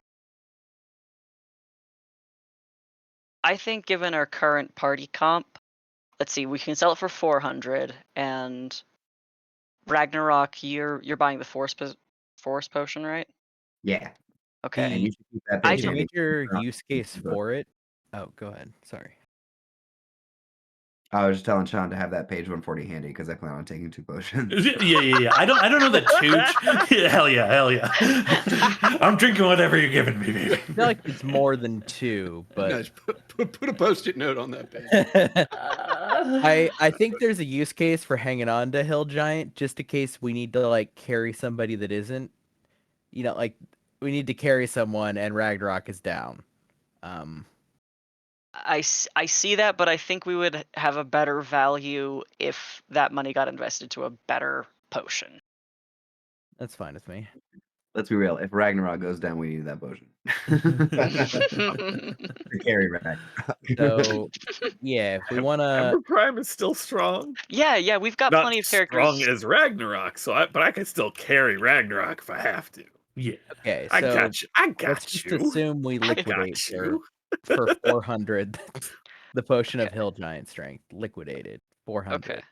S8: I think given our current party comp, let's see, we can sell it for 400, and Ragnarok, you're buying the force potion, right?
S7: Yeah.
S8: Okay.
S7: And you should keep that
S8: I
S7: page
S3: The
S7: handy.
S3: major use case for it. Oh, go ahead. Sorry.
S7: I was just telling Sean to have that page 140 handy because I plan on taking 2 potions.
S1: Yeah. I don't know that 2. Yeah, hell yeah. I'm drinking whatever you're giving me, baby.
S3: I feel like it's more than 2, but
S6: Guys, put a post-it note on that page.
S3: I think there's a use case for hanging on to hill giant just in case we need to like carry somebody that isn't, like we need to carry someone and Ragnarok is down.
S8: I see that, but I think we would have a better value if that money got invested to a better potion.
S3: That's fine with me.
S7: Let's be real. If Ragnarok goes down, we need that potion. To carry Ragnarok.
S3: So yeah, if we want to,
S2: Ember Prime is still strong.
S8: yeah, we've got
S2: Not
S8: plenty of
S2: strong
S8: characters.
S2: as Ragnarok, but I can still carry Ragnarok if I have to.
S1: Yeah.
S3: okay,
S2: I
S3: so
S2: got you. I
S3: let's
S2: got
S3: just
S2: you.
S3: assume we
S2: I
S3: liquidate
S2: got you.
S3: for 400. The potion of
S8: Okay.
S3: hill giant strength liquidated 400.
S8: Okay.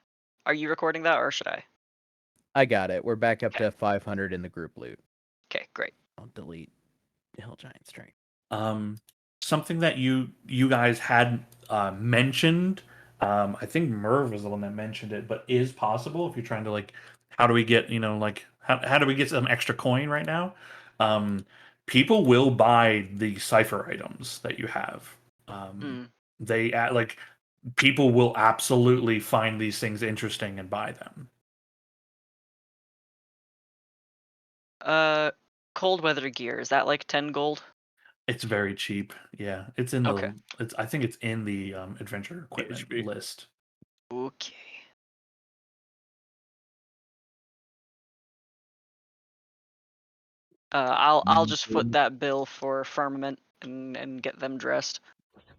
S8: Are you recording that or should I?
S3: I got it. We're back up to 500 in the group loot.
S8: Okay, great.
S3: I'll delete hill giant strength.
S1: Something that you guys had mentioned, I think Merv was the one that mentioned it, but is possible if you're trying to like, how do we get, how do we get some extra coin right now? People will buy the cipher items that you have. They like people will absolutely find these things interesting and buy them.
S8: Cold weather gear, is that like 10 gold?
S1: It's very cheap. Yeah, it's in the.
S8: Okay.
S1: I think it's in the adventure equipment
S2: PHP.
S1: list.
S8: Okay. I'll just foot that bill for Firmament and get them dressed.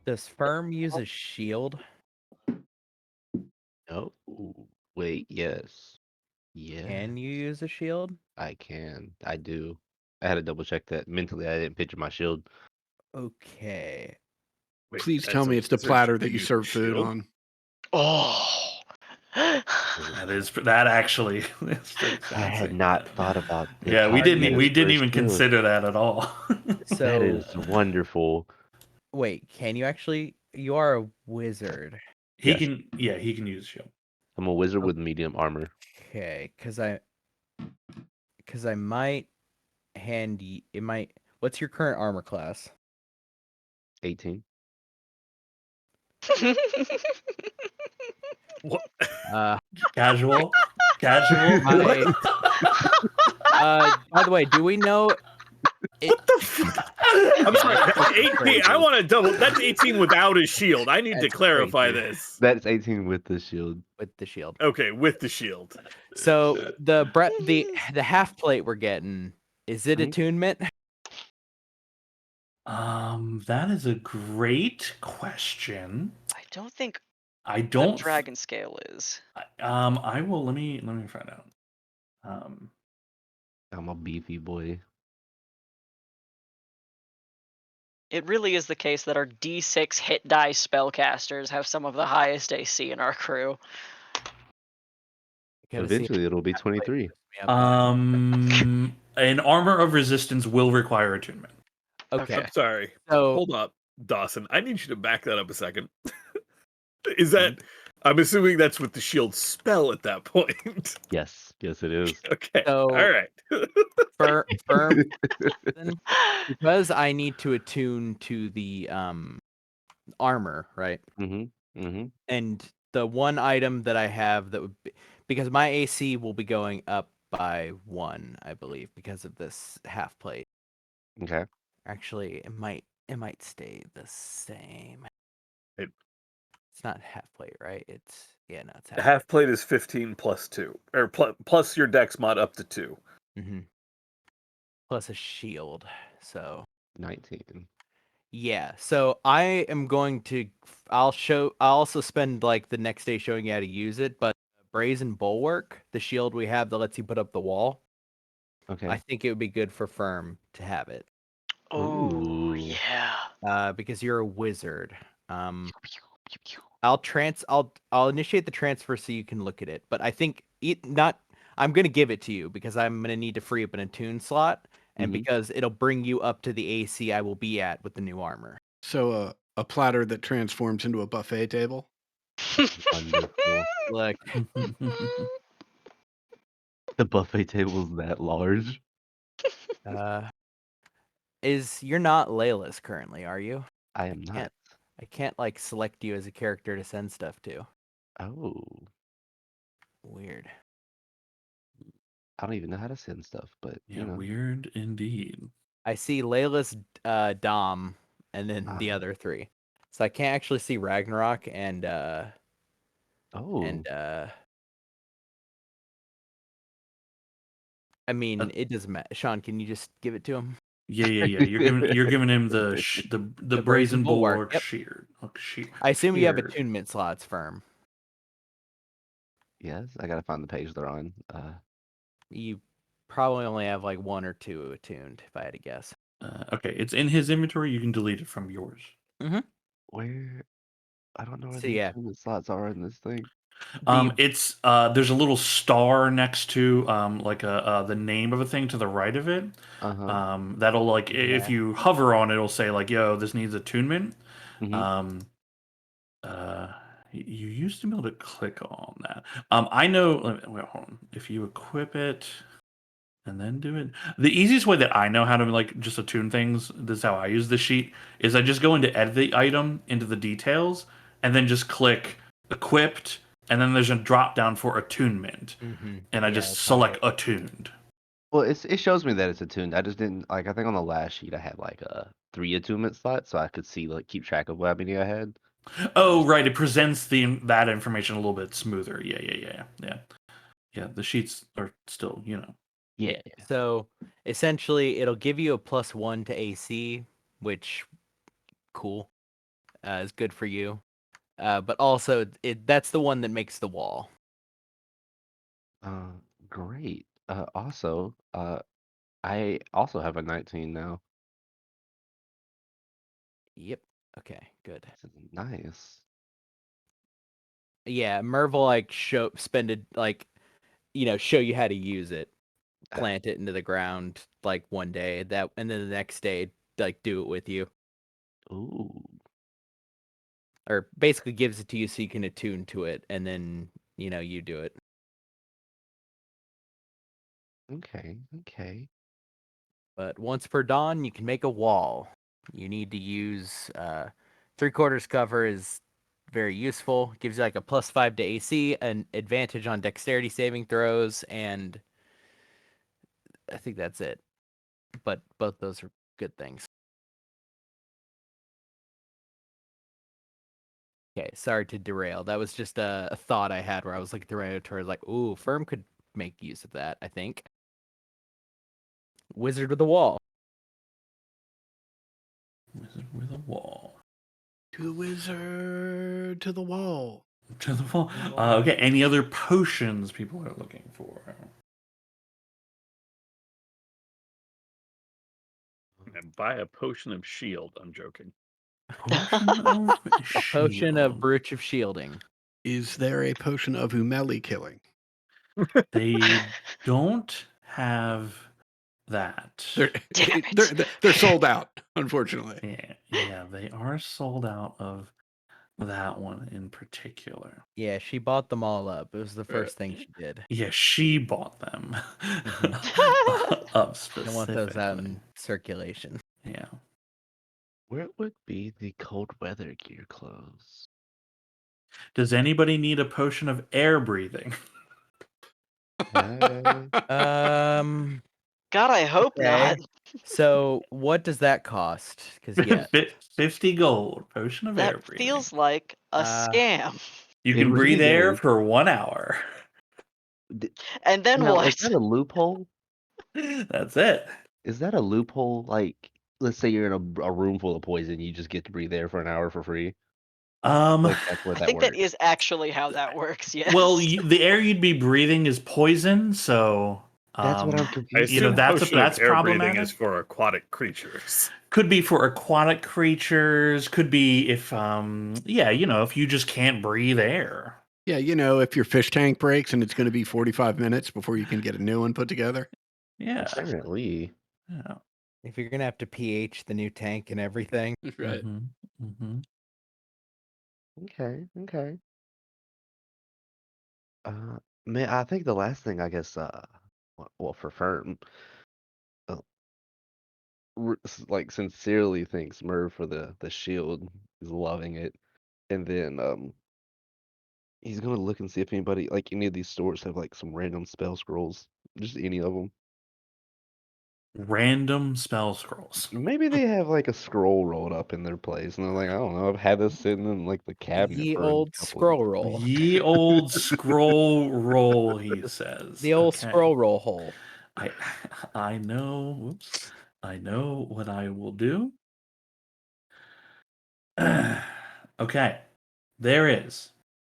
S3: Does Firm use a shield?
S4: Oh, wait, yes. Yeah,
S3: Can you use a shield?
S4: I can. I do. I had to double check that. Mentally, I didn't picture my shield.
S3: Okay.
S2: Wait,
S6: Please
S2: as
S6: tell
S2: a
S6: me it's the
S2: wizard,
S6: platter
S2: you
S6: that you
S2: use a
S6: serve food
S2: shield?
S6: on.
S5: Oh.
S1: That actually is pretty
S4: I had
S1: fancy.
S4: not thought about the
S1: Yeah, we didn't
S4: context for
S1: even
S4: shield.
S1: consider that at all.
S3: So
S4: That is wonderful.
S3: wait, can you actually? You are a wizard.
S1: he
S4: Yes.
S1: can use shield.
S4: I'm a wizard with medium armor.
S3: Okay, because I might hand you. It might. What's your current armor class?
S4: 18.
S2: What?
S1: Casual.
S3: My- by the way, do we know?
S1: What the fuck?
S2: I'm sorry. That's 18. I want to double. That's 18 without a shield. I need to
S3: That's
S2: clarify
S3: crazy.
S2: this.
S4: That's 18 with the shield.
S3: With the shield.
S2: Okay, with the shield.
S3: So the half plate we're getting, is it
S4: Mhm.
S3: attunement?
S1: That is a great question.
S8: I don't think
S1: I
S8: the
S1: don't.
S8: dragon scale is.
S1: I will. Let me find out.
S4: I'm a beefy boy.
S8: It really is the case that our D6 hit die spellcasters have some of the highest AC in our crew.
S3: Gotta see if
S4: Eventually, it'll be 23.
S3: me up on
S1: An armor of resistance will require attunement.
S3: it. Okay.
S2: I'm sorry.
S3: So
S2: Hold up, Dawson. I need you to back that up a second. Is that? I'm assuming that's with the shield spell at that point.
S4: Yes, yes, it is.
S2: Okay.
S3: So-
S2: All right.
S3: firm then, because I need to attune to the armor, right?
S4: Mm-hmm.
S3: And the one item that I have that would be, because my AC will be going up by 1, I believe, because of this half plate.
S4: Okay.
S3: Actually, it might stay the same.
S2: It-
S3: It's not half plate, right? It's it's
S2: The half plate is 15 plus 2, or plus your dex mod up to 2.
S3: Mm-hmm. Plus a shield. So
S4: 19.
S3: yeah. So I am going to. I'll also spend like the next day showing you how to use it. But Brazen Bulwark, the shield we have that lets you put up the wall,
S4: Okay.
S3: I think it would be good for Firm to have it.
S8: Oh,
S4: Ooh.
S8: yeah.
S3: Because you're a wizard. I'll initiate the transfer so you can look at it. But I think I'm gonna give it to you because I'm gonna need to free up an attune slot, and
S4: Mhm.
S3: because it'll bring you up to the AC I will be at with the new armor.
S6: So a platter that transforms into a buffet table.
S4: Wonderful.
S3: Look,
S4: The buffet table's that large.
S3: you're not Layla's currently, are you?
S4: I am not.
S3: I can't like select you as a character to send stuff to.
S4: Oh,
S3: Weird.
S4: I don't even know how to send stuff, but
S1: Yeah,
S4: you know.
S1: weird indeed.
S3: I see Layla's Dom and then the
S4: Ah.
S3: other 3. So I can't actually see Ragnarok and
S4: Oh,
S3: I mean, it doesn't matter. Sean, can you just give it to him?
S1: Yeah. You're giving him the
S3: The
S1: brazen
S3: Brazen Bulwark,
S1: bulwark
S3: yep.
S1: sheared.
S3: I assume you have
S1: Sheared.
S3: attunement slots, Firm.
S4: yes. I gotta find the page they're on.
S3: You probably only have like 1 or 2 attuned, if I had to guess.
S1: Okay, it's in his inventory. You can delete it from yours.
S4: Where? I don't know where
S3: So,
S4: the
S3: yeah.
S4: attunement slots are in this thing.
S1: It's there's a little star next to like the name of a thing to the right of it.
S4: Uh-huh.
S1: That'll like if
S3: Yeah.
S1: you hover on it, it'll say like, "Yo, this needs attunement."
S4: Mhm.
S1: You used to be able to click on that. I know. Wait, hold on. If you equip it and then do it, the easiest way that I know how to like just attune things. This is how I use the sheet. Is I just go into edit the item into the details and then just click equipped, and then there's a drop down for attunement, and I
S3: Yeah,
S1: just
S3: that's how I
S1: select
S3: do
S1: attuned.
S4: Well, it shows me that it's attuned. I just didn't like. I think on the last sheet I had like 3 attunement slots, so I could see like keep track of how many I had.
S1: Oh, right. It presents that information a little bit smoother. Yeah. The sheets are still,
S4: Yeah.
S3: So essentially, it'll give you a +1 to AC, which cool, is good for you. But also, that's the one that makes the wall.
S4: Great. Also, I also have a 19 now.
S3: Yep. Okay. Good.
S4: This is nice.
S3: Yeah, Merv will like show you how to use it, plant it into the ground like one day, and then the next day like do it with you,
S4: Ooh.
S3: or basically gives it to you so you can attune to it, and then you do it.
S4: Okay. Okay.
S3: But once per dawn, you can make a wall. You need to use 3/4 cover is very useful. Gives you like a +5 to AC, an advantage on dexterity saving throws, and I think that's it. But both those are good things. Okay, sorry to derail. That was just a thought I had where I was looking through my inventory, like, ooh, Firm could make use of that, I think. Wizard with a wall.
S1: Wizard with a wall.
S6: To the wizard, to the wall.
S1: To the wall. Okay, any other potions people are looking for?
S2: And buy a potion of shield. I'm joking.
S1: Potion of
S3: Potion of
S1: shield.
S3: Brooch of Shielding.
S6: Is there a potion of Umeli killing?
S1: They don't have that.
S6: They're,
S5: Damn it.
S6: they're sold out, unfortunately.
S1: Yeah, they are sold out of that one in particular.
S3: Yeah, she bought them all up. It was the first thing she did.
S1: Yeah, she bought them
S3: Mhm.
S1: up
S3: Don't want those out
S1: specifically.
S3: in circulation.
S1: Yeah.
S4: Where would be the cold weather gear clothes?
S1: Does anybody need a potion of air breathing?
S3: Um,
S8: God, I hope
S3: okay.
S8: not.
S3: So what does that cost? Because yeah,
S1: 50 gold. Potion of air
S8: That
S1: breathing.
S8: feels like a
S3: Uh,
S8: scam.
S1: You
S4: It
S1: can breathe
S4: really
S1: air
S4: is.
S1: for 1 hour.
S8: And then
S4: Now,
S8: what?
S4: is that a loophole?
S1: That's it.
S4: Is that a loophole? Like, let's say you're in a room full of poison, you just get to breathe air for an hour for free.
S1: Um,
S4: Like that's where
S8: I
S4: that
S8: think that
S4: works.
S8: is actually how that works. Yes.
S1: well, the air you'd be breathing is poison, so
S4: That's what I'm
S2: I
S4: confused.
S1: you know
S2: assume
S1: that's
S2: potion of
S1: that's
S2: air breathing
S1: problematic.
S2: is for aquatic creatures.
S1: Could be for aquatic creatures. Could be if if you just can't breathe air.
S6: Yeah, if your fish tank breaks and it's going to be 45 minutes before you can get a new one put together.
S1: Yeah.
S4: Apparently.
S1: Yeah.
S3: if you're gonna have to pH the new tank and everything,
S6: Right.
S1: Mm-hmm.
S4: Okay. Okay. Man, I think the last thing I guess, well, for Fern, uh, like sincerely thanks Merv for the shield. He's loving it, and then he's gonna look and see if anybody like any of these stores have like some random spell scrolls, just any of them.
S1: Random spell scrolls.
S4: Maybe they have like a scroll rolled up in their place, and they're like, I don't know, I've had this sitting in like the cabinet
S3: ye
S4: for a
S3: old
S4: couple
S3: scroll roll,
S1: Ye old scroll roll, he says.
S3: the old
S1: Okay.
S3: scroll roll hole.
S1: I know. Whoops. I know what I will do. Okay. There is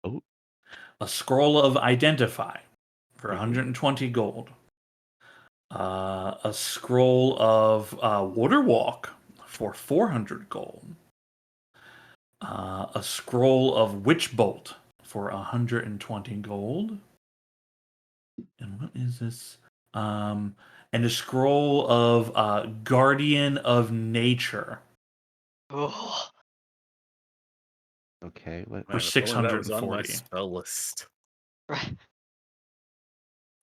S4: Oh.
S1: a scroll of identify for
S4: Mhm.
S1: 120 gold. A scroll of water walk for 400 gold. A scroll of witch bolt for 120 gold. And what is this? And a scroll of guardian of nature
S8: Ugh.
S4: Okay, what?
S1: for
S2: Man, if only that was on my
S1: 640.
S2: spell list.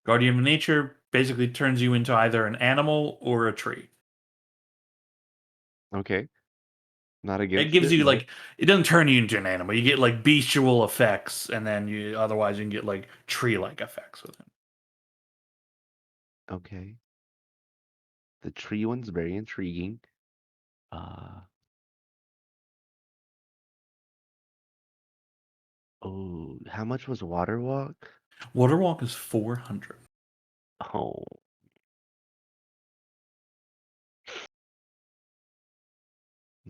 S1: Guardian of nature basically turns you into either an animal or a tree.
S4: Okay, not
S1: It
S4: against
S1: gives
S4: it.
S1: you
S4: No.
S1: like it doesn't turn you into an animal. You get like bestial effects, and then you otherwise you can get like tree-like effects with it.
S4: Okay, the tree one's very intriguing. Uh, oh, how much was Water Walk?
S1: Water walk is 400.
S4: Oh,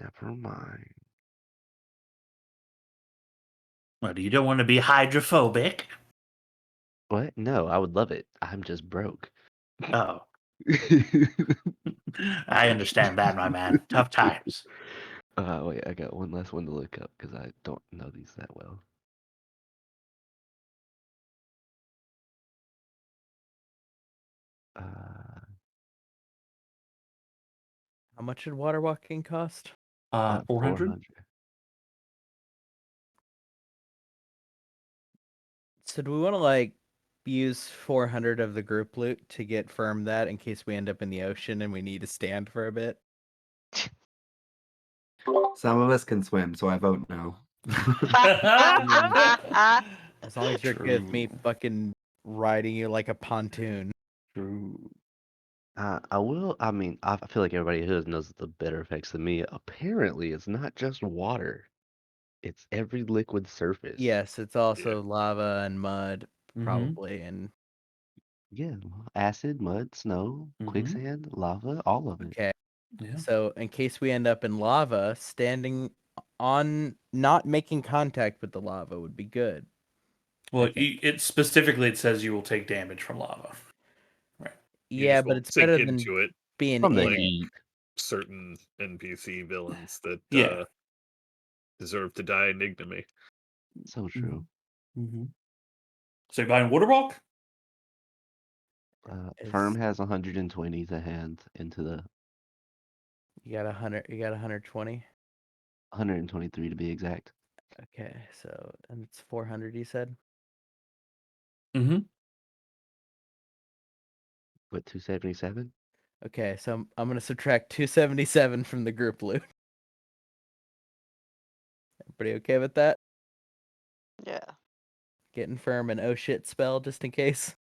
S4: Never mind.
S1: Well, you don't want to be hydrophobic.
S4: What? No, I would love it. I'm just broke.
S1: Oh, I understand that, my man. Tough times.
S4: Wait, I got one last one to look up because I don't know these that well. Uh,
S3: How much did water walking cost?
S1: 400.
S3: So do we want to like use 400 of the group loot to get firm that in case we end up in the ocean and we need to stand for a bit?
S7: Some of us can swim, so I vote no.
S3: As long as you're good with me
S1: True.
S3: fucking riding you like a pontoon.
S1: True.
S4: I will. I mean, I feel like everybody who knows the better effects than me. Apparently, it's not just water; it's every liquid surface.
S3: Yes, it's also lava and mud,
S1: Mhm.
S3: probably, and
S4: Yeah, acid, mud, snow,
S1: Mhm.
S4: quicksand, lava, all of it.
S3: okay.
S1: Yeah.
S3: So in case we end up in lava, standing on, not making contact with the lava would be good.
S1: Well,
S3: think.
S1: it specifically it says you will take damage from lava. Right.
S2: You
S3: Yeah,
S2: just
S3: but
S2: won't
S3: it's
S2: sink
S3: better than
S2: into it
S3: being
S4: From the
S3: in it.
S4: heat.
S2: certain NPC villains that
S1: Yeah.
S2: deserve to die in ignominy.
S4: So true.
S1: Mm-hmm. So you're buying water walk?
S4: Firm
S3: Is-
S4: has 120 to hand into the
S3: You got 100. You got 120.
S4: 123 to be exact.
S3: Okay, so and it's 400. You said.
S1: Mm-hmm.
S4: What, 277?
S3: Okay, so I'm gonna subtract 277 from the group loot. Everybody okay with that?
S8: Yeah.
S3: Getting firm an oh shit spell just in case.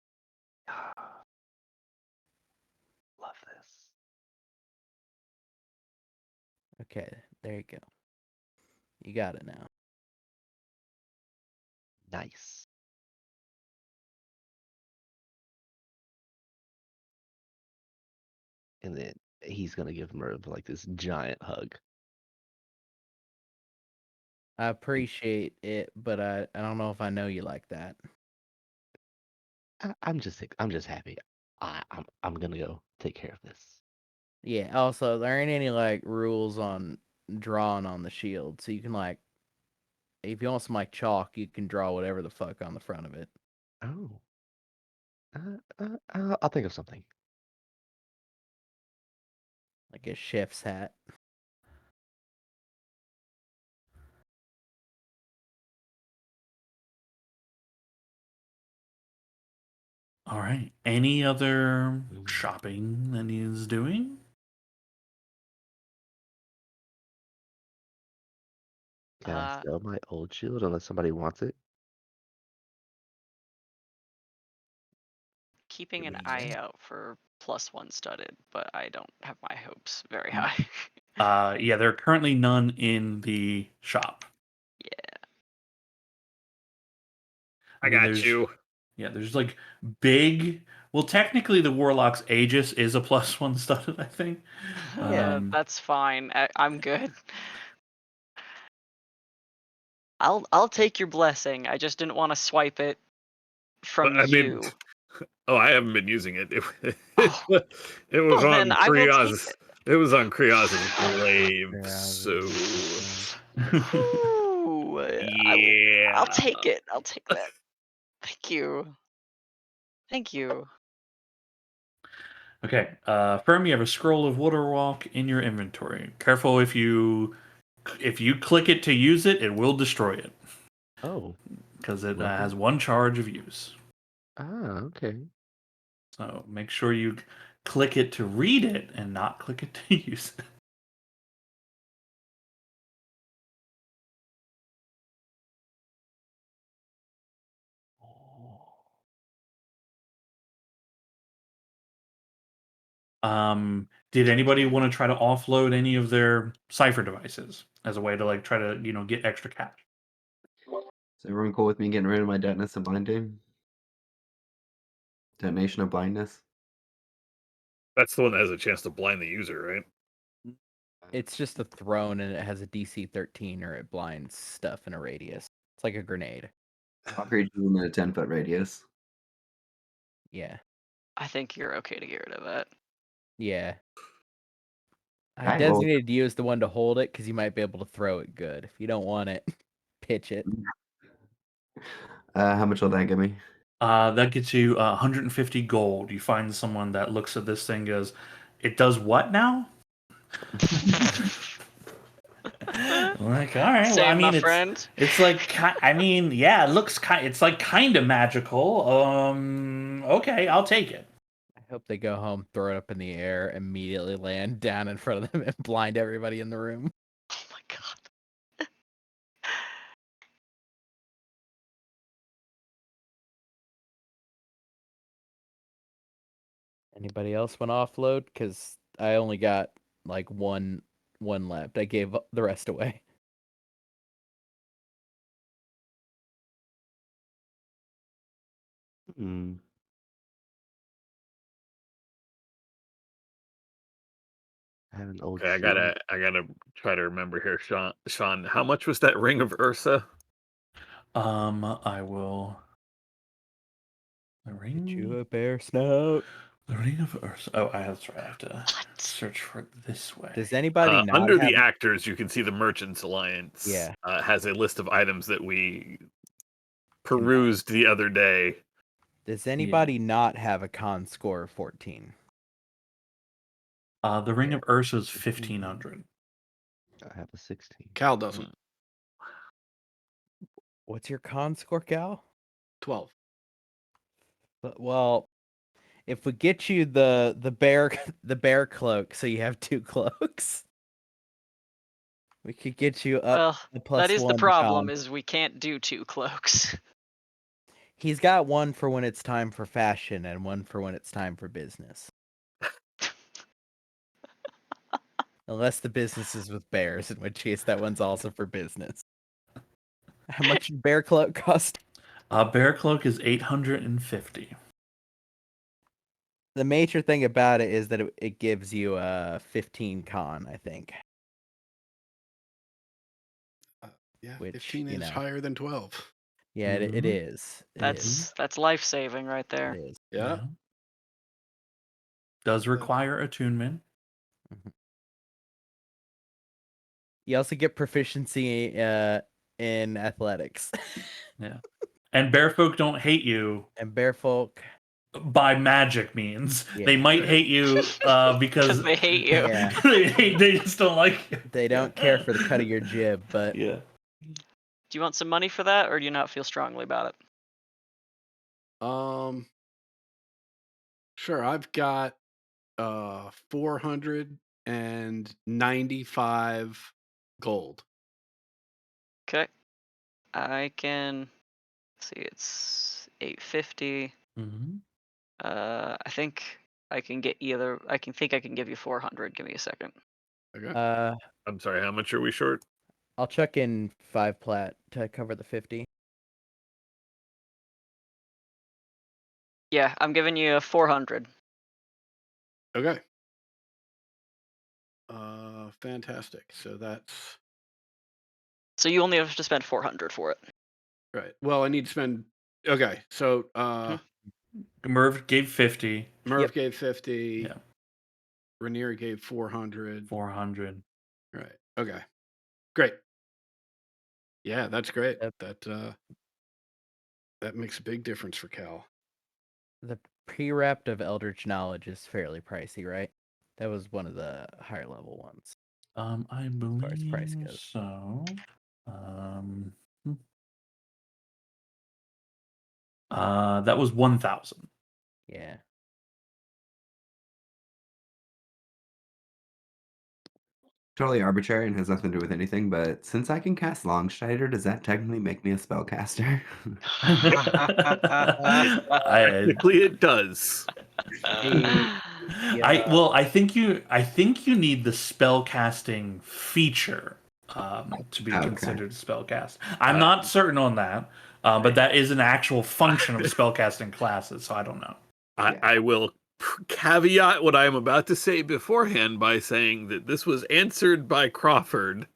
S4: Love this.
S3: Okay, there you go. You got it now.
S4: Nice. And then he's gonna give Merv like this giant hug.
S3: I appreciate it, but I don't know if I know you like that.
S4: I'm just happy. I'm gonna go take care of this.
S3: Yeah. Also, there ain't any like rules on drawing on the shield, so you can like, if you want some like chalk, you can draw whatever the fuck on the front of it.
S4: Oh. I'll think of something.
S3: Like a chef's hat.
S1: All right. Any other shopping that he's doing?
S4: Can I
S8: Uh,
S4: sell my old shield unless somebody wants it?
S8: keeping an
S2: mean,
S8: eye
S2: yeah.
S8: out for +1 studded, but I don't have my hopes very high.
S1: Yeah, there are currently none in the shop.
S8: Yeah.
S2: I
S1: mean,
S2: got
S1: there's-
S2: you.
S1: Yeah, there's like big. Well, technically, the Warlock's Aegis is a +1 studded, I think.
S3: Yeah.
S8: That's fine. I'm good. I'll take your blessing. I just didn't want to swipe it from
S2: I mean,
S8: you.
S2: oh, I haven't been using it.
S8: Oh,
S2: It was
S8: well,
S2: on
S8: then I will take
S2: Krios. It was on Krios's glaive,
S3: Yeah,
S2: so
S8: Ooh,
S2: yeah.
S8: I'll take it. I'll take that. Thank you. Thank you.
S1: Okay, Firm, you have a scroll of water walk in your inventory. Careful if you click it to use it, it will destroy it
S4: Oh.
S1: because it
S4: Lovely.
S1: has 1 charge of use.
S4: Okay.
S1: So make sure you click it to read it and not click it to use it. Did anybody want to try to offload any of their cipher devices as a way to like try to get extra cash?
S7: Is everyone cool with me getting rid of my detonus of blinding? Detonation of blindness?
S2: That's the one that has a chance to blind the user, right?
S3: It's just a throne, and it has a DC 13, or it blinds stuff in a radius. It's like a grenade.
S7: All creatures in a 10-foot radius.
S3: Yeah,
S8: I think you're okay to get rid of that.
S3: yeah. I
S7: Alright, well-
S3: designated you as the one to hold it because you might be able to throw it good. If you don't want it, pitch it.
S7: How much will that give me?
S1: That gets you 150 gold. You find someone that looks at this thing, goes, "It does what now?" Like, all right.
S8: Same,
S1: Well, I mean,
S8: my friend.
S1: it's like, I mean, yeah, it looks it's like kind of magical. Okay, I'll take it.
S3: I hope they go home, throw it up in the air, immediately land down in front of them, and blind everybody in the room.
S8: Oh my god.
S3: Anybody else want to offload? Because I only got like one left. I gave the rest away.
S4: Hmm. I have an old.
S2: Okay, I
S4: shield.
S2: gotta try to remember here, Sean. How much was that ring of Ursa?
S1: I will. The
S3: Get
S1: ring.
S3: you a bear snout.
S1: The ring of Earth. Oh, that's right. I have to
S8: What?
S1: search for it this way.
S3: Does anybody not
S2: Under
S3: have...
S2: the actors, you can see the Merchants Alliance.
S3: Yeah.
S2: Has a list of items that we perused the other day.
S3: Does anybody not have a con score of 14?
S1: The ring of Ursa is 1500.
S4: I have a 16.
S6: Cal doesn't.
S3: What's your con score, Cal?
S6: 12.
S3: Well, if we get you the bear the bear cloak, so you have 2 cloaks, we could get you up
S8: Well,
S3: the plus
S8: that is the
S3: 1
S8: problem.
S3: con.
S8: Is we can't do 2 cloaks.
S3: He's got one for when it's time for fashion and one for when it's time for business. Unless the business is with bears, in which case that one's also for business. How much did bear cloak cost?
S1: Bear cloak is 850.
S3: The major thing about it is that it gives you a 15 con, I think.
S6: Yeah,
S3: Which,
S6: 15
S3: you
S6: is
S3: know.
S6: higher than 12.
S3: Yeah, it
S1: Mhm.
S3: is. It is.
S8: That's life saving right there.
S3: It is.
S6: Yeah.
S1: Does require attunement.
S3: You also get proficiency in athletics.
S1: Yeah. And bear folk don't hate you
S3: And bear folk.
S1: by magic means. They
S3: Yeah.
S1: might hate you because
S8: Because they hate you.
S3: Yeah.
S1: they just don't like you.
S3: They don't care for the cut of your jib, but
S1: Yeah.
S8: Do you want some money for that, or do you not feel strongly about it?
S6: Sure. I've got 495 gold.
S8: Okay. I can see it's 850.
S1: Mm-hmm.
S8: I think I can get either. I can give you 400. Give me a second.
S6: Okay.
S2: I'm sorry, how much are we short?
S3: I'll chuck in 5 plat to cover the 50.
S8: Yeah, I'm giving you 400.
S6: Okay. Fantastic. So that's
S8: So you only have to spend 400 for it.
S6: right. Well, I need to spend. Okay. So
S1: Merv gave 50.
S6: Merv
S3: Yep.
S6: gave 50.
S1: Yeah.
S6: Rainier gave 400.
S1: 400.
S6: Right. Okay. Great. Yeah, that's great.
S3: Yep.
S6: That makes a big difference for Cal.
S3: The pre-wrapped of Eldritch Knowledge is fairly pricey, right? That was one of the higher level ones.
S1: I
S3: far as price
S1: believe
S3: goes.
S1: so. That was 1,000.
S3: Yeah.
S7: Totally arbitrary and has nothing to do with anything, but since I can cast Longstrider, does that technically make me a spellcaster?
S2: Technically, it does.
S1: I think you need the spell casting feature to be
S7: Okay.
S1: considered a spell cast. I'm not certain on that, but that is an actual function of spellcasting classes, so I don't know.
S2: I will caveat what I am about to say beforehand by saying that this was answered by Crawford.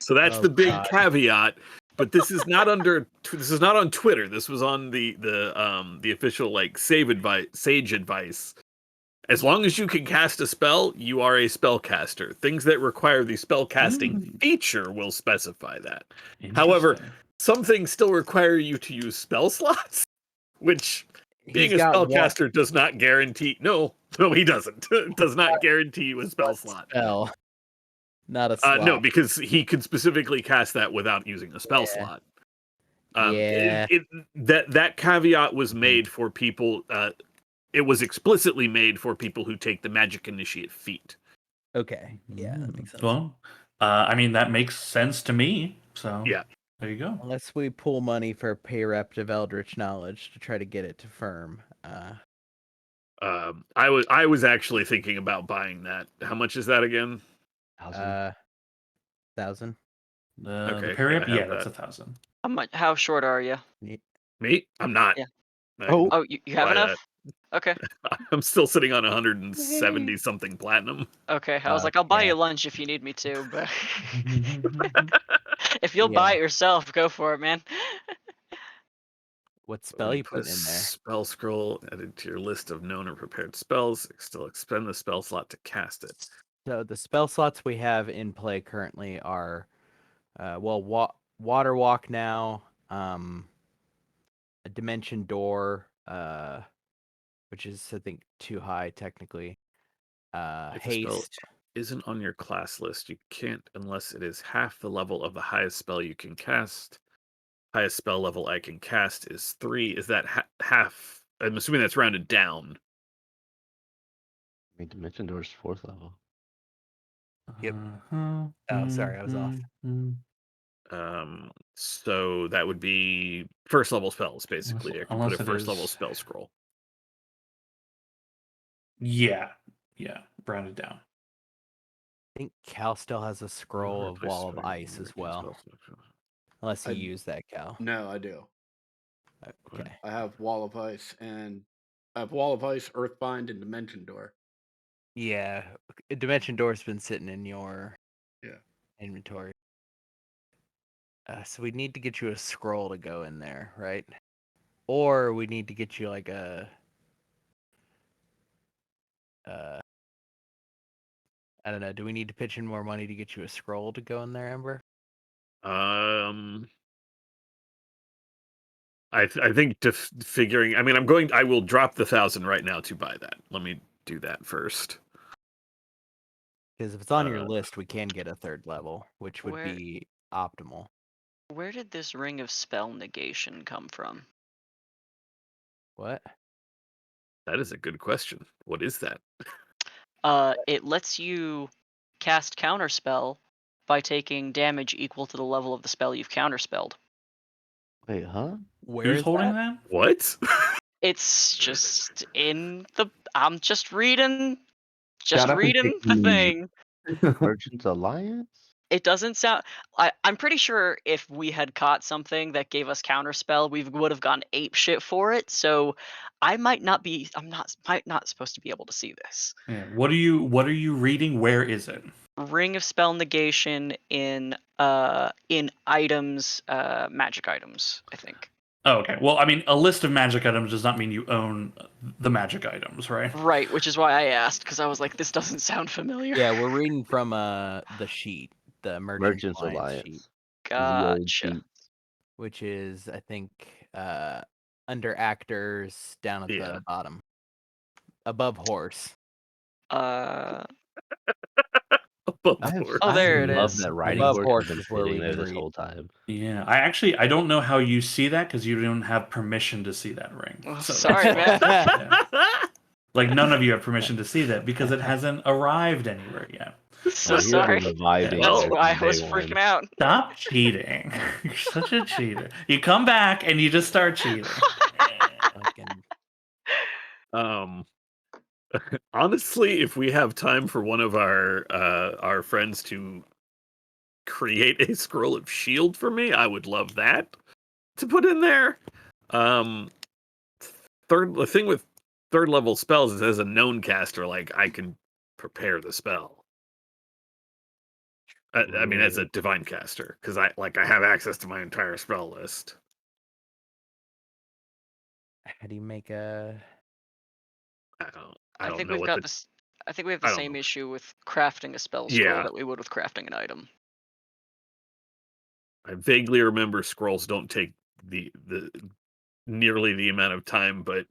S2: So that's
S3: Oh,
S2: the big
S3: God.
S2: caveat. But this is not this is not on Twitter. This was on the official like sage advice. As long as you can cast a spell, you are a spellcaster. Things that require the spellcasting feature will specify that. However,
S1: Interesting.
S2: some things still require you to use spell slots, which being
S3: He's
S2: a
S3: got one
S2: spellcaster does not guarantee. No, he doesn't. Does not guarantee you a spell slot.
S3: spell, not a slot.
S2: No, because he could specifically cast that without using a spell
S3: Yeah.
S2: slot.
S3: Yeah.
S2: That caveat was made for people. It was explicitly made for people who take the Magic Initiate feat.
S3: Okay. Yeah, that makes sense.
S1: Well, I mean, that makes sense to me. So
S2: Yeah.
S1: there you go.
S3: Unless we pull money for Payrept of Eldritch Knowledge to try to get it to firm.
S2: I was actually thinking about buying that. How much is that again?
S3: 1,000.
S1: The
S2: Okay,
S1: parry
S2: yeah, I
S1: yeah,
S2: have
S1: that's
S2: that.
S1: 1,000.
S8: How short are you?
S2: Me? I'm not.
S8: Yeah.
S2: I-
S8: Oh, you have
S2: Buy
S8: enough? Okay.
S2: I'm still sitting on 170 something platinum.
S8: Okay. I was like, I'll buy
S3: yeah.
S8: you lunch if you need me to, but if you'll
S3: Yeah.
S8: buy it yourself, go for it, man.
S3: What
S2: Let
S3: spell
S2: me
S3: you
S2: put a
S3: putting in there?
S2: spell scroll added to your list of known or prepared spells. Still expend the spell slot to cast it.
S3: So the spell slots we have in play currently are, Water Walk now, a Dimension Door, which is I think too high technically.
S2: If a spell
S3: Haste.
S2: isn't on your class list, you can't unless it is half the level of the highest spell you can cast. Highest spell level I can cast is 3. Is that half? I'm assuming that's rounded down.
S4: I mean, Dimension Door's 4th level.
S3: Yep.
S1: Oh,
S3: sorry, I was off.
S2: So that would be first level spells, basically. I can put
S1: unless
S2: a
S1: it
S2: first level
S1: is-
S2: spell scroll.
S1: Yeah, rounded down.
S3: I think Cal still has a scroll of
S2: Replace
S3: Wall of
S2: spell
S3: Ice
S2: using
S3: as
S2: spell
S3: well.
S2: selection.
S3: Unless you
S6: I-
S3: use that, Cal.
S6: No, I do.
S3: Okay.
S6: I have Wall of Ice and I have Wall of Ice, Earthbind, and Dimension Door.
S3: Yeah, Dimension Door's been sitting in your
S6: Yeah.
S3: inventory. So we need to get you a scroll to go in there, right? Or we need to get you like a I don't know. Do we need to pitch in more money to get you a scroll to go in there, Ember?
S2: I think figuring. I mean, I will drop the 1,000 right now to buy that. Let me do that first.
S3: Because if it's on your list, we can get a 3rd level, which would
S8: Where-
S3: be optimal.
S8: Where did this ring of spell negation come from?
S3: What?
S2: That is a good question. What is that?
S8: It lets you cast counterspell by taking damage equal to the level of the spell you've counterspelled.
S4: Wait, huh?
S3: Where
S1: Who's
S3: is
S1: holding
S3: that?
S1: that?
S2: What?
S8: It's just in the. I'm just reading. Just
S7: Shut up and
S8: reading
S7: take
S8: the
S7: the-
S8: thing.
S4: Merchants Alliance?
S8: It doesn't sound. I'm pretty sure if we had caught something that gave us counterspell, we would have gone ape shit for it. So I might not be. Might not supposed to be able to see this.
S1: Yeah. What are you reading? Where is it?
S8: Ring of spell negation in items, magic items, I think.
S1: Oh, okay. Well, I mean, a list of magic items does not mean you own the magic items, right?
S8: Right, which is why I asked, because I was like, this doesn't sound familiar.
S3: Yeah, we're reading from the sheet, the
S4: Merchants
S3: Alliance sheet,
S4: Alliance.
S8: Gotcha.
S4: ZOG.
S3: which is I think under actors down at
S2: Yeah.
S3: the bottom, above horse.
S2: Above
S4: I have,
S2: board.
S8: Oh, there
S4: I
S8: it
S4: love
S8: is.
S4: that writing
S3: Above
S4: horse
S3: horse
S4: has been
S3: is where
S4: sitting
S3: we
S4: there
S3: would
S4: this
S3: read.
S4: whole time.
S1: Yeah. I don't know how you see that because you don't have permission to see that ring.
S8: Well,
S1: So
S8: sorry,
S1: that's-
S8: man.
S1: yeah. Like none of you have permission to see that because it hasn't arrived anywhere yet.
S8: So
S4: Well, he
S8: sorry.
S4: hasn't revived it
S8: That's
S4: yet
S8: why I
S4: from
S8: was
S4: day
S8: freaking
S4: one.
S8: out.
S1: Stop cheating. You're such a cheater. You come back and you just start cheating.
S3: Fucking-
S2: Honestly, if we have time for one of our friends to create a scroll of shield for me, I would love that to put in there. The thing with third level spells as a known caster, like I can prepare the spell. I mean, as a divine caster, because I have access to my entire spell list.
S3: How do you make a?
S2: I
S8: I
S2: don't
S8: think
S2: know
S8: we've
S2: what
S8: got
S2: the
S8: this. I think we have
S2: I
S8: the
S2: don't
S8: same
S2: know.
S8: issue with crafting a spell scroll
S2: Yeah.
S8: that we would with crafting an item.
S2: I vaguely remember scrolls don't take the nearly the amount of time, but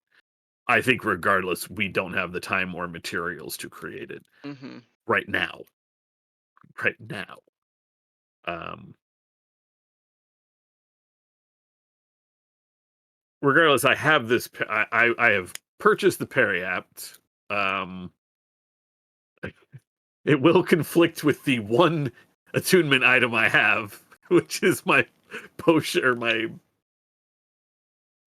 S2: I think regardless, we don't have the time or materials to create it
S8: Mm-hmm.
S2: right now. Right now. Regardless, I have this. I have purchased the Periapt. It will conflict with the one attunement item I have, which is my potion or my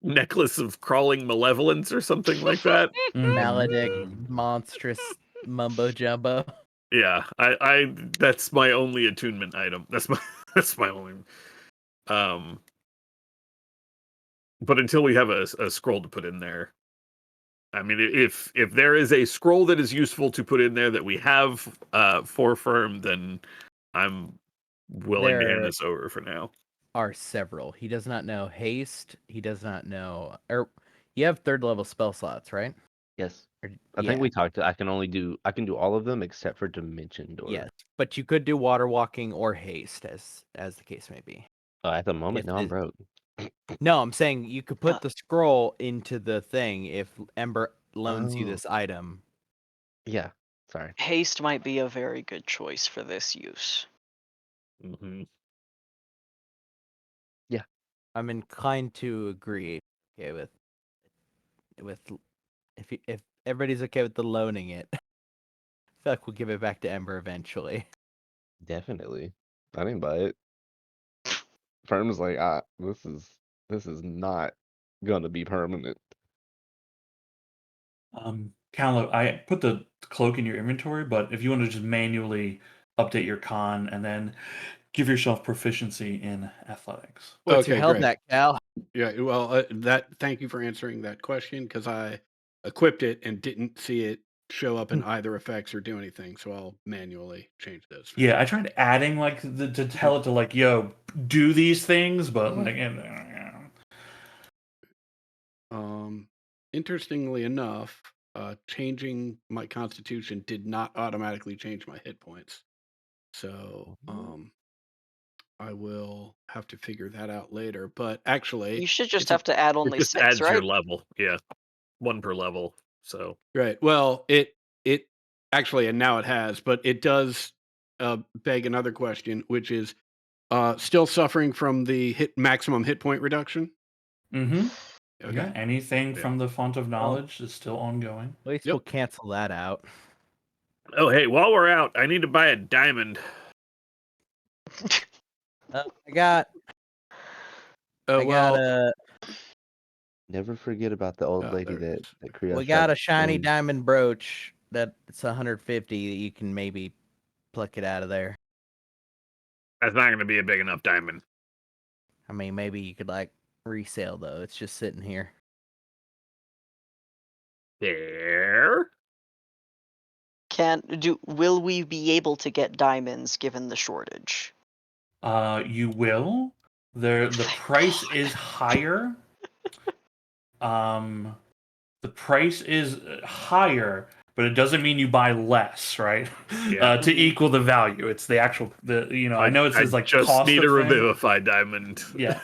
S2: necklace of crawling malevolence or something like that.
S3: Maledict,
S1: Mhm.
S3: monstrous mumbo jumbo.
S2: Yeah, I that's my only attunement item. That's my only. But until we have a scroll to put in there, I mean, if there is a scroll that is useful to put in there that we have for firm, then I'm willing to hand
S3: There
S2: this over for now.
S3: are several. He does not know haste. He does not know. Or you have third level spell slots, right?
S4: Yes.
S3: Or,
S4: I think we talked. I can do all of them except for Dimension Door.
S3: yes, but you could do water walking or haste, as the case may be.
S4: At the moment,
S3: If
S4: no, I'm
S3: it-
S4: broke.
S3: No, I'm saying you could put the scroll into the thing if Ember loans you
S4: Oh.
S3: this item.
S4: Yeah. Sorry.
S8: Haste might be a very good choice for this use.
S2: Mm-hmm.
S3: I'm inclined to agree. Okay, with if everybody's okay with the loaning it, I feel like we'll give it back to Ember eventually.
S4: Definitely. I didn't buy it. Firm's like, this is not gonna be permanent.
S1: Callo, I put the cloak in your inventory, but if you want to just manually update your con and then give yourself proficiency in athletics.
S3: What's your
S6: Okay,
S3: held
S6: great.
S3: that, Cal?
S6: Yeah, well, thank you for answering that question because I equipped it and didn't see it show up in either effects or do anything. So I'll manually change those. for
S1: Yeah,
S6: now.
S1: I tried adding like to tell it to like, yo, do these things, but like,
S6: Interestingly enough, changing my constitution did not automatically change my hit points. So I will have to figure that out later. But actually,
S8: You should just
S6: it's a-
S8: have to add
S2: It
S8: only
S2: just
S8: 6,
S2: adds
S8: right?
S2: your level. Yeah, 1 per level. So
S6: right. Well, it actually, and now it has, but it does beg another question, which is still suffering from the maximum hit point reduction.
S1: mm-hmm.
S6: Okay.
S1: Yeah, anything
S2: Yeah.
S1: from the font of knowledge is still ongoing.
S3: At least
S6: Yep.
S3: we'll cancel that out.
S2: oh hey, while we're out, I need to buy a diamond.
S3: I got
S6: Oh,
S3: I got
S6: well,
S3: a
S4: Never forget about the old lady
S6: there it
S4: that
S6: is.
S4: Krios
S3: we got
S4: tried
S3: a shiny
S4: killing.
S3: diamond brooch that it's 150 that you can maybe pluck it out of there.
S2: That's not going to be a big enough diamond.
S3: I mean, maybe you could like resale though. It's just sitting here.
S2: There.
S8: Will we be able to get diamonds given the shortage?
S1: You will. The
S8: Thank
S1: price
S8: God.
S1: is higher. The price is higher, but it doesn't mean you buy less, right?
S2: Yeah.
S1: To equal the value. It's the actual I know it says like
S2: just
S1: cost
S2: need a
S1: of thing.
S2: revivify diamond.
S1: Yeah.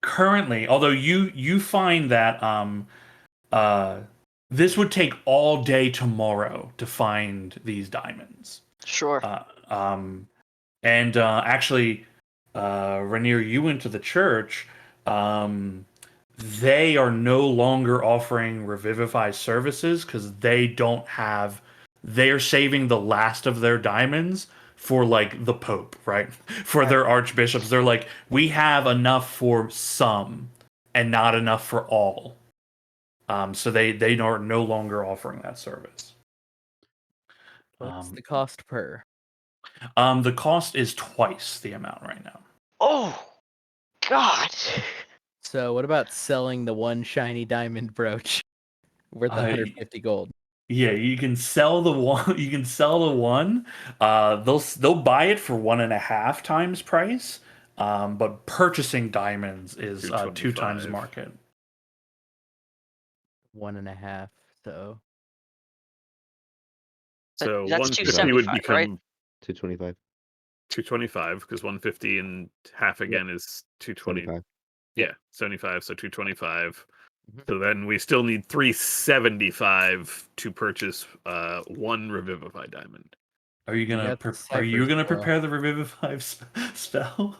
S1: Currently, although you find that this would take all day tomorrow to find these diamonds.
S8: Sure.
S1: And actually, Rainier, you went to the church. They are no longer offering Revivify services because they don't have. They're saving the last of their diamonds for like the Pope, right? For their archbishops. They're like, we have enough for some and not enough for all. So they are no longer offering that service.
S3: What's the cost per?
S1: The cost is twice the amount right now.
S8: Oh, God.
S3: So what about selling the one shiny diamond brooch worth
S1: I-
S3: 150 gold?
S1: Yeah, you can sell the one. You can sell the one. They'll buy it for 1.5 times price. But purchasing diamonds is 2 times
S2: 225.
S1: market.
S3: 1.5. So
S2: So
S8: That's
S2: 150 would
S8: 275, right?
S2: become
S4: 225.
S2: 225 because 150 and half again is 220.
S4: 25.
S2: Yeah, 75. So 225.
S3: Mhm.
S2: So then we still need 375 to purchase one Revivify diamond.
S1: Are you gonna
S3: got the
S1: Are you
S3: ciphers
S1: gonna
S3: still.
S1: prepare the Revivify spell?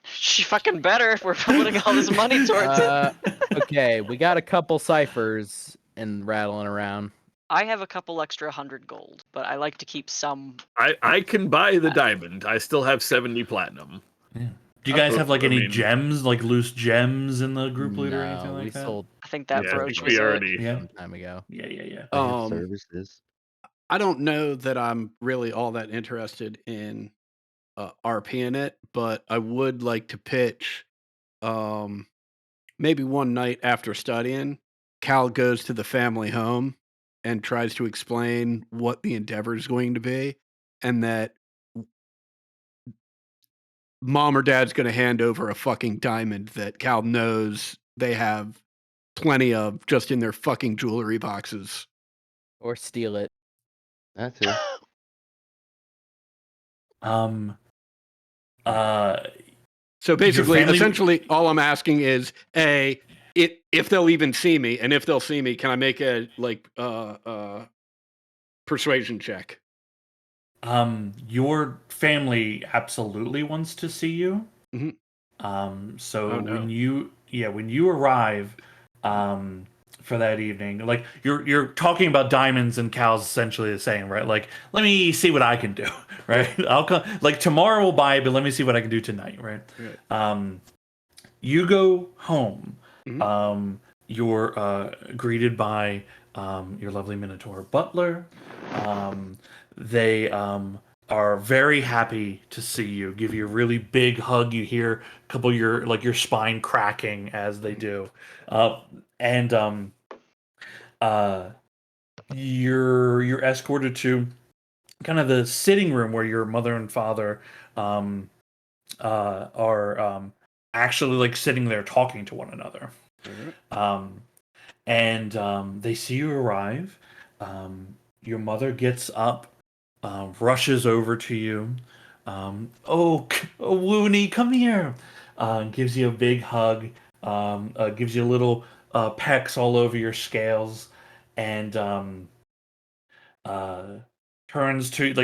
S8: She fucking better if we're putting all this money towards it.
S3: Okay, we got a couple ciphers and rattling around.
S8: I have a couple extra 100 gold, but I like to keep some.
S2: I can buy the diamond. I still have 70 platinum.
S1: Yeah. Do you guys
S2: Okay.
S1: have like
S2: I
S1: any
S2: mean-
S1: gems, like loose gems in the group loot or anything
S3: No, we
S1: like that?
S3: sold
S8: I think that
S2: Yeah, I
S8: brooch
S2: think
S8: was
S2: we
S8: it.
S2: already.
S1: Yeah.
S3: some time ago.
S1: Yeah.
S4: I have
S6: Um,
S4: services.
S6: I don't know that I'm really all that interested in RP in it, but I would like to pitch. Maybe one night after studying, Cal goes to the family home and tries to explain what the endeavor is going to be, and that mom or dad's going to hand over a fucking diamond that Cal knows they have plenty of just in their fucking jewelry boxes.
S3: Or steal it.
S4: That too.
S1: Um. Uh.
S6: So basically,
S1: family-
S6: essentially, all I'm asking is if they'll even see me, and if they'll see me, can I make a persuasion check?
S1: Your family absolutely wants to see you.
S6: Mhm.
S1: So
S6: Oh, no.
S1: when you arrive, for that evening, like you're talking about diamonds, and Cal's essentially saying, right, like, let me see what I can do, right? I'll come, like, tomorrow we'll buy it, but let me see what I can do tonight, right?
S6: Right.
S1: You go home.
S6: Mhm.
S1: You're greeted by your lovely Minotaur butler. They are very happy to see you. Give you a really big hug. You hear a couple of your spine cracking as they do, and you're escorted to kind of the sitting room where your mother and father are actually like sitting there talking to one another. And they see you arrive. Your mother gets up, rushes over to you. Oh, Woony, come here. Gives you a big hug. Gives you little pecks all over your scales, and turns to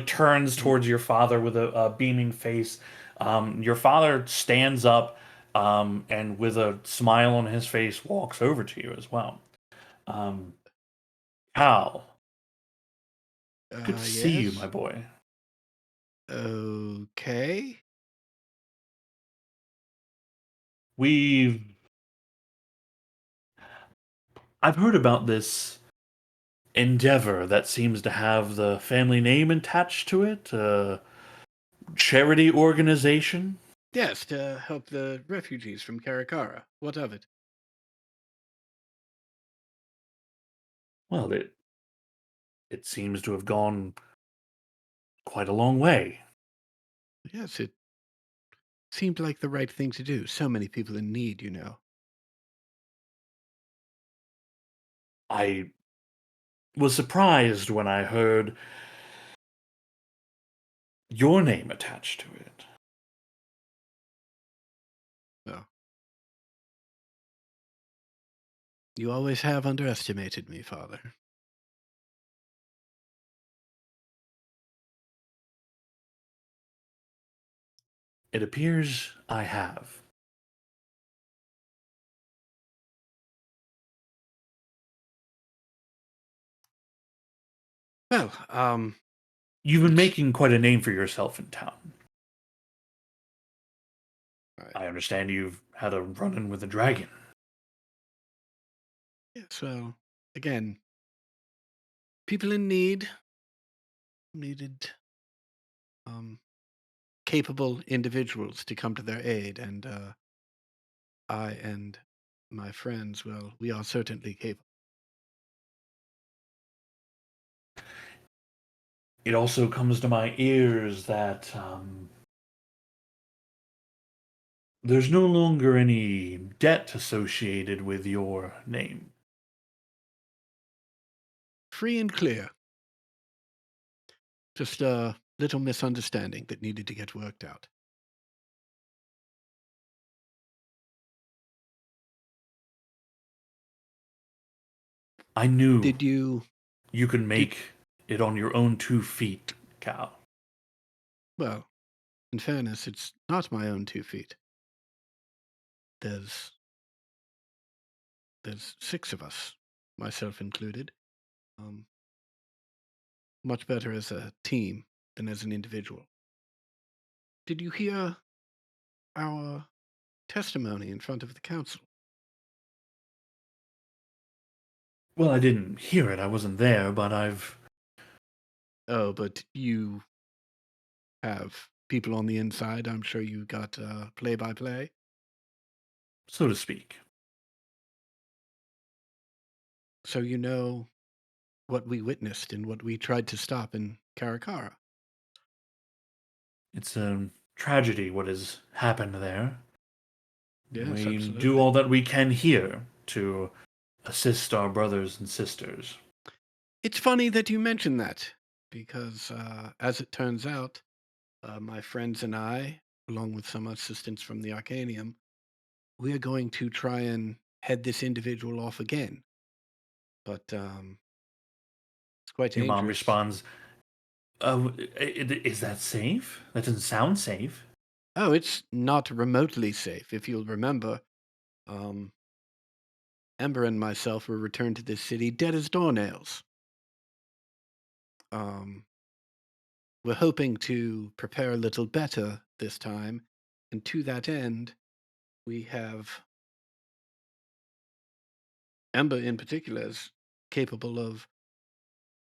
S1: turns towards your father with a beaming face. Your father stands up, and with a smile on his face walks over to you as well. Cal, good to see you,
S6: Yes?
S1: my boy.
S6: Okay.
S1: I've heard about this endeavor that seems to have the family name attached to it. Charity organization.
S6: Yes, to help the refugees from Karakara. What of it?
S1: Well, it seems to have gone quite a long way.
S6: Yes, it seemed like the right thing to do. So many people in need, you know.
S1: I was surprised when I heard your name attached to it.
S6: Well, you always have underestimated me, Father.
S1: It appears I have.
S6: Well,
S1: You've been making quite a name for yourself in town. I understand you've had a run-in with a dragon.
S6: yeah, so again, people in need needed capable individuals to come to their aid, and I and my friends, well, we are certainly capable.
S1: It also comes to my ears that there's no longer any debt associated with your name.
S6: Free and clear. Just a little misunderstanding that needed to get worked out.
S1: I knew
S6: Did you?
S1: you could make it on your own 2 feet, Cal.
S6: Well, in fairness, it's not my own 2 feet. There's 6 of us, myself included. Much better as a team than as an individual. Did you hear our testimony in front of the council?
S1: Well, I didn't hear it. I wasn't there, but I've
S6: Oh, but you have people on the inside. I'm sure you got play-by-play.
S1: so to speak.
S6: So you know what we witnessed and what we tried to stop in Karakara.
S1: It's a tragedy what has happened there.
S6: Yes,
S1: We
S6: absolutely.
S1: do all that we can here to assist our brothers and sisters.
S6: It's funny that you mention that because, as it turns out, my friends and I, along with some assistance from the Arcanium, we are going to try and head this individual off again. But it's quite
S1: Your
S6: dangerous.
S1: mom responds, is that safe? That doesn't sound safe.
S6: Oh, it's not remotely safe. If you'll remember, Ember and myself were returned to this city dead as doornails. We're hoping to prepare a little better this time, and to that end, we have Ember in particular is capable of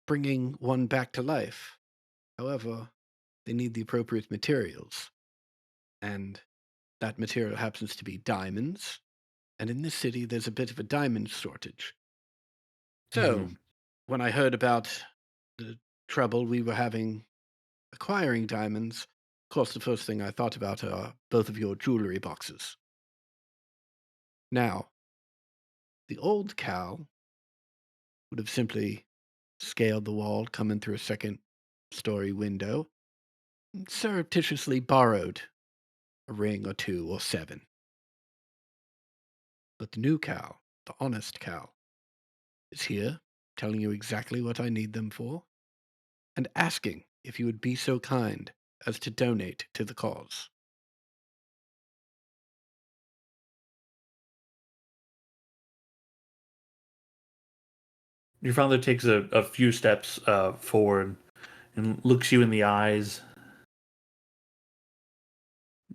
S6: bringing one back to life. However, they need the appropriate materials, and that material happens to be diamonds. And in this city, there's a bit of a diamond shortage. So, when I heard about the trouble we were having acquiring diamonds, of course, the first thing I thought about are both of your jewelry boxes. Now, the old Cal would have simply scaled the wall, come in through a second-story window, and surreptitiously borrowed a ring or 2 or 7. But the new Cal, the honest Cal, is here, telling you exactly what I need them for, and asking if you would be so kind as to donate to the cause.
S1: Your father takes a few steps forward and looks you in the eyes.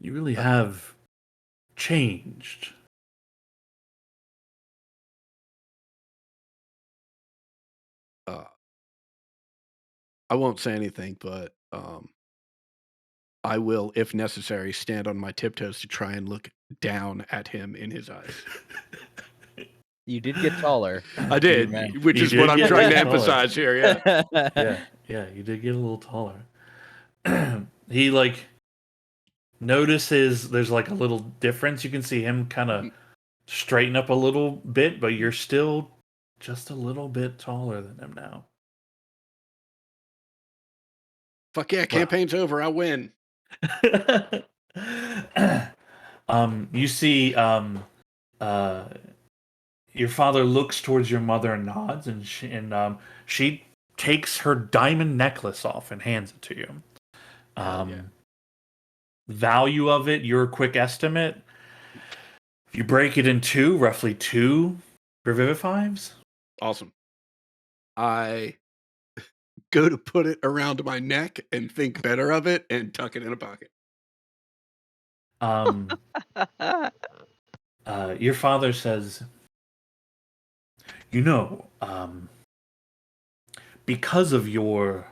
S1: You really have changed.
S6: I won't say anything, but I will, if necessary, stand on my tiptoes to try and look down at him in his eyes.
S3: You did get taller.
S6: I did,
S3: man.
S6: which
S1: You
S6: is what
S1: did
S6: I'm
S1: get
S6: trying to
S1: taller.
S6: emphasize here. Yeah.
S1: Yeah, you did get a little taller. He like notices there's like a little difference. You can see him kind of straighten up a little bit, but you're still just a little bit taller than him now.
S6: Fuck yeah, campaign's over. I win.
S1: You see, your father looks towards your mother and nods, and she takes her diamond necklace off and hands it to you.
S6: Yeah.
S1: Value of it, your quick estimate. If you break it in 2, roughly 2 Revivifives.
S6: Awesome. I go to put it around my neck and think better of it and tuck it in a pocket.
S1: Your father says, you know, because of your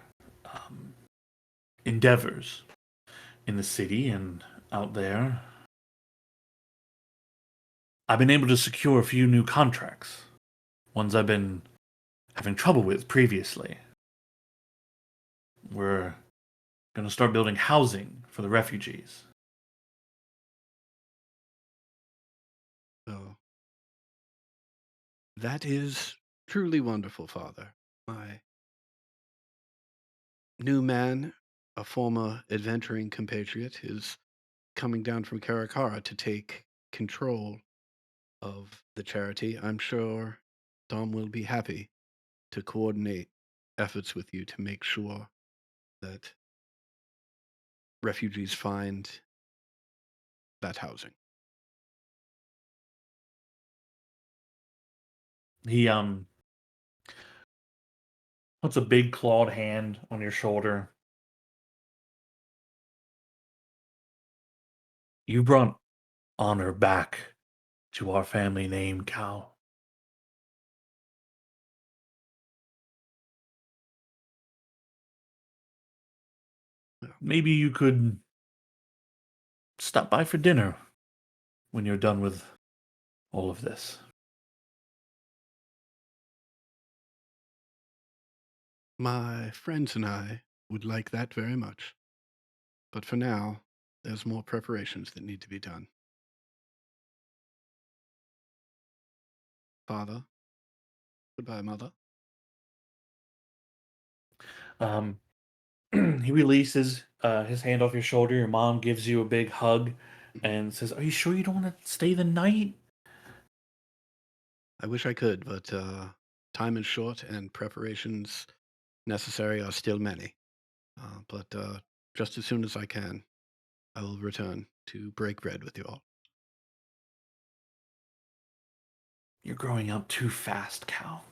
S1: endeavors in the city and out there, I've been able to secure a few new contracts, ones I've been having trouble with previously. We're going to start building housing for the refugees.
S6: So that is truly wonderful, Father. My new man, a former adventuring compatriot, is coming down from Karakara to take control of the charity. I'm sure Dom will be happy to coordinate efforts with you to make sure that refugees find that housing.
S1: He puts a big clawed hand on your shoulder. You brought honor back to our family name, Cal. Maybe you could stop by for dinner when you're done with all of this.
S6: My friends and I would like that very much. But for now, there's more preparations that need to be done. Father. Goodbye, Mother.
S1: He releases his hand off your shoulder. Your mom gives you a big hug and says, "Are you sure you don't want to stay the night?"
S6: I wish I could, but time is short and preparations necessary are still many. But just as soon as I can, I will return to break bread with you all.
S1: You're growing up too fast, Cal.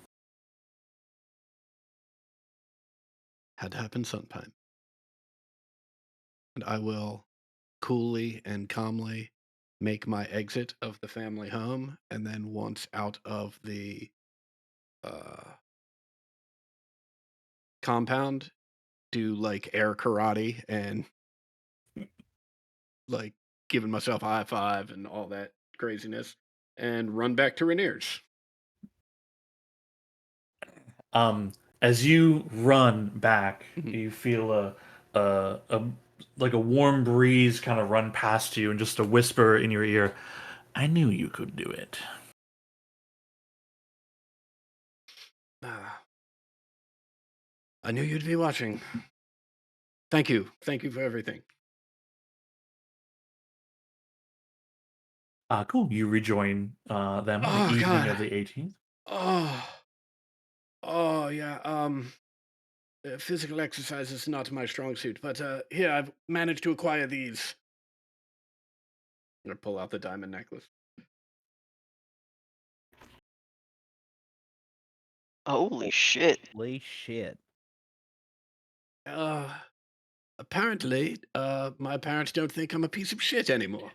S6: Had to happen sometime. And I will coolly and calmly make my exit of the family home, and then once out of the compound, do like air karate and like giving myself a high five and all that craziness, and run back to Rainier's.
S1: As you run back,
S6: Mhm.
S1: you feel a like a warm breeze kind of run past you, and just a whisper in your ear. I knew you could do it.
S6: I knew you'd be watching. Thank you. Thank you for everything.
S1: Cool. You rejoin them on the
S6: Oh,
S1: evening
S6: God.
S1: of the 18th.
S6: Oh, yeah. Physical exercise is not my strong suit, but here, I've managed to acquire these. I'm going to pull out the diamond necklace.
S5: Holy shit.
S3: Holy shit.
S6: Apparently, my parents don't think I'm a piece of shit anymore.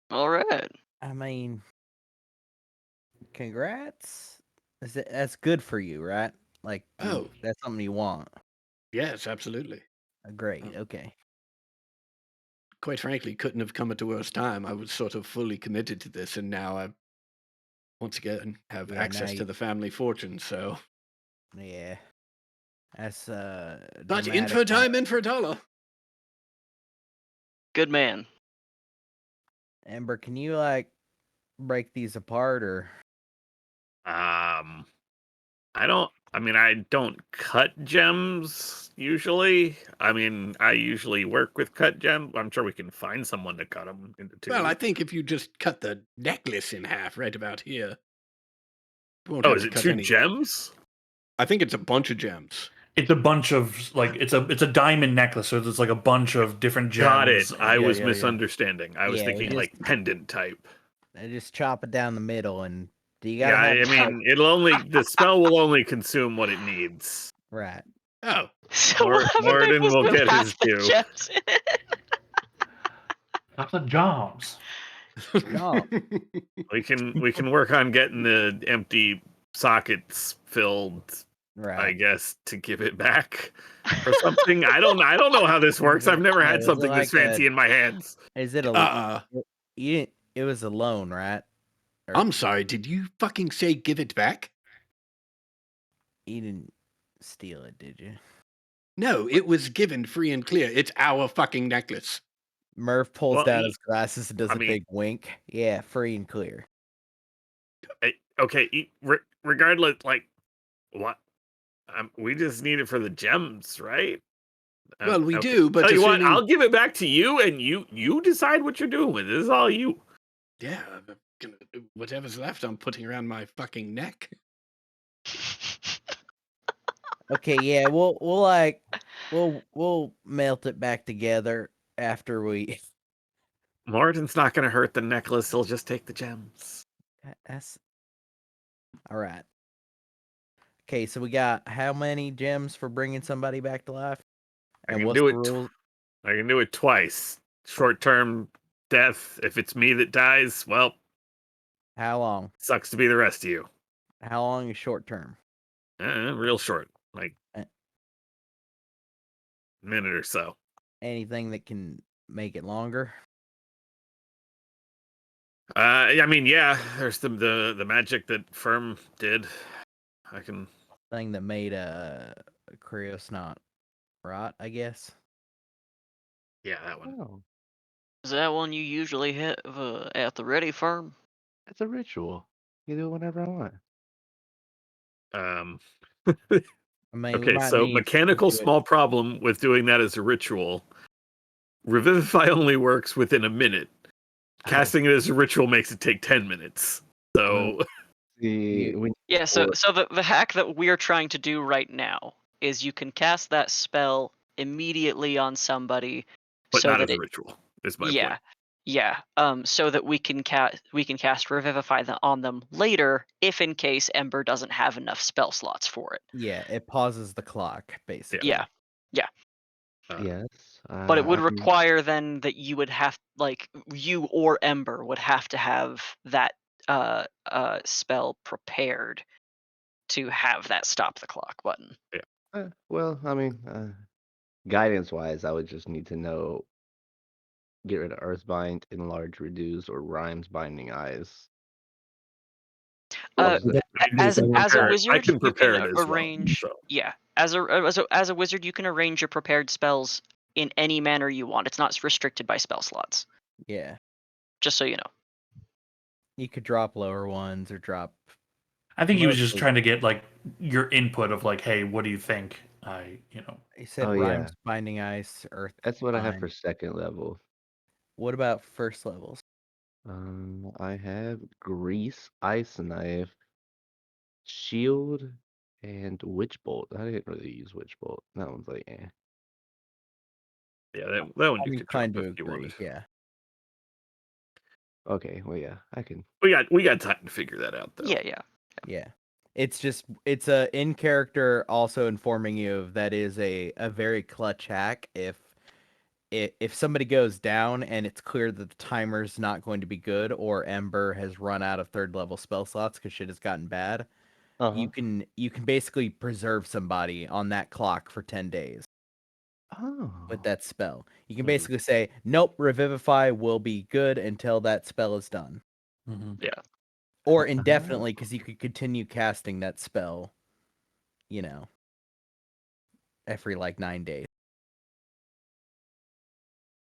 S5: All right.
S3: I mean, congrats. That's good for you, right? Like,
S6: Oh.
S3: that's something you want.
S6: Yes, absolutely.
S3: Great. Okay.
S6: Quite frankly, couldn't have come at a worse time. I was sort of fully committed to this, and now I, once again, have
S3: Yeah,
S6: access
S3: now
S6: to the family fortune, so.
S3: Yeah. That's
S6: But in for a time, in for a dollar.
S5: Good man.
S3: Ember, can you like break these apart or
S2: I don't cut gems usually. I mean, I usually work with cut gems. I'm sure we can find someone to cut them into two.
S6: Well, I think if you just cut the necklace in half right about here.
S2: Oh, is it two gems?
S6: I think it's a bunch of gems.
S1: It's a bunch of like it's a diamond necklace, so there's like a bunch of different gems.
S2: Got it. I
S1: Yeah,
S2: was
S1: yeah, yeah.
S2: misunderstanding. I was
S3: Yeah,
S2: thinking
S3: just-
S2: like pendant type.
S3: just chop it down the middle and do you
S2: Yeah,
S3: gotta have
S2: I mean, the spell will only consume what it needs.
S3: right.
S6: Oh.
S5: So
S2: Morden will get his
S5: the
S2: due.
S5: gems in it.
S1: That's the jobs.
S3: No.
S2: We can work on getting the empty sockets filled, I
S3: Right.
S2: guess, to give it back or something. I don't know how this works. I've never
S3: Is
S2: had
S3: it
S2: something
S3: like
S2: this fancy in my hands.
S3: Is it a You didn't. It was a loan, right? Or
S6: I'm sorry, did you fucking say give it back?
S3: you didn't steal it, did you?
S6: No, it was given free and clear. It's our fucking necklace.
S3: Murph pulls
S2: Well,
S3: down
S2: he-
S3: his glasses and does
S2: I
S3: a
S2: mean-
S3: big wink. Yeah, free and clear.
S2: Okay, regardless, like, what? We just need it for the gems, right?
S6: Well, we
S2: okay.
S6: do, but
S2: Tell you what,
S6: assuming...
S2: I'll give it back to you, and you decide what you're doing with it. This is all you.
S6: Yeah, whatever's left, I'm putting around my fucking neck.
S3: Okay, yeah, we'll melt it back together after we.
S2: Martin's not going to hurt the necklace. He'll just take the gems.
S3: That's all right. Okay, so we got how many gems for bringing somebody back to life?
S2: I
S3: And
S2: can
S3: what's
S2: do
S3: the
S2: it.
S3: rules?
S2: I can do it twice. Short-term death. If it's me that dies, well,
S3: How long?
S2: sucks to be the rest of you.
S3: How long is short term?
S2: Real short, like
S3: Eh.
S2: minute or so.
S3: Anything that can make it longer?
S2: I mean, yeah, there's the magic that Firm did. I can.
S3: Thing that made a Krios not rot, I guess.
S2: Yeah, that one.
S4: Oh,
S5: Is that one you usually have at the ready firm?
S4: it's a ritual. You do it whenever I want.
S2: Um.
S3: I mean, we
S2: Okay,
S3: might
S2: so
S3: need to
S2: mechanical
S3: do it-
S2: small problem with doing that as a ritual. Revivify only works within a minute. Casting it as a ritual makes it take 10 minutes. So
S4: See, when
S5: Yeah, so
S4: Or-
S5: so the hack that we're trying to do right now is you can cast that spell immediately on somebody,
S2: but
S5: so
S2: not
S5: that
S2: as a
S5: it
S2: ritual. Is my
S5: yeah
S2: point.
S5: yeah so that we can cast Revivify on them later if in case Ember doesn't have enough spell slots for it.
S3: Yeah, it pauses the clock, basically.
S5: Yeah,
S4: yes,
S5: but it would
S4: I mean,
S5: require then that you would have you or Ember would have to have that spell prepared to have that stop the clock button.
S4: well, I mean, guidance wise, I would just need to know get rid of Earthbind, Enlarge, Reduce, or Rhymes Binding Eyes.
S5: Uh,
S4: Those are the-
S5: as a wizard,
S2: I can
S5: you
S2: prepare
S5: can
S2: it as
S5: arrange.
S2: well. So.
S5: Yeah, as a wizard, you can arrange your prepared spells in any manner you want. It's not restricted by spell slots.
S3: Yeah.
S5: Just so you know.
S3: You could drop lower ones or drop.
S1: I think he was just
S3: Mostly-
S1: trying to get like your input of like, hey, what do you think?
S3: He said
S4: Oh, yeah.
S3: rhymes, binding ice, earth.
S4: That's what I have for
S3: Bind.
S4: second level.
S3: What about first levels?
S4: I have Grease, Ice Knife, Shield, and Witch Bolt. I didn't really use Witch Bolt. That one's like, eh.
S2: Yeah, that one
S3: I'm
S2: you could
S3: inclined
S2: drop
S3: to
S2: if you
S3: agree.
S2: wanted.
S3: Yeah.
S4: Okay, well, yeah, I can.
S2: We got time to figure that out though.
S5: Yeah.
S3: Yeah. It's a in character also informing you of that is a very clutch hack if somebody goes down and it's clear that the timer's not going to be good or Ember has run out of third level spell slots because shit has gotten bad, you can basically preserve somebody on that clock for 10 days
S4: Oh.
S3: with that spell. You can
S4: Mhm.
S3: basically say, nope, Revivify will be good until that spell is done. Or indefinitely, because you could continue casting that spell, every like 9 days.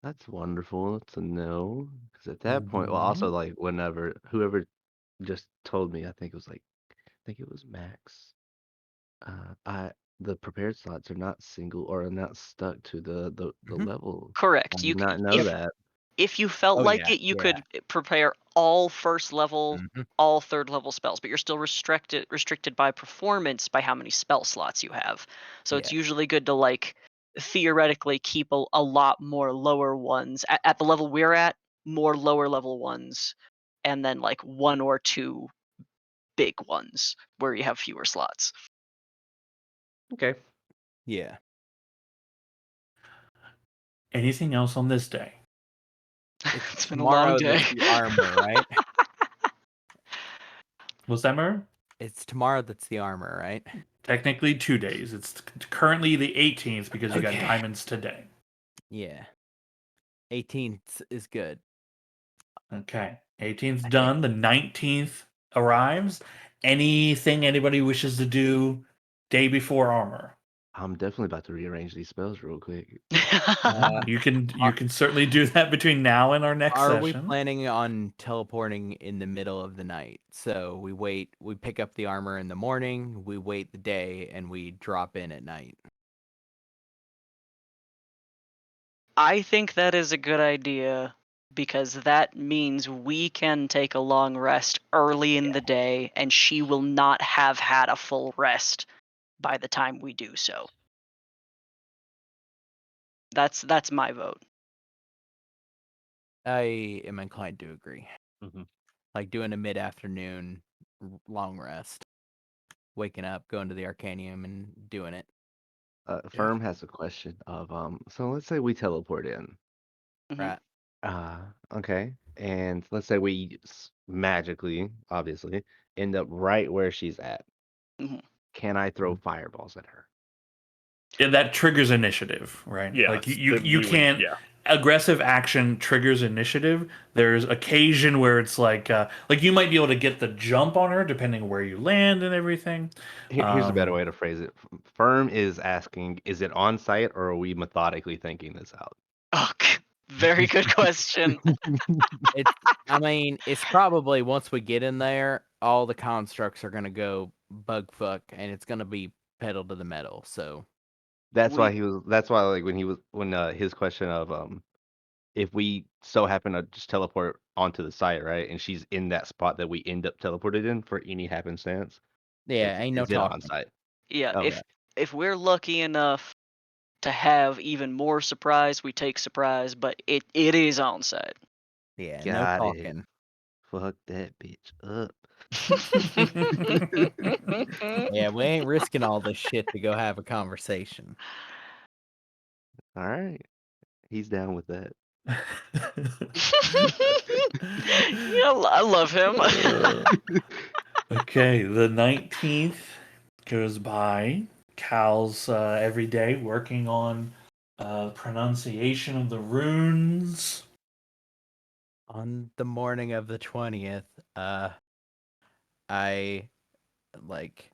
S4: That's wonderful to know. Because at that point, well, also like whoever just told me, I think it was Max. The prepared slots are not single or are not stuck to the
S3: Mhm.
S4: level. I
S5: Correct.
S4: did
S5: You
S4: not
S5: could,
S4: know
S5: if,
S4: that.
S5: if you felt
S3: Oh,
S5: like
S3: yeah,
S5: it, you
S3: yeah.
S5: could prepare all first level,
S3: Mhm.
S5: all third level spells, but you're still restricted by performance by how many spell slots you have. So it's
S3: Yeah.
S5: usually good to like theoretically keep a lot more lower ones at the level we're at, more lower level ones, and then like one or two big ones where you have fewer slots.
S4: Okay.
S3: Yeah.
S1: Anything else on this day?
S5: It's been a long day.
S3: That's the armor, right?
S1: Was that Mer?
S3: It's tomorrow that's the armor, right?
S1: Technically 2 days. It's currently the 18th because you got
S3: Okay.
S1: diamonds today.
S3: Yeah. 18th is good.
S1: Okay. 18th
S3: I
S1: done. The 19th arrives. Anything anybody wishes to do day before armor?
S4: I'm definitely about to rearrange these spells real quick.
S1: You can certainly do that between now and our next
S3: Are we
S1: session.
S3: planning on teleporting in the middle of the night? So we pick up the armor in the morning, we wait the day, and we drop in at night.
S8: I think that is a good idea because that means we can take a long rest early in the day and she will not have had a full rest by the time we do so. That's my vote.
S3: I am inclined to agree.
S2: Mhm.
S3: Like doing a mid-afternoon long rest, waking up, going to the Arcanium, and doing it.
S4: Firm has a question of so let's say we teleport in.
S8: Mhm.
S3: Right?
S4: Okay. And let's say we magically, obviously, end up right where she's at.
S8: Mhm.
S4: Can I throw fireballs at her?
S1: Yeah, that triggers initiative, right?
S2: Yeah,
S1: Like
S2: it's
S1: you
S2: the-
S1: you
S2: we would-
S1: can't
S2: yeah.
S1: aggressive action triggers initiative. There's occasion where it's like you might be able to get the jump on her depending where you land and everything.
S4: Here's a better
S1: Um,
S4: way to phrase it. Firm is asking, is it on site or are we methodically thinking this out?
S8: Oh, very good question.
S3: It's. I mean, it's probably once we get in there, all the constructs are gonna go bug fuck, and it's gonna be pedal to the metal. So
S4: That's why
S8: We
S4: that's why like when his question of if we so happen to just teleport onto the site, right? And she's in that spot that we end up teleported in for any happenstance,
S3: yeah, ain't no
S4: is it on
S3: talking.
S4: site?
S8: yeah,
S4: Okay.
S8: if we're lucky enough to have even more surprise, we take surprise, but it is on site.
S3: Yeah, no
S4: Got it.
S3: talking.
S4: Fuck that bitch up.
S3: Yeah, we ain't risking all this shit to go have a conversation.
S4: All right. He's down with that.
S8: Yeah, I love him.
S1: okay, the 19th goes by. Cal's every day working on pronunciation of the runes.
S3: On the morning of the 20th, I like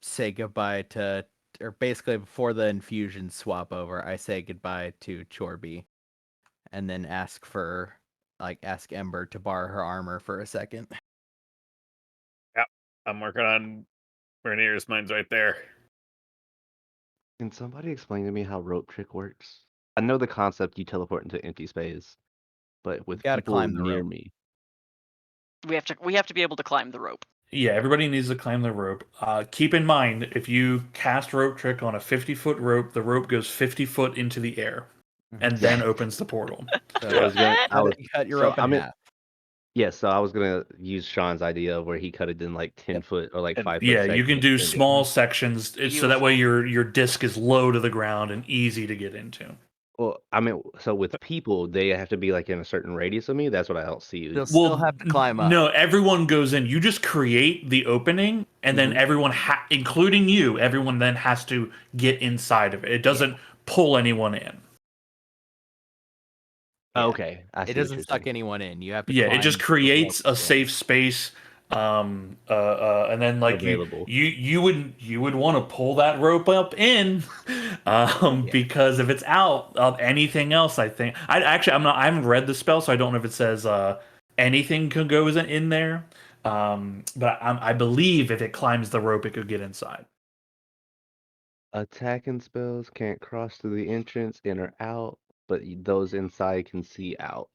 S3: say goodbye to, or basically before the infusion swap over, I say goodbye to Chorby, and then ask Ember to borrow her armor for a second.
S2: I'm working on Rainier's. Mine's right there.
S4: Can somebody explain to me how rope trick works? I know the concept you teleport into empty space, but with
S3: gotta
S4: people
S3: climb the
S4: near
S3: rope.
S4: me.
S8: we have to be able to climb the rope.
S1: Yeah, everybody needs to climb the rope. Keep in mind, if you cast rope trick on a 50-foot rope, the rope goes 50 foot into the air and then opens the portal.
S3: So
S4: I was gonna
S3: cut your
S4: so
S3: rope in
S4: I'm in,
S3: half.
S4: so I was gonna use Sean's idea of where he cut it in like 10 foot or like
S2: And
S4: 5 foot
S1: Yeah, you can
S4: segments
S1: do
S4: and
S1: small sections so that way your disc is low to the ground and easy to get into.
S4: well, I mean, so with people, they have to be like in a certain radius of me. That's what I don't see.
S3: They'll still have to climb up.
S1: No, everyone goes in. You just create the opening, and then everyone, including you, everyone then has to get inside of it. It doesn't pull anyone in.
S3: Yeah.
S4: Okay, I see
S3: It
S4: what
S3: doesn't
S4: you're
S3: suck
S4: saying.
S3: anyone in. You have to.
S1: Yeah, it just
S3: climb the
S1: creates
S3: rope
S1: a safe space. And then like
S4: Available.
S1: you would want to pull that rope up in, because if it's out of anything else, I think I haven't read the spell, so I don't know if it says anything could go in there. But I believe if it climbs the rope, it could get inside.
S4: Attacking spells can't cross through the entrance, in or out, but those inside can see out.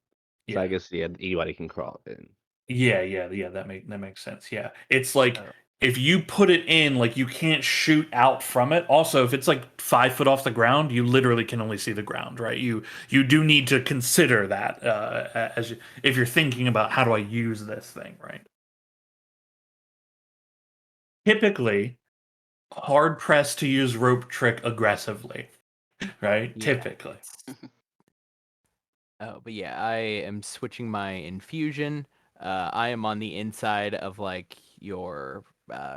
S4: So
S1: Yeah.
S4: I guess anybody can crawl in.
S1: Yeah. That makes sense. Yeah, it's like if you put it in, like you can't shoot out from it. Also, if it's like 5 foot off the ground, you literally can only see the ground, right? You do need to consider that if you're thinking about how do I use this thing, right? Typically, hard pressed to use rope trick aggressively, right?
S3: Yeah.
S1: Typically.
S3: Oh, but yeah, I am switching my infusion. I am on the inside of like your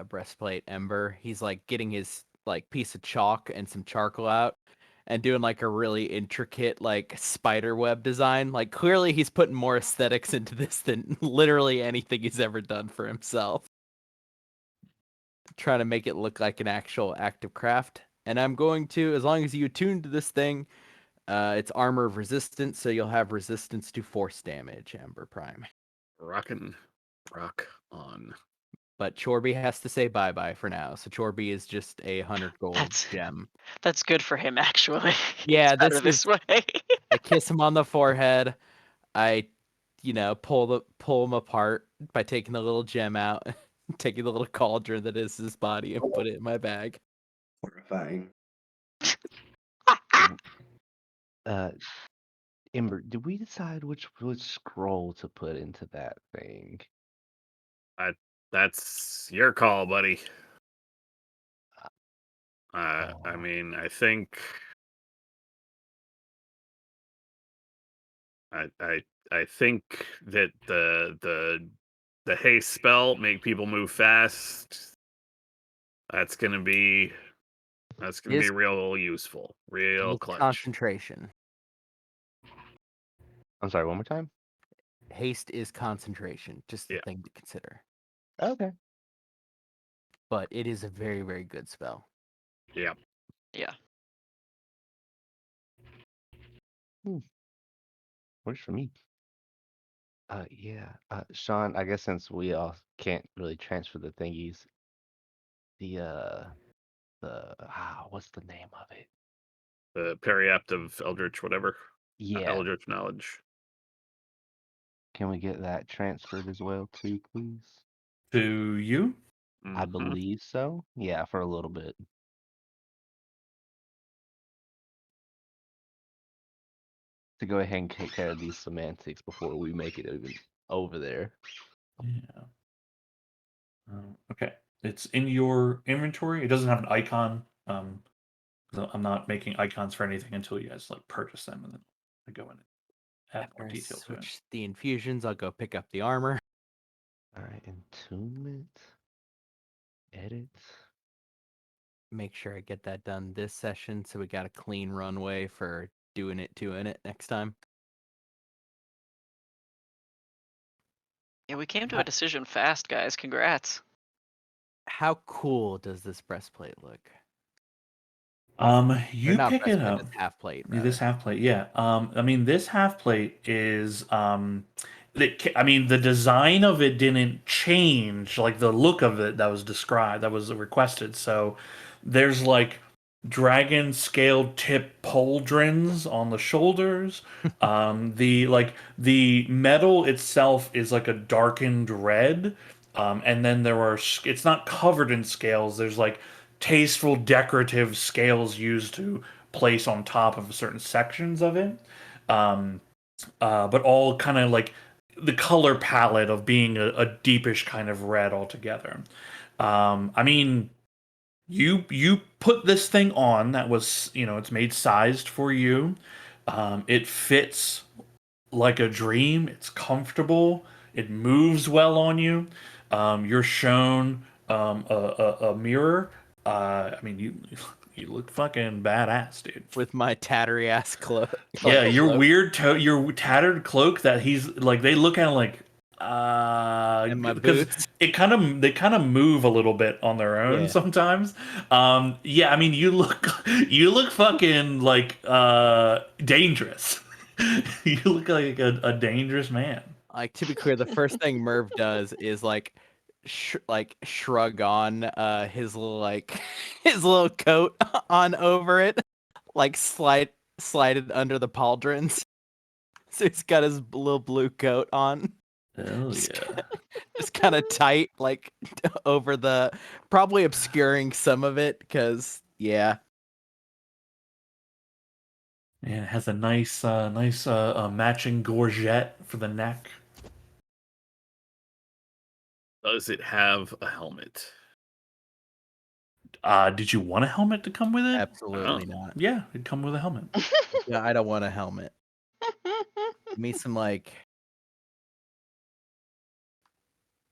S3: breastplate, Ember. He's like getting his like piece of chalk and some charcoal out, and doing like a really intricate like spider web design. Like clearly he's putting more aesthetics into this than literally anything he's ever done for himself. Trying to make it look like an actual active craft. And I'm going to, as long as you attune to this thing, it's armor of resistance, so you'll have resistance to force damage, Ember Prime.
S2: Rock on.
S3: But Chorby has to say bye-bye for now. So Chorby is just a 100 gold
S5: That's
S3: gem.
S5: that's good for him actually.
S3: Yeah,
S5: It's better
S3: this
S5: this way.
S3: I kiss him on the forehead. I, pull him apart by taking the little gem out, taking the little cauldron that is his body, and put it in my bag.
S7: Horrifying.
S4: Ember, did we decide which scroll to put into that thing?
S2: That's your call, buddy. I
S4: Oh.
S2: mean, I think I think that the haste spell, make people move fast. That's gonna be
S3: Is-
S2: real useful, real
S3: With
S2: clutch.
S3: concentration.
S4: I'm sorry, one more time?
S3: Haste is concentration, just the
S2: Yeah.
S3: thing to consider.
S4: Okay.
S3: But it is a very, very good spell.
S2: Yeah.
S5: Yeah.
S4: Works for me. Yeah. Sean, I guess since we all can't really transfer the thingies, what's the name of it?
S2: The Periapt of Eldritch, whatever.
S4: Yeah.
S2: Eldritch knowledge.
S4: Can we get that transferred as well too, please?
S1: To you?
S4: I
S2: Mhm.
S4: believe so. Yeah, for a little bit. To go ahead and take care of these semantics before we make it even over there.
S1: Yeah. Okay. It's in your inventory. It doesn't have an icon. So I'm not making icons for anything until you guys like purchase them, and then I go in and add
S3: After
S1: more
S3: I
S1: detail to it.
S3: switch the infusions, I'll go pick up the armor.
S4: All right, entombment. Edit.
S3: Make sure I get that done this session so we got a clean runway for doing it next time.
S5: Yeah, we came to a decision fast, guys. Congrats.
S3: How cool does this breastplate look?
S1: You
S3: not
S1: pick it
S3: breastplate,
S1: up.
S3: this half plate.
S1: This half plate, yeah. I mean, this half plate is, I mean, the design of it didn't change, like the look of it that was described, that was requested. So there's like dragon scaled tip pauldrons on the shoulders. The metal itself is like a darkened red. And then it's not covered in scales. There's like tasteful decorative scales used to place on top of certain sections of it. But all kind of like the color palette of being a deepish kind of red altogether. I mean, you put this thing on that was, it's made sized for you. It fits like a dream. It's comfortable. It moves well on you. You're shown a mirror. I mean, you look fucking badass, dude.
S3: With my tattery ass cloak.
S1: Yeah, your tattered cloak that he's like, they look at it like,
S3: And my
S1: because
S3: boots.
S1: they kind of move a little bit on their own
S3: Yeah.
S1: sometimes. Yeah, I mean, you look fucking like dangerous. You look like a dangerous man.
S3: Like, to be clear, the first thing Merv does is like shrug on his little his little coat on over it, like slide it under the pauldrons. So he's got his little blue coat on.
S1: Hell
S3: Just
S1: yeah.
S3: Just kind of tight, like over the, probably obscuring some of it, because yeah.
S1: Yeah, it has a nice matching gorget for the neck.
S2: Does it have a helmet?
S1: Did you want a helmet to come with it?
S3: Absolutely not.
S1: Yeah, it'd come with a helmet.
S3: Yeah, I don't want a helmet. Give me some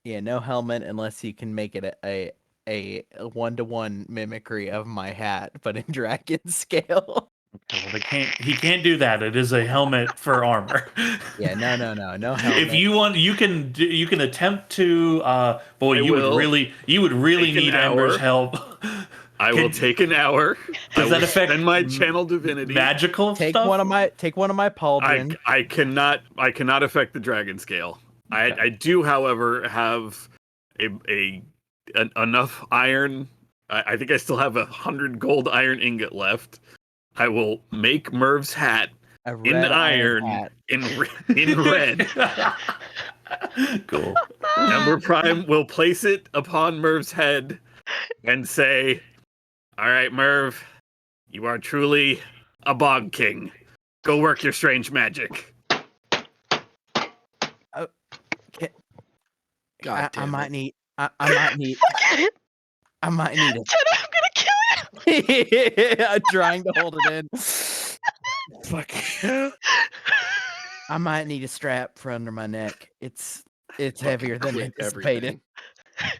S3: yeah, no helmet unless you can make it a 1-to-1 mimicry of my hat, but in dragon scale.
S1: Okay, well, he can't do that. It is a helmet for armor.
S3: Yeah, no helmet.
S1: If you want, you can attempt to. Boy,
S2: I
S1: you
S2: will
S1: would really
S2: take an
S1: need Ember's
S2: hour.
S1: help.
S2: I will take an hour. I
S1: Does that
S2: will
S1: affect
S2: spend my channel divinity.
S1: magical
S3: take
S1: stuff?
S3: one of my pauldron.
S2: I cannot affect the dragon scale.
S1: Okay.
S2: I do, however, have enough iron. I think I still have 100 gold iron ingot left. I will make Merv's hat
S3: A
S2: in
S3: red
S2: iron
S3: hat.
S2: in red.
S1: Cool.
S2: Ember Prime will place it upon Merv's head and say, "All right, Merv, you are truly a bog king. Go work your strange magic."
S6: God
S3: I
S6: damn
S3: might
S6: it.
S3: need. I might need. I might need it.
S5: Ted, I'm gonna kill you.
S3: I'm trying to hold it in.
S2: Fuck.
S3: I might need a strap for under my neck. It's heavier than
S6: Quit
S3: anticipated.
S6: everything.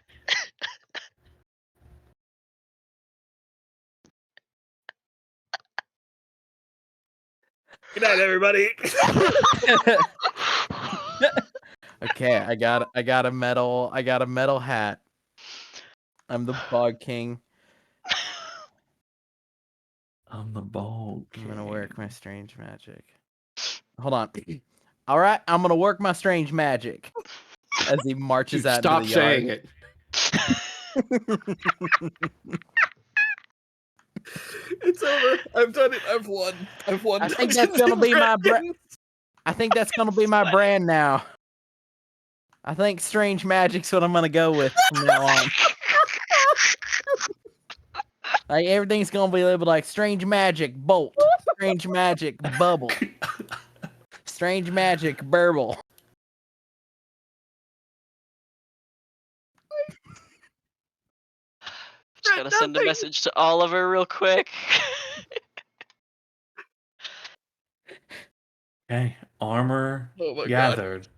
S2: Good night, everybody.
S3: Okay, I got a metal hat. I'm the bog king.
S1: I'm the ball.
S3: I'm gonna work my strange magic. Hold on. All right, I'm gonna work my strange magic as he marches
S6: Dude,
S3: out
S6: stop
S3: into the
S6: saying
S3: yard.
S6: it.
S2: It's over. I've done it. I've won.
S3: I think that's gonna be my I think that's gonna be my brand now. I think strange magic's what I'm gonna go with from now on. Like everything's gonna be labeled like strange magic bolt, strange magic bubble, strange magic burble.
S5: Just gotta send a message to Oliver real quick.
S1: Okay, armor
S2: Oh my god.
S1: gathered.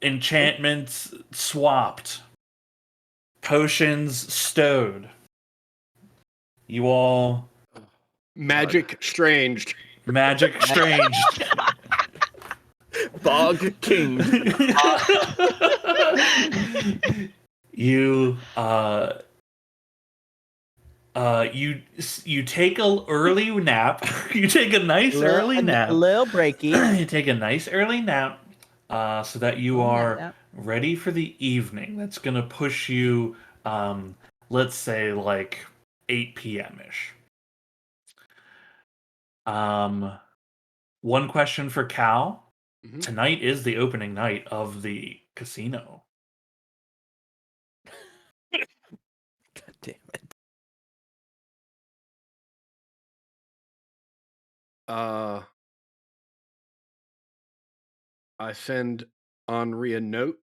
S1: Enchantments swapped. Potions stowed. You all
S6: Magic stranged.
S1: magic strange.
S2: Bog king.
S1: You you take a early nap. You take a nice early nap.
S3: A little breaky.
S1: You take a nice early nap, so that you are ready for the evening. That's gonna push you, let's say like 8 p.m. ish. One question for Cal.
S6: Mhm.
S1: Tonight is the opening night of the casino.
S3: God damn it.
S6: I send Henri a note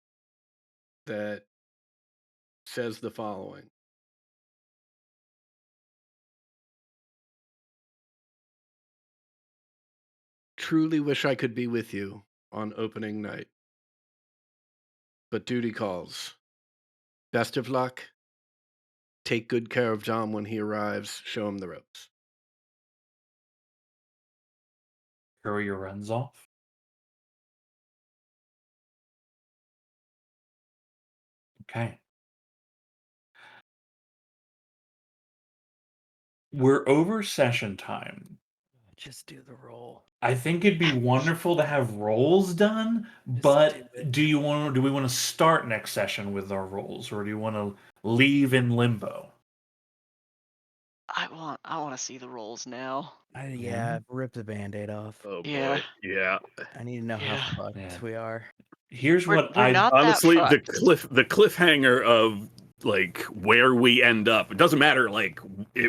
S6: that says the following. Truly wish I could be with you on opening night, but duty calls. Best of luck. Take good care of Dom when he arrives. Show him the ropes.
S1: Courier runs off. Okay. We're over session time.
S3: Just do the roll.
S1: I think it'd be wonderful to have rolls done,
S3: Just
S1: but do we want to start next session with our rolls, or do you want to leave in limbo?
S5: I want to see the rolls now.
S3: Yeah, rip the band-aid off.
S2: Oh
S5: Yeah.
S2: boy. Yeah.
S3: I need to know
S5: Yeah.
S3: how fucked
S1: Yeah.
S3: we are.
S1: Here's
S5: We're
S1: what I
S5: not that
S2: Honestly, the
S5: fucked.
S2: cliffhanger of like where we end up. It doesn't matter like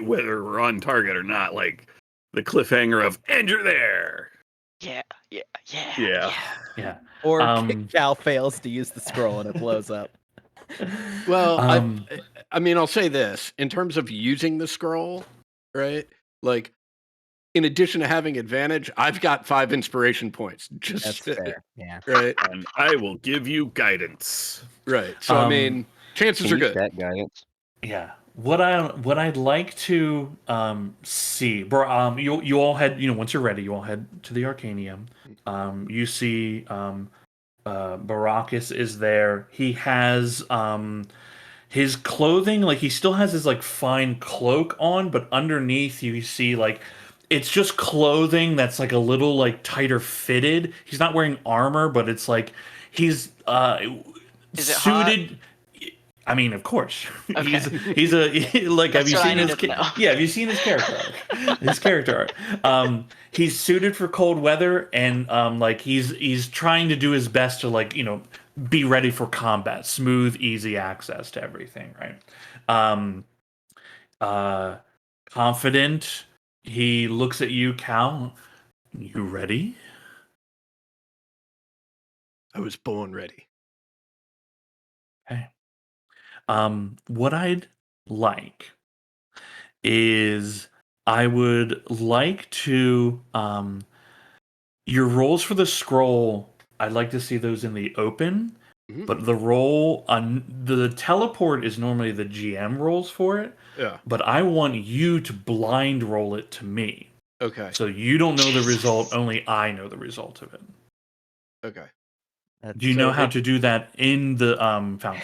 S2: whether we're on target or not. Like the cliffhanger of and you're there.
S5: Yeah.
S1: yeah.
S3: Or
S1: Cal
S3: Cal fails to use the scroll and it blows up.
S6: Well, I mean, I'll say this in terms of using the scroll, right? Like, in addition to having advantage, I've got 5 inspiration points. Just
S3: That's fair. Yeah.
S6: right,
S2: And I will give you guidance.
S6: right. So I mean, chances are
S4: Can you
S6: good.
S4: set guidance?
S1: yeah. what I'd like to see, you all head, once you're ready, you all head to the Arcanium. You see Baracus is there. He has his clothing, like he still has his like fine cloak on, but underneath you see like it's just clothing that's like a little like tighter fitted. He's not wearing armor, but it's like he's
S5: Is it hot?
S1: suited. I mean, of course.
S5: Okay.
S1: He's a like. Have
S5: That's
S1: you
S5: what I
S1: seen his?
S5: needed to know.
S1: Yeah, have you seen his character arc? His character art. He's suited for cold weather, and like he's trying to do his best to like be ready for combat, smooth, easy access to everything, right? Uh, confident. He looks at you, Cal. You ready?
S6: I was born ready.
S1: Okay. What I'd like is I would like to your roles for the scroll. I'd like to see those in the open,
S6: Mhm.
S1: but the roll on the teleport is normally the GM rolls for it.
S6: Yeah.
S1: But I want you to blind roll it to me,
S6: Okay.
S1: so you don't know the result.
S5: Jesus.
S1: Only I know the result of it.
S6: Okay.
S1: Do you
S6: So
S1: know how
S6: it-
S1: to do that in the fountain?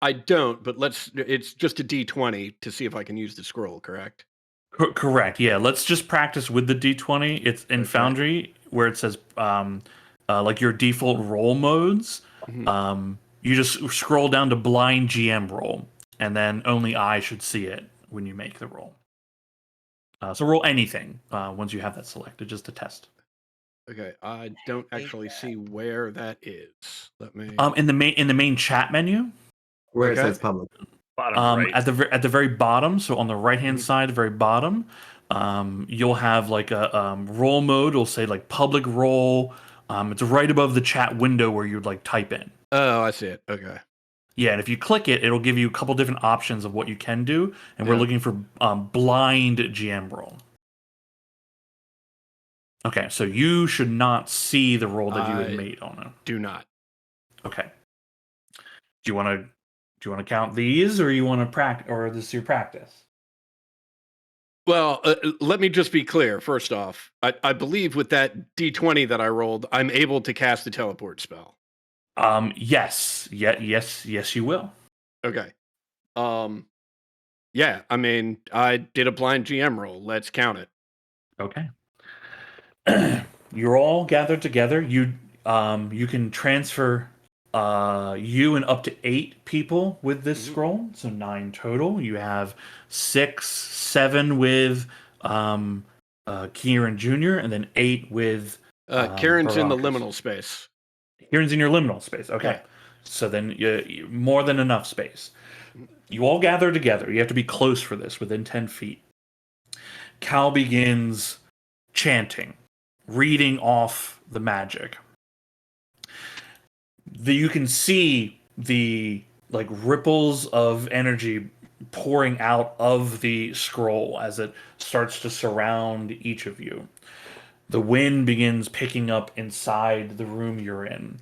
S6: I don't, but it's just a D20 to see if I can use the scroll, correct?
S1: Correct. Yeah. Let's just practice with the D20. It's in
S6: Okay.
S1: Foundry where it says like your default roll modes.
S6: Mhm.
S1: You just scroll down to blind GM roll, and then only I should see it when you make the roll. So roll anything once you have that selected, just to test.
S6: Okay. I don't actually see where that is. Let me.
S1: In the main chat menu,
S7: Where it
S6: Okay.
S7: says public.
S2: Bottom right.
S1: at the very bottom, so on the right hand
S6: Mhm.
S1: side, very bottom, you'll have like a roll mode. It'll say like public roll. It's right above the chat window where you'd like type in.
S6: Oh, I see it. Okay.
S1: Yeah, and if you click it, it'll give you a couple different options of what you can do, and we're
S6: Yeah.
S1: looking for blind GM roll. Okay, so you should not see the roll that you had
S6: I-
S1: made on it.
S6: Do not.
S1: Okay. Do you want to count these, or you want to practice, or this is your practice?
S6: Well, let me just be clear. First off, I believe with that D20 that I rolled, I'm able to cast the teleport spell.
S1: Yes, yes, you will.
S6: Okay. Yeah. I mean, I did a blind GM roll. Let's count it.
S1: Okay. You're all gathered together. You can transfer you and up to 8 people with this
S6: Mhm.
S1: scroll, so 9 total. You have 6, 7 with Kieran Jr., and then 8 with
S6: Karen's in the
S1: Baracus.
S6: liminal space.
S1: Kieran's in your liminal space. Okay.
S6: Yeah.
S1: So then you more than enough space. You all gather together. You have to be close for this, within 10 feet. Cal begins chanting, reading off the magic. You can see the like ripples of energy pouring out of the scroll as it starts to surround each of you. The wind begins picking up inside the room you're in.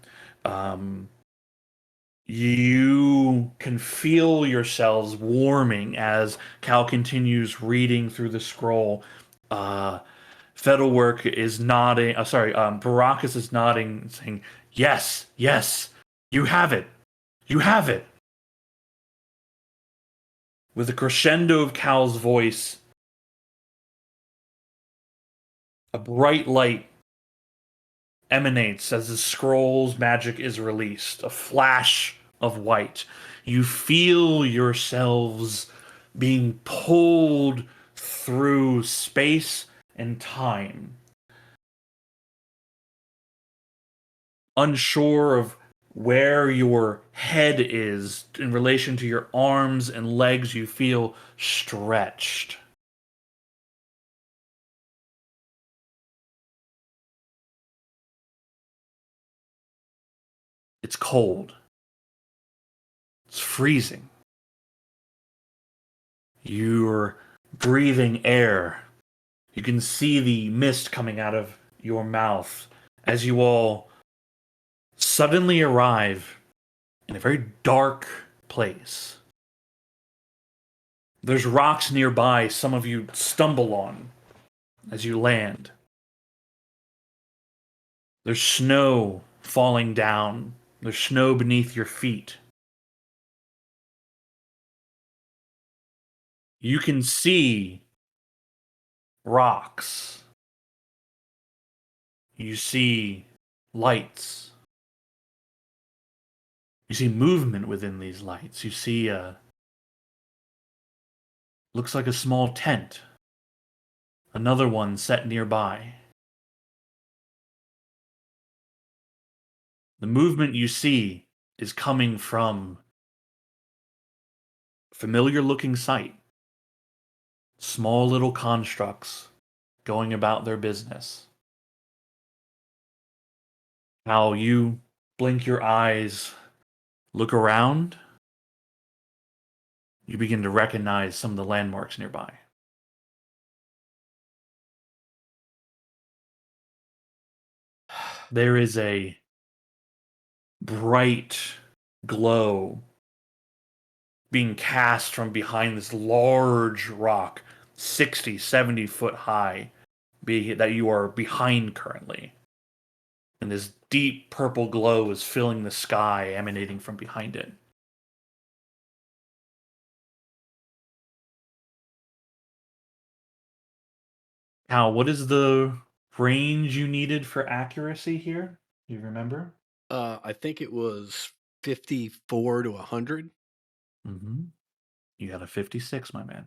S1: You can feel yourselves warming as Cal continues reading through the scroll. Fettlework is nodding. Baracus is nodding, saying, "Yes, yes, you have it. You have it." With a crescendo of Cal's voice, a bright light emanates as the scroll's magic is released. A flash of white. You feel yourselves being pulled through space and time. Unsure of where your head is in relation to your arms and legs, you feel stretched. It's cold. It's freezing. You're breathing air. You can see the mist coming out of your mouth as you all suddenly arrive in a very dark place. There's rocks nearby some of you stumble on as you land. There's snow falling down. There's snow beneath your feet. You can see rocks. You see lights. You see movement within these lights. You see looks like a small tent. Another one set nearby. The movement you see is coming from familiar looking sight. Small little constructs going about their business. How you blink your eyes, look around, you begin to recognize some of the landmarks nearby. There is a bright glow being cast from behind this large rock, 60, 70 foot high, that you are behind currently. And this deep purple glow is filling the sky, emanating from behind it. Cal, what is the range you needed for accuracy here? Do you remember?
S6: I think it was 54 to 100.
S1: Mm-hmm. You got a 56, my man.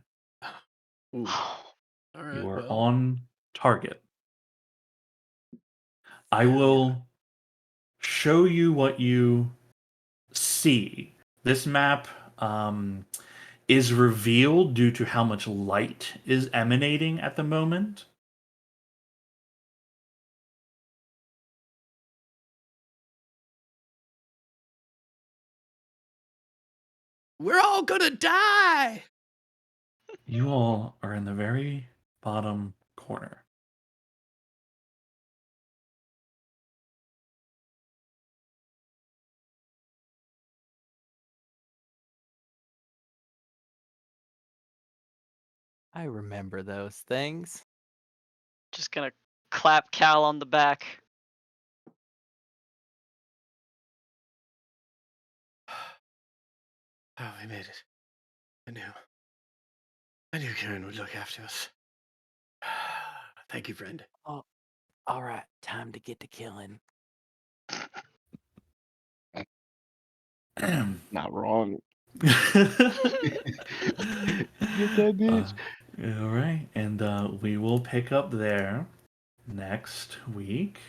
S6: Ooh. All right.
S1: You are
S6: well,
S1: on target. I will show you what you see. This map is revealed due to how much light is emanating at the moment.
S6: we're all gonna die.
S1: You all are in the very bottom corner.
S3: I remember those things.
S8: Just gonna clap Cal on the back.
S6: Oh, we made it. I knew Karen would look after us. Thank you, friend.
S3: Oh, all right. Time to get to killing.
S4: Not wrong.
S1: Get
S4: that bitch.
S1: All right, and we will pick up there next week.